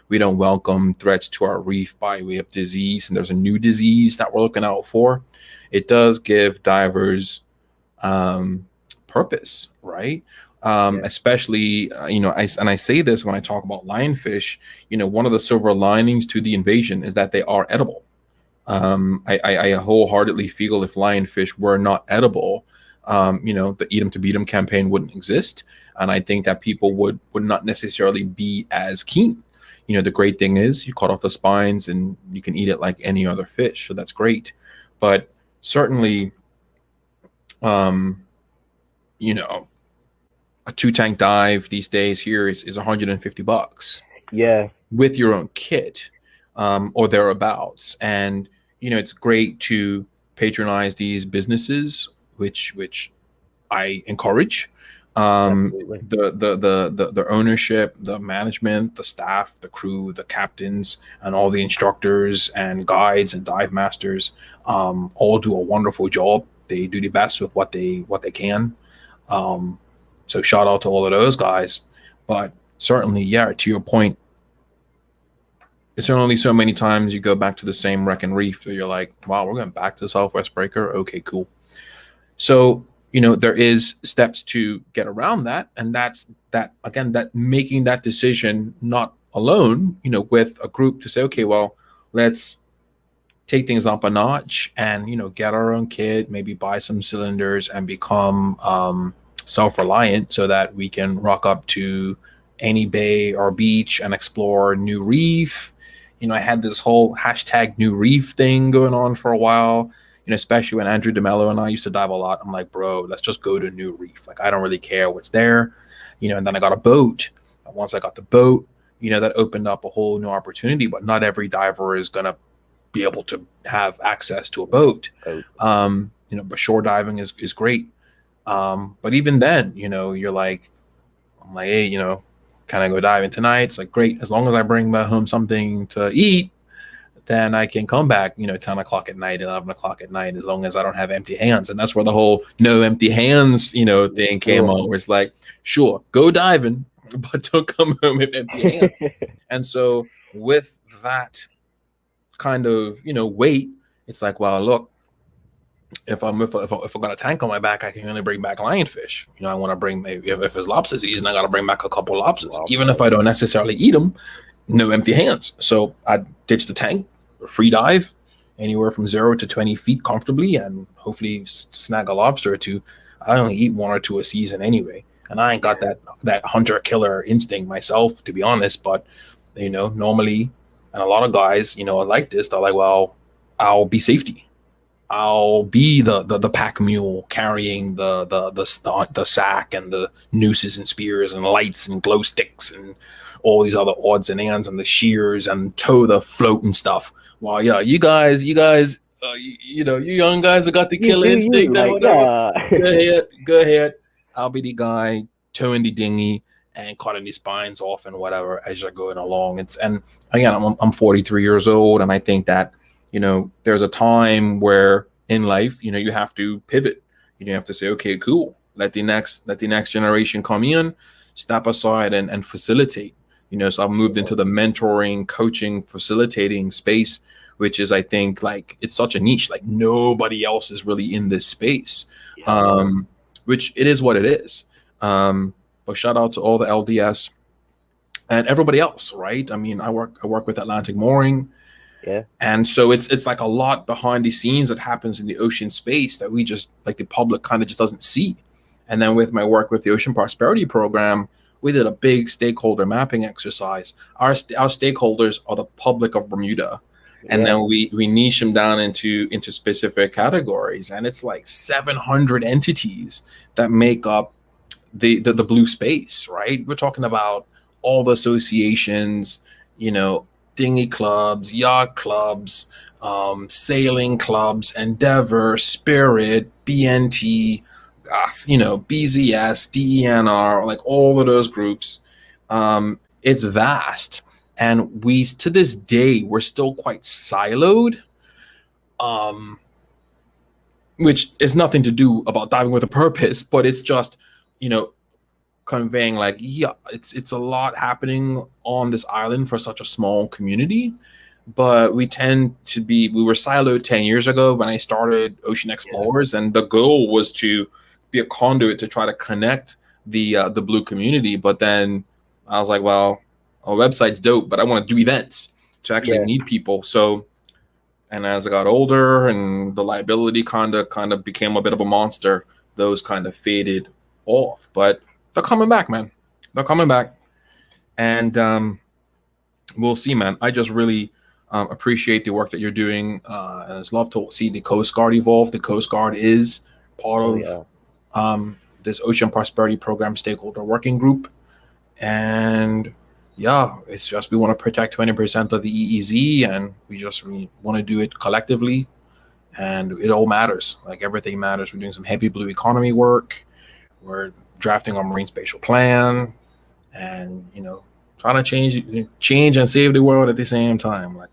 we don't welcome threats to our reef by way of disease, and there's a new disease that we're looking out for. It does give divers um, purpose, right? Yeah. Especially, you know, I say this when I talk about lionfish. You know, one of the silver linings to the invasion is that they are edible. I wholeheartedly feel if lionfish were not edible, you know, the Eat 'em to Beat 'em campaign wouldn't exist, and I think that people would not necessarily be as keen. You know, the great thing is you cut off the spines and you can eat it like any other fish, so that's great. But certainly, um, you know, a two tank dive these days here is $150 Yeah. with your own kit, or thereabouts. And you know, it's great to patronize these businesses, which I encourage. Absolutely. The ownership, the management, the staff, the crew, the captains, and all the instructors and guides and dive masters, all do a wonderful job. They do the best with what they can. Um, so shout out to all of those guys. But certainly, yeah, to your point, it's only so many times you go back to the same wreck and reef that you're like, wow, we're going back to the Southwest Breaker. Okay, cool. So, you know, there is steps to get around that. And that's that, again, that making that decision not alone, you know, with a group to say, okay, well, let's take things up a notch and, you know, get our own kit, maybe buy some cylinders and become self-reliant so that we can rock up to any bay or beach and explore new reef. You know, I had this whole hashtag new reef thing going on for a while, you know, especially when Andrew DeMello and I used to dive a lot. I'm like, bro, let's just go to new reef. Like, I don't really care what's there, you know. And then I got a boat. And once I got the boat, you know, that opened up a whole new opportunity. But not every diver is going to be able to have access to a boat. Oh, You know, but shore diving is great. But even then, you know, I'm like, hey, you know, can I go diving tonight? It's like, great. As long as I bring back home something to eat, then I can come back, 10 o'clock at night, 11 o'clock at night, as long as I don't have empty hands. And that's where the whole no empty hands, thing came on, where it's like, sure, go diving, but don't come home with empty hands. And so with that kind of, weight, it's like, well, look, if I got a tank on my back, I can only bring back lionfish. I want to bring, maybe if it's lobster season, I got to bring back a couple lobsters. Even if I don't necessarily eat them, no empty hands. So I ditch the tank, free dive anywhere from 0 to 20 feet comfortably, and hopefully snag a lobster or two. I only eat 1 or 2 a season anyway, and I ain't got that hunter killer instinct myself, to be honest. But normally, and a lot of guys, like this, they're like, well, I'll be safety. I'll be the pack mule carrying the sack and the nooses and spears and lights and glow sticks and all these other odds and ends and the shears and tow the float and stuff. Well, yeah, you guys, you young guys have got the killer instinct. Go ahead. I'll be the guy towing the dinghy and cutting the spines off and whatever as you're going along. And again, I'm 43 years old, and I think that there's a time where in life, you have to pivot. You have to say, okay, cool. Let the next generation come in, step aside and facilitate. So I've moved into the mentoring, coaching, facilitating space, which is, I think, like, it's such a niche. Like, nobody else is really in this space, which it is what it is. But shout out to all the LDS and everybody else, right? I mean, I work with Atlantic Mooring. Yeah. And so it's like a lot behind the scenes that happens in the ocean space that we just, like, the public kind of just doesn't see. And then with my work with the Ocean Prosperity Program, we did a big stakeholder mapping exercise. Our stakeholders are the public of Bermuda. And then we niche them down into specific categories. And it's like 700 entities that make up the blue space, right? We're talking about all the associations, dinghy clubs, yacht clubs, sailing clubs, Endeavor, Spirit, BNT, BZS, DENR, like all of those groups. It's vast. And we, to this day, we're still quite siloed, which is nothing to do about diving with a purpose, but it's just, conveying like, it's a lot happening on this island for such a small community. But we were siloed 10 years ago when I started Ocean Explorers, and the goal was to be a conduit to try to connect the blue community. But then I was like, well, our website's dope, but I want to do events to actually meet people. So, and as I got older and the liability kind of became a bit of a monster, those kind of faded off. But they're coming back, man. They're coming back. And we'll see, man. I just really appreciate the work that you're doing. And it's love to see the Coast Guard evolve. The Coast Guard is part of this Ocean Prosperity Program stakeholder working group. And it's just, we want to protect 20% of the EEZ, and we want to do it collectively, and it all matters. Like, everything matters. We're doing some heavy blue economy work. We're drafting our marine spatial plan, and trying to change and save the world at the same time. Like,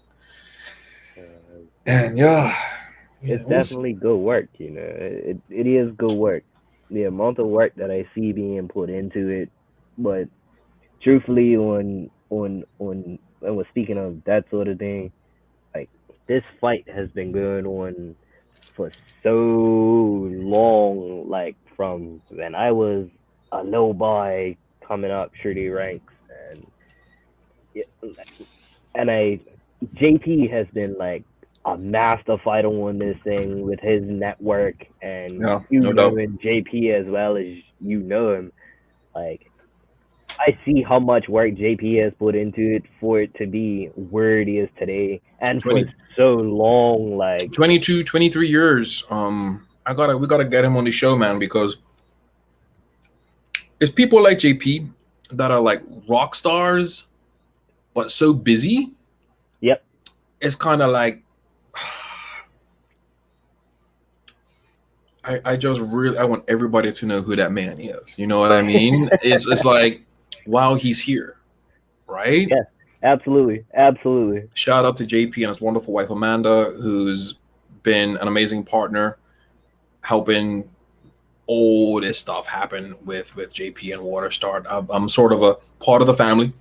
and it's definitely good work. It is good work. The amount of work that I see being put into it, but truthfully, when we're speaking of that sort of thing, like, this fight has been going on for so long, like from when I was a low boy coming up through the ranks, and JP has been like a master fighter on this thing with his network, and knowing JP as well as him, like, I see how much work JP has put into it for it to be where it is today, and for so long, like 22, 23 years. We gotta get him on the show, man, because it's people like JP that are like rock stars, but so busy. Yep. It's kind of like, I want everybody to know who that man is. You know what I mean? It's like, while he's here, right? Yeah, absolutely. Absolutely. Shout out to JP and his wonderful wife Amanda, who's been an amazing partner, helping all this stuff happen with JP and Waterstart. I'm sort of a part of the family.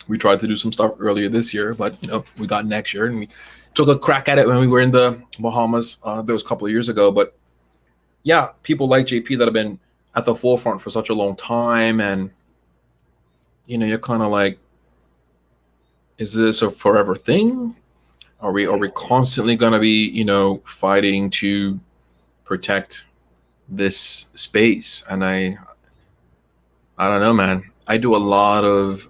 We tried to do some stuff earlier this year, but we got next year, and we took a crack at it when we were in the Bahamas. That was a couple of years ago. But yeah, people like JP that have been at the forefront for such a long time, and you're kind of like, is this a forever thing? Are we constantly going to be fighting to protect this space? And I don't know, man. I do a lot of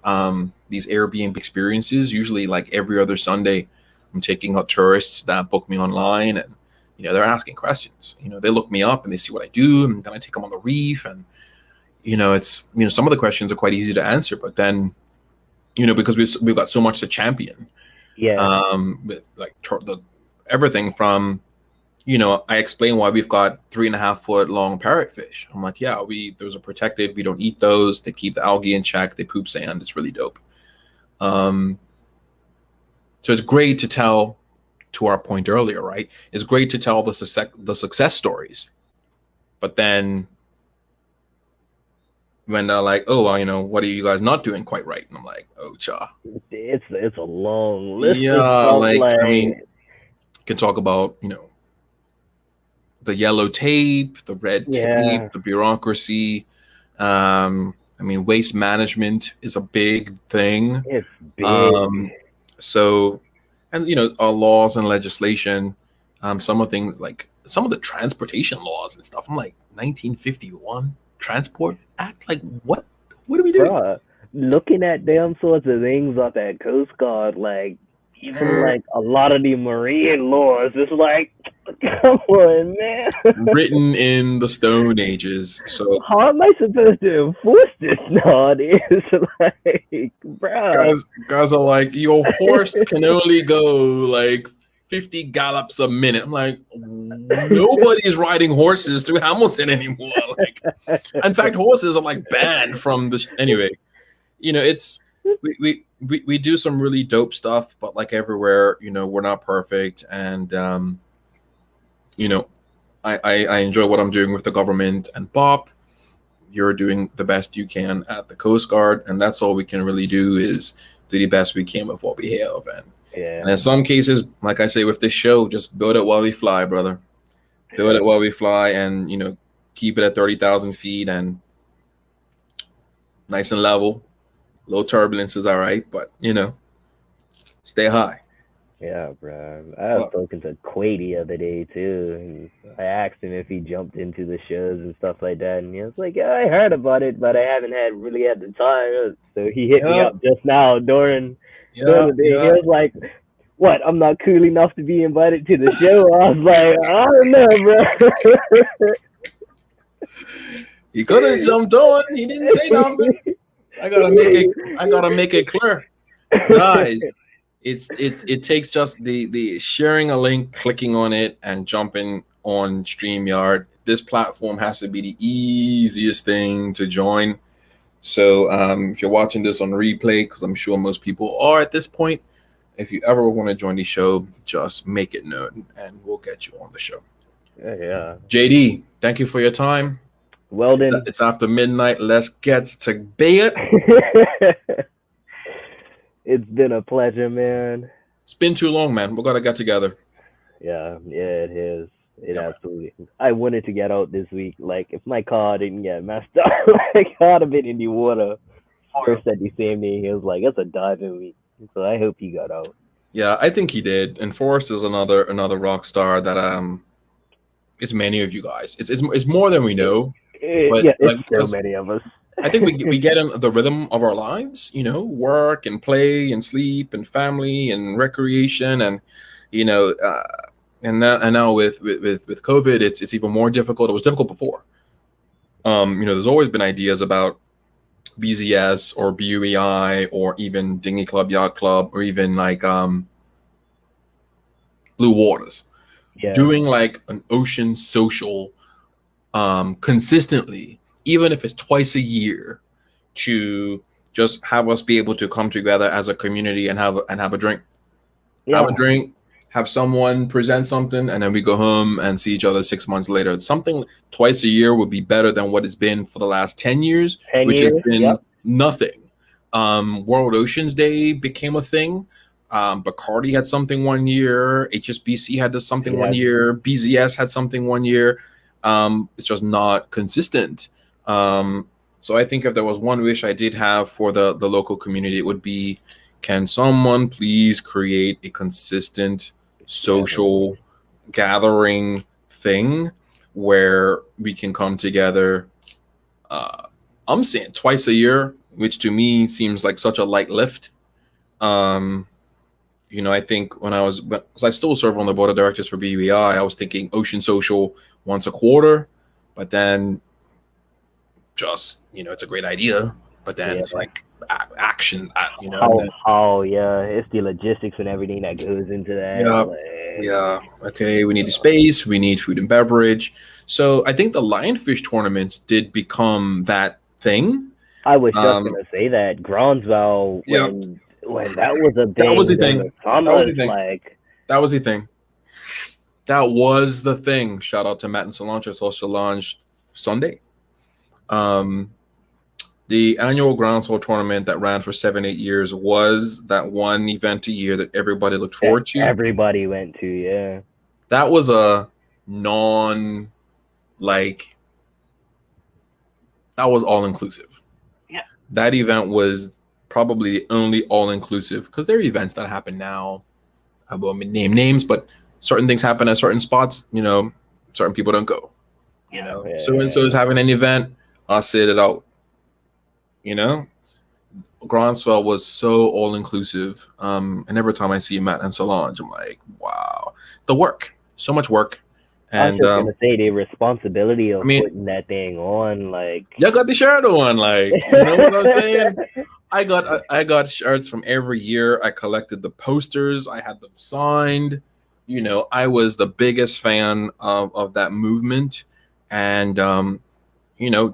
these Airbnb experiences. Usually, like every other Sunday, I'm taking out tourists that book me online, and they're asking questions. They look me up and they see what I do, and then I take them on the reef, and it's some of the questions are quite easy to answer, but then because we've got so much to champion. Yeah. With like everything from I explain why we've got 3.5 foot long parrotfish. I'm like, yeah, those are protected. We don't eat those. They keep the algae in check. They poop sand. It's really dope. So it's great to tell, to our point earlier, right? It's great to tell the success stories. But then when they're like, oh, well, what are you guys not doing quite right? And I'm like, oh, cha. It's a long list. Yeah, of stuff, I mean, can talk about, the yellow tape, the red tape, the bureaucracy. I mean, waste management is a big thing. It's big. So, and our laws and legislation, some of things like some of the transportation laws and stuff. I'm like 1951 Transport Act. Like what are we doing? Bruh, looking at them sorts of things up at Coast Guard, like even like a lot of the marine laws, it's like, come on, man. Written in the Stone Ages. So how am I supposed to enforce this nowadays? Like, bro. Guys are like, your horse can only go like 50 gallops a minute. I'm like, nobody's riding horses through Hamilton anymore. Like, in fact, horses are like banned from this. Anyway, it's we do some really dope stuff, but like everywhere, we're not perfect, and I enjoy what I'm doing with the government, and Bob, you're doing the best you can at the Coast Guard, and that's all we can really do is do the best we can with what we have. And in some cases, like I say with this show, just build it while we fly, brother. Build it while we fly, and keep it at 30,000 feet and nice and level. Low turbulence is all right, but stay high. Yeah, bro. I was talking to Quay the other day too, and I asked him if he jumped into the shows and stuff like that, and he was like, "Yeah, I heard about it, but I haven't really had the time." So he hit me up just now during the day. He was like, "What? I'm not cool enough to be invited to the show?" I was like, "I don't know, bro." He could have jumped on. He didn't say nothing. I gotta make it clear, guys. It takes just the sharing a link, clicking on it, and jumping on StreamYard. This platform has to be the easiest thing to join. So if you're watching this on replay, because I'm sure most people are at this point, if you ever want to join the show, just make it known, and we'll get you on the show. Yeah. JD, thank you for your time. Well then, it's after midnight. Let's get to bed. It's been a pleasure, man. It's been too long, man. We're gonna get together. Yeah, it is. It absolutely is. I wanted to get out this week. Like, if my car didn't get messed up, like, I'd have been in the water. Forrest said the same thing. He was like, "It's a diving week." So I hope he got out. Yeah, I think he did. And Forrest is another rock star that it's many of you guys. It's more than we know. But it's so many of us. I think we get in the rhythm of our lives, work and play and sleep and family and recreation, and and now with COVID, it's even more difficult. It was difficult before. There's always been ideas about BZS or BUEI or even Dinghy Club, Yacht Club, or even like Blue Waters, doing like an ocean social consistently, even if it's twice a year, to just have us be able to come together as a community and have a drink. Yeah. Have a drink, have someone present something, and then we go home and see each other 6 months later. Something twice a year would be better than what it's been for the last 10 years, 10 which years, has been yep. nothing. World Oceans Day became a thing. Bacardi had something one year. HSBC had something one year. BZS had something one year. It's just not consistent. So I think if there was one wish I did have for the local community, it would be, can someone please create a consistent social gathering thing where we can come together? I'm saying twice a year, which to me seems like such a light lift. I think when I still serve on the board of directors for BUI, I was thinking Ocean Social once a quarter, but then just, it's a great idea, but then it's like action, it's the logistics and everything that goes into that. Okay, we need the space, we need food and beverage. So I think the lionfish tournaments did become that thing. I was just gonna say that Gronsville, when that was a thing, that was the thing. That was the thing. Shout out to Matt and Solange. It's also launched Sunday. The annual Groundswell tournament that ran for 7-8 years was that one event a year that everybody looked forward to. Everybody went to, yeah. That was a that was all inclusive. Yeah. That event was probably the only all inclusive, because there are events that happen now. I won't name names, but certain things happen at certain spots. Certain people don't go. So and so is having an event. I'll sit it out. Groundswell was so all inclusive. And every time I see Matt and Solange, I'm like, wow, the work, so much work. And I was just gonna say the responsibility of putting that thing on, y'all got the shirt on, you know what I'm saying? I got shirts from every year. I collected the posters. I had them signed. I was the biggest fan of that movement. And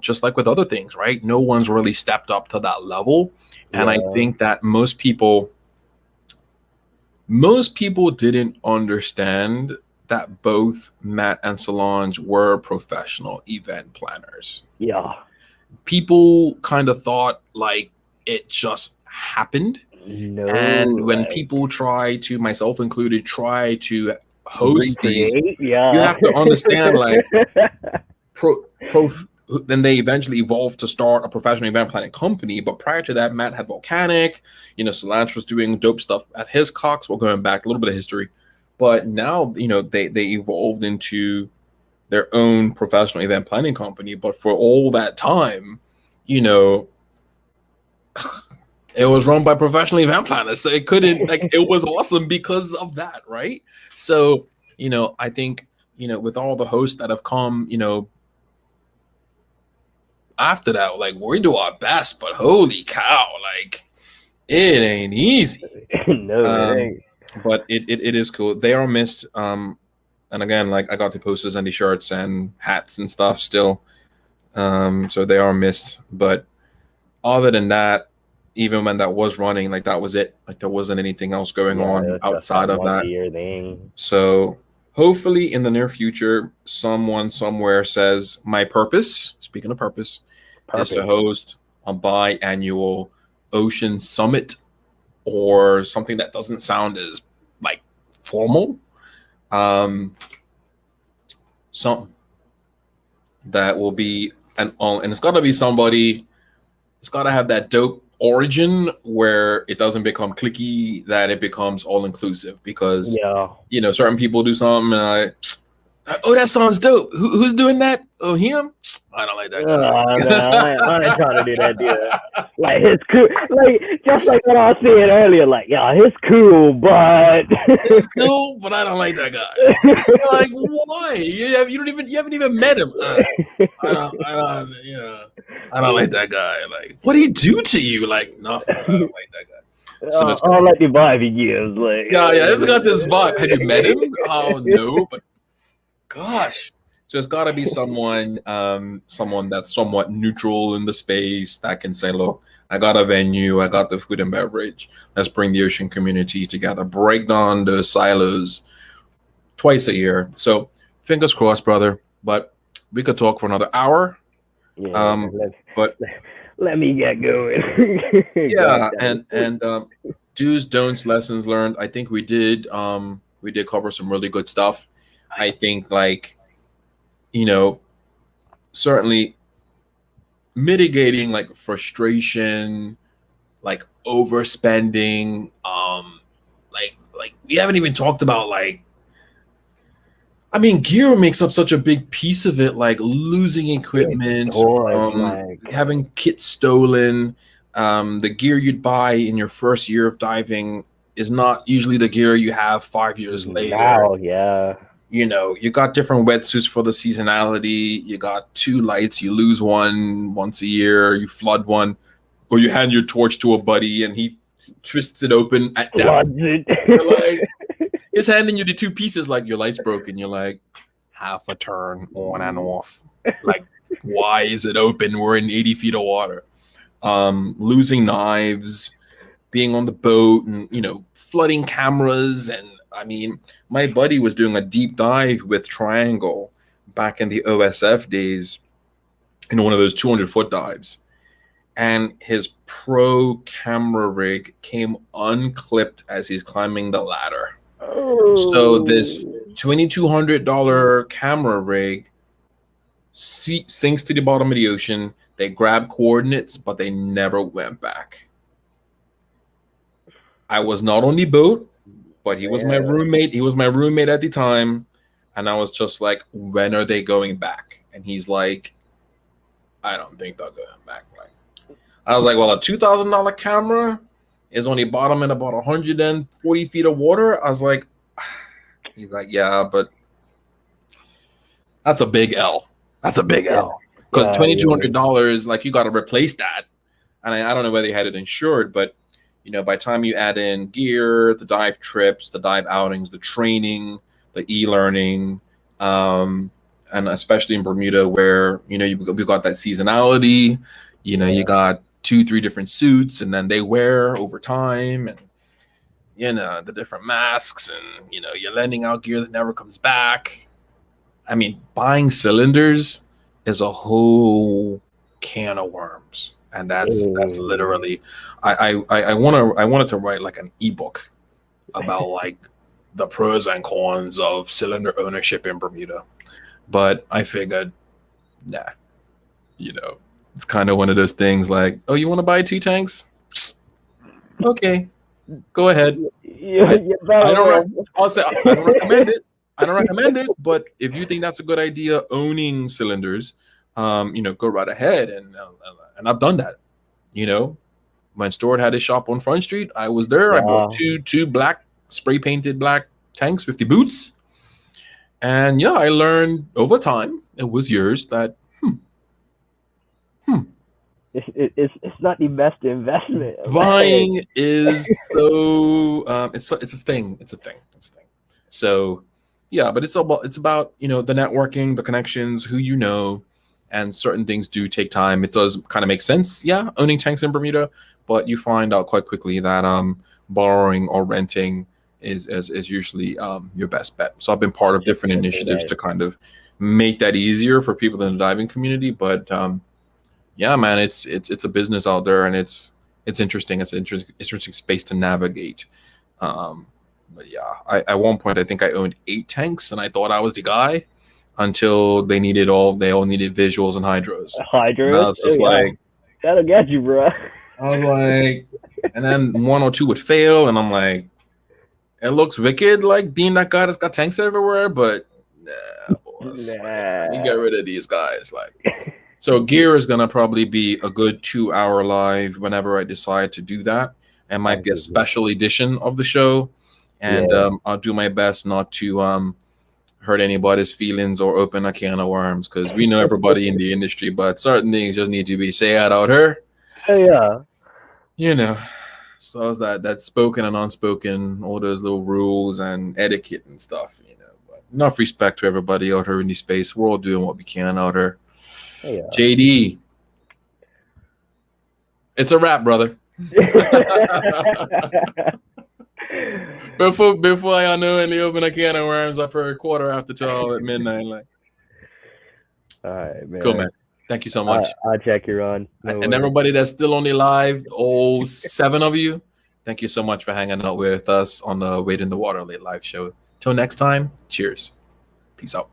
just like with other things, right? No one's really stepped up to that level. And I think that most people didn't understand that both Matt and Solange were professional event planners. Yeah. People kind of thought it just happened. No. And when people try to, myself included, try to host these, you have to understand then they eventually evolved to start a professional event planning company. But prior to that, Matt had Volcanic, Solange was doing dope stuff at his Cox. We're going back a little bit of history. But now, they evolved into their own professional event planning company. But for all that time, it was run by professional event planners. So it couldn't, it was awesome because of that, right? So, I think, with all the hosts that have come, after that, we do our best, but holy cow, it ain't easy. No, it ain't. But it is cool. They are missed. And again, I got the posters and the shirts and hats and stuff still. So they are missed. But other than that, even when that was running, that was it. There wasn't anything else going on outside of that. So hopefully in the near future, someone somewhere says, my purpose, speaking of purpose, is to host a biannual ocean summit, or something that doesn't sound as formal. Something that will be and it's got to be somebody. It's got to have that dope origin where it doesn't become cliquey, that it becomes all inclusive. Because certain people do something and that sounds dope. Who's doing that? Oh, him? I don't like that guy. I ain't trying to do that, dude. It's cool. Just like what I was saying earlier, it's cool, but it's cool, but I don't like that guy. Why? You haven't even met him. I don't like that guy. What did he do to you? Nothing. I don't like that guy. So I don't like the vibe he gives. It's got this vibe. Have you met him? Oh no, but gosh, So it's got to be someone that's somewhat neutral in the space that can say, look, I got a venue, I got the food and beverage. Let's bring the ocean community together, break down those silos twice a year. So fingers crossed, brother. But we could talk for another hour. Yeah, but let me get going. Yeah, and do's, don'ts, lessons learned. I think we did cover some really good stuff. I think, like, certainly mitigating like frustration, like overspending, like we haven't even talked about, like, I mean, gear makes up such a big piece of it, like losing equipment, having kit stolen. The gear you'd buy in your first year of diving is not usually the gear you have 5 years later. Now, yeah. You got different wetsuits for the seasonality. You got 2 lights. You lose one once a year. You flood one, or you hand your torch to a buddy and he twists it open at depth. He's handing you the 2 pieces, like, your light's broken. You're like, half a turn on and off. Like, why is it open? We're in 80 feet of water. Losing knives, being on the boat, and flooding cameras. And I mean, my buddy was doing a deep dive with Triangle back in the OSF days in one of those 200-foot dives, and his pro camera rig came unclipped as he's climbing the ladder. So this $2,200 camera rig sinks to the bottom of the ocean. They grab coordinates, but they never went back. I was not on the boat, but he was my roommate. He was my roommate at the time. And I was just like, when are they going back? And he's like, I don't think they're going back. Like, I was like, well, a $2,000 camera is on the bottom in about 140 feet of water. I was like, he's like, yeah, but that's a big L. That's a big L. Because $2,200, like, you got to replace that. And I don't know whether you had it insured, but by the time you add in gear, the dive trips, the dive outings, the training, the e-learning, and especially in Bermuda, where we got that seasonality. You got 2-3 different suits, and then they wear over time, and the different masks, and you're lending out gear that never comes back. I mean, buying cylinders is a whole can of worms. And that's literally, I wanted to write like an ebook about like the pros and cons of cylinder ownership in Bermuda, but I figured, nah, it's kind of one of those things like, oh, you want to buy 2 tanks? Okay, go aheed. I don't recommend it. I don't recommend it, but if you think that's a good idea, owning cylinders, go right ahead. And I've done that. When Stuart had his shop on Front Street, I was there. I bought two black spray painted black tanks with the boots. And yeah, I learned over time, it was yours, that it's not the best investment. Buying is so it's a thing. It's a thing. So yeah, but it's about the networking, the connections, who and certain things do take time. It does kind of make sense, owning tanks in Bermuda, but you find out quite quickly that borrowing or renting is usually your best bet. So I've been part of different initiatives to kind of make that easier for people in the diving community. But yeah, man, it's a business out there, and it's interesting. It's an interesting space to navigate. But yeah, at one point I think I owned 8 tanks, and I thought I was the guy until they all needed visuals and hydros. And I was just like, that'll get you, bro. I was like, and then 1 or 2 would fail, and I'm like, it looks wicked, like being that guy that's got tanks everywhere, but nah, boys, like, we get rid of these guys. Like, so gear is gonna probably be a good 2-hour live whenever I decide to do that. It might be a special edition of the show, and I'll do my best not to hurt anybody's feelings or open a can of worms, because we know everybody in the industry, but certain things just need to be said out here. Yeah. So it's that spoken and unspoken, all those little rules and etiquette and stuff, you know. But enough respect to everybody out here in the space. We're all doing what we can out here. Yeah. JD, it's a wrap, brother. Before I know and they open a can of worms up for 12:15 at midnight, like. All right, man. Cool, man. Thank you so much. I'll check you on. And everybody that's still on the live, all 7 of you, thank you so much for hanging out with us on the Wade in the Water Late Live show. Till next time, cheers. Peace out.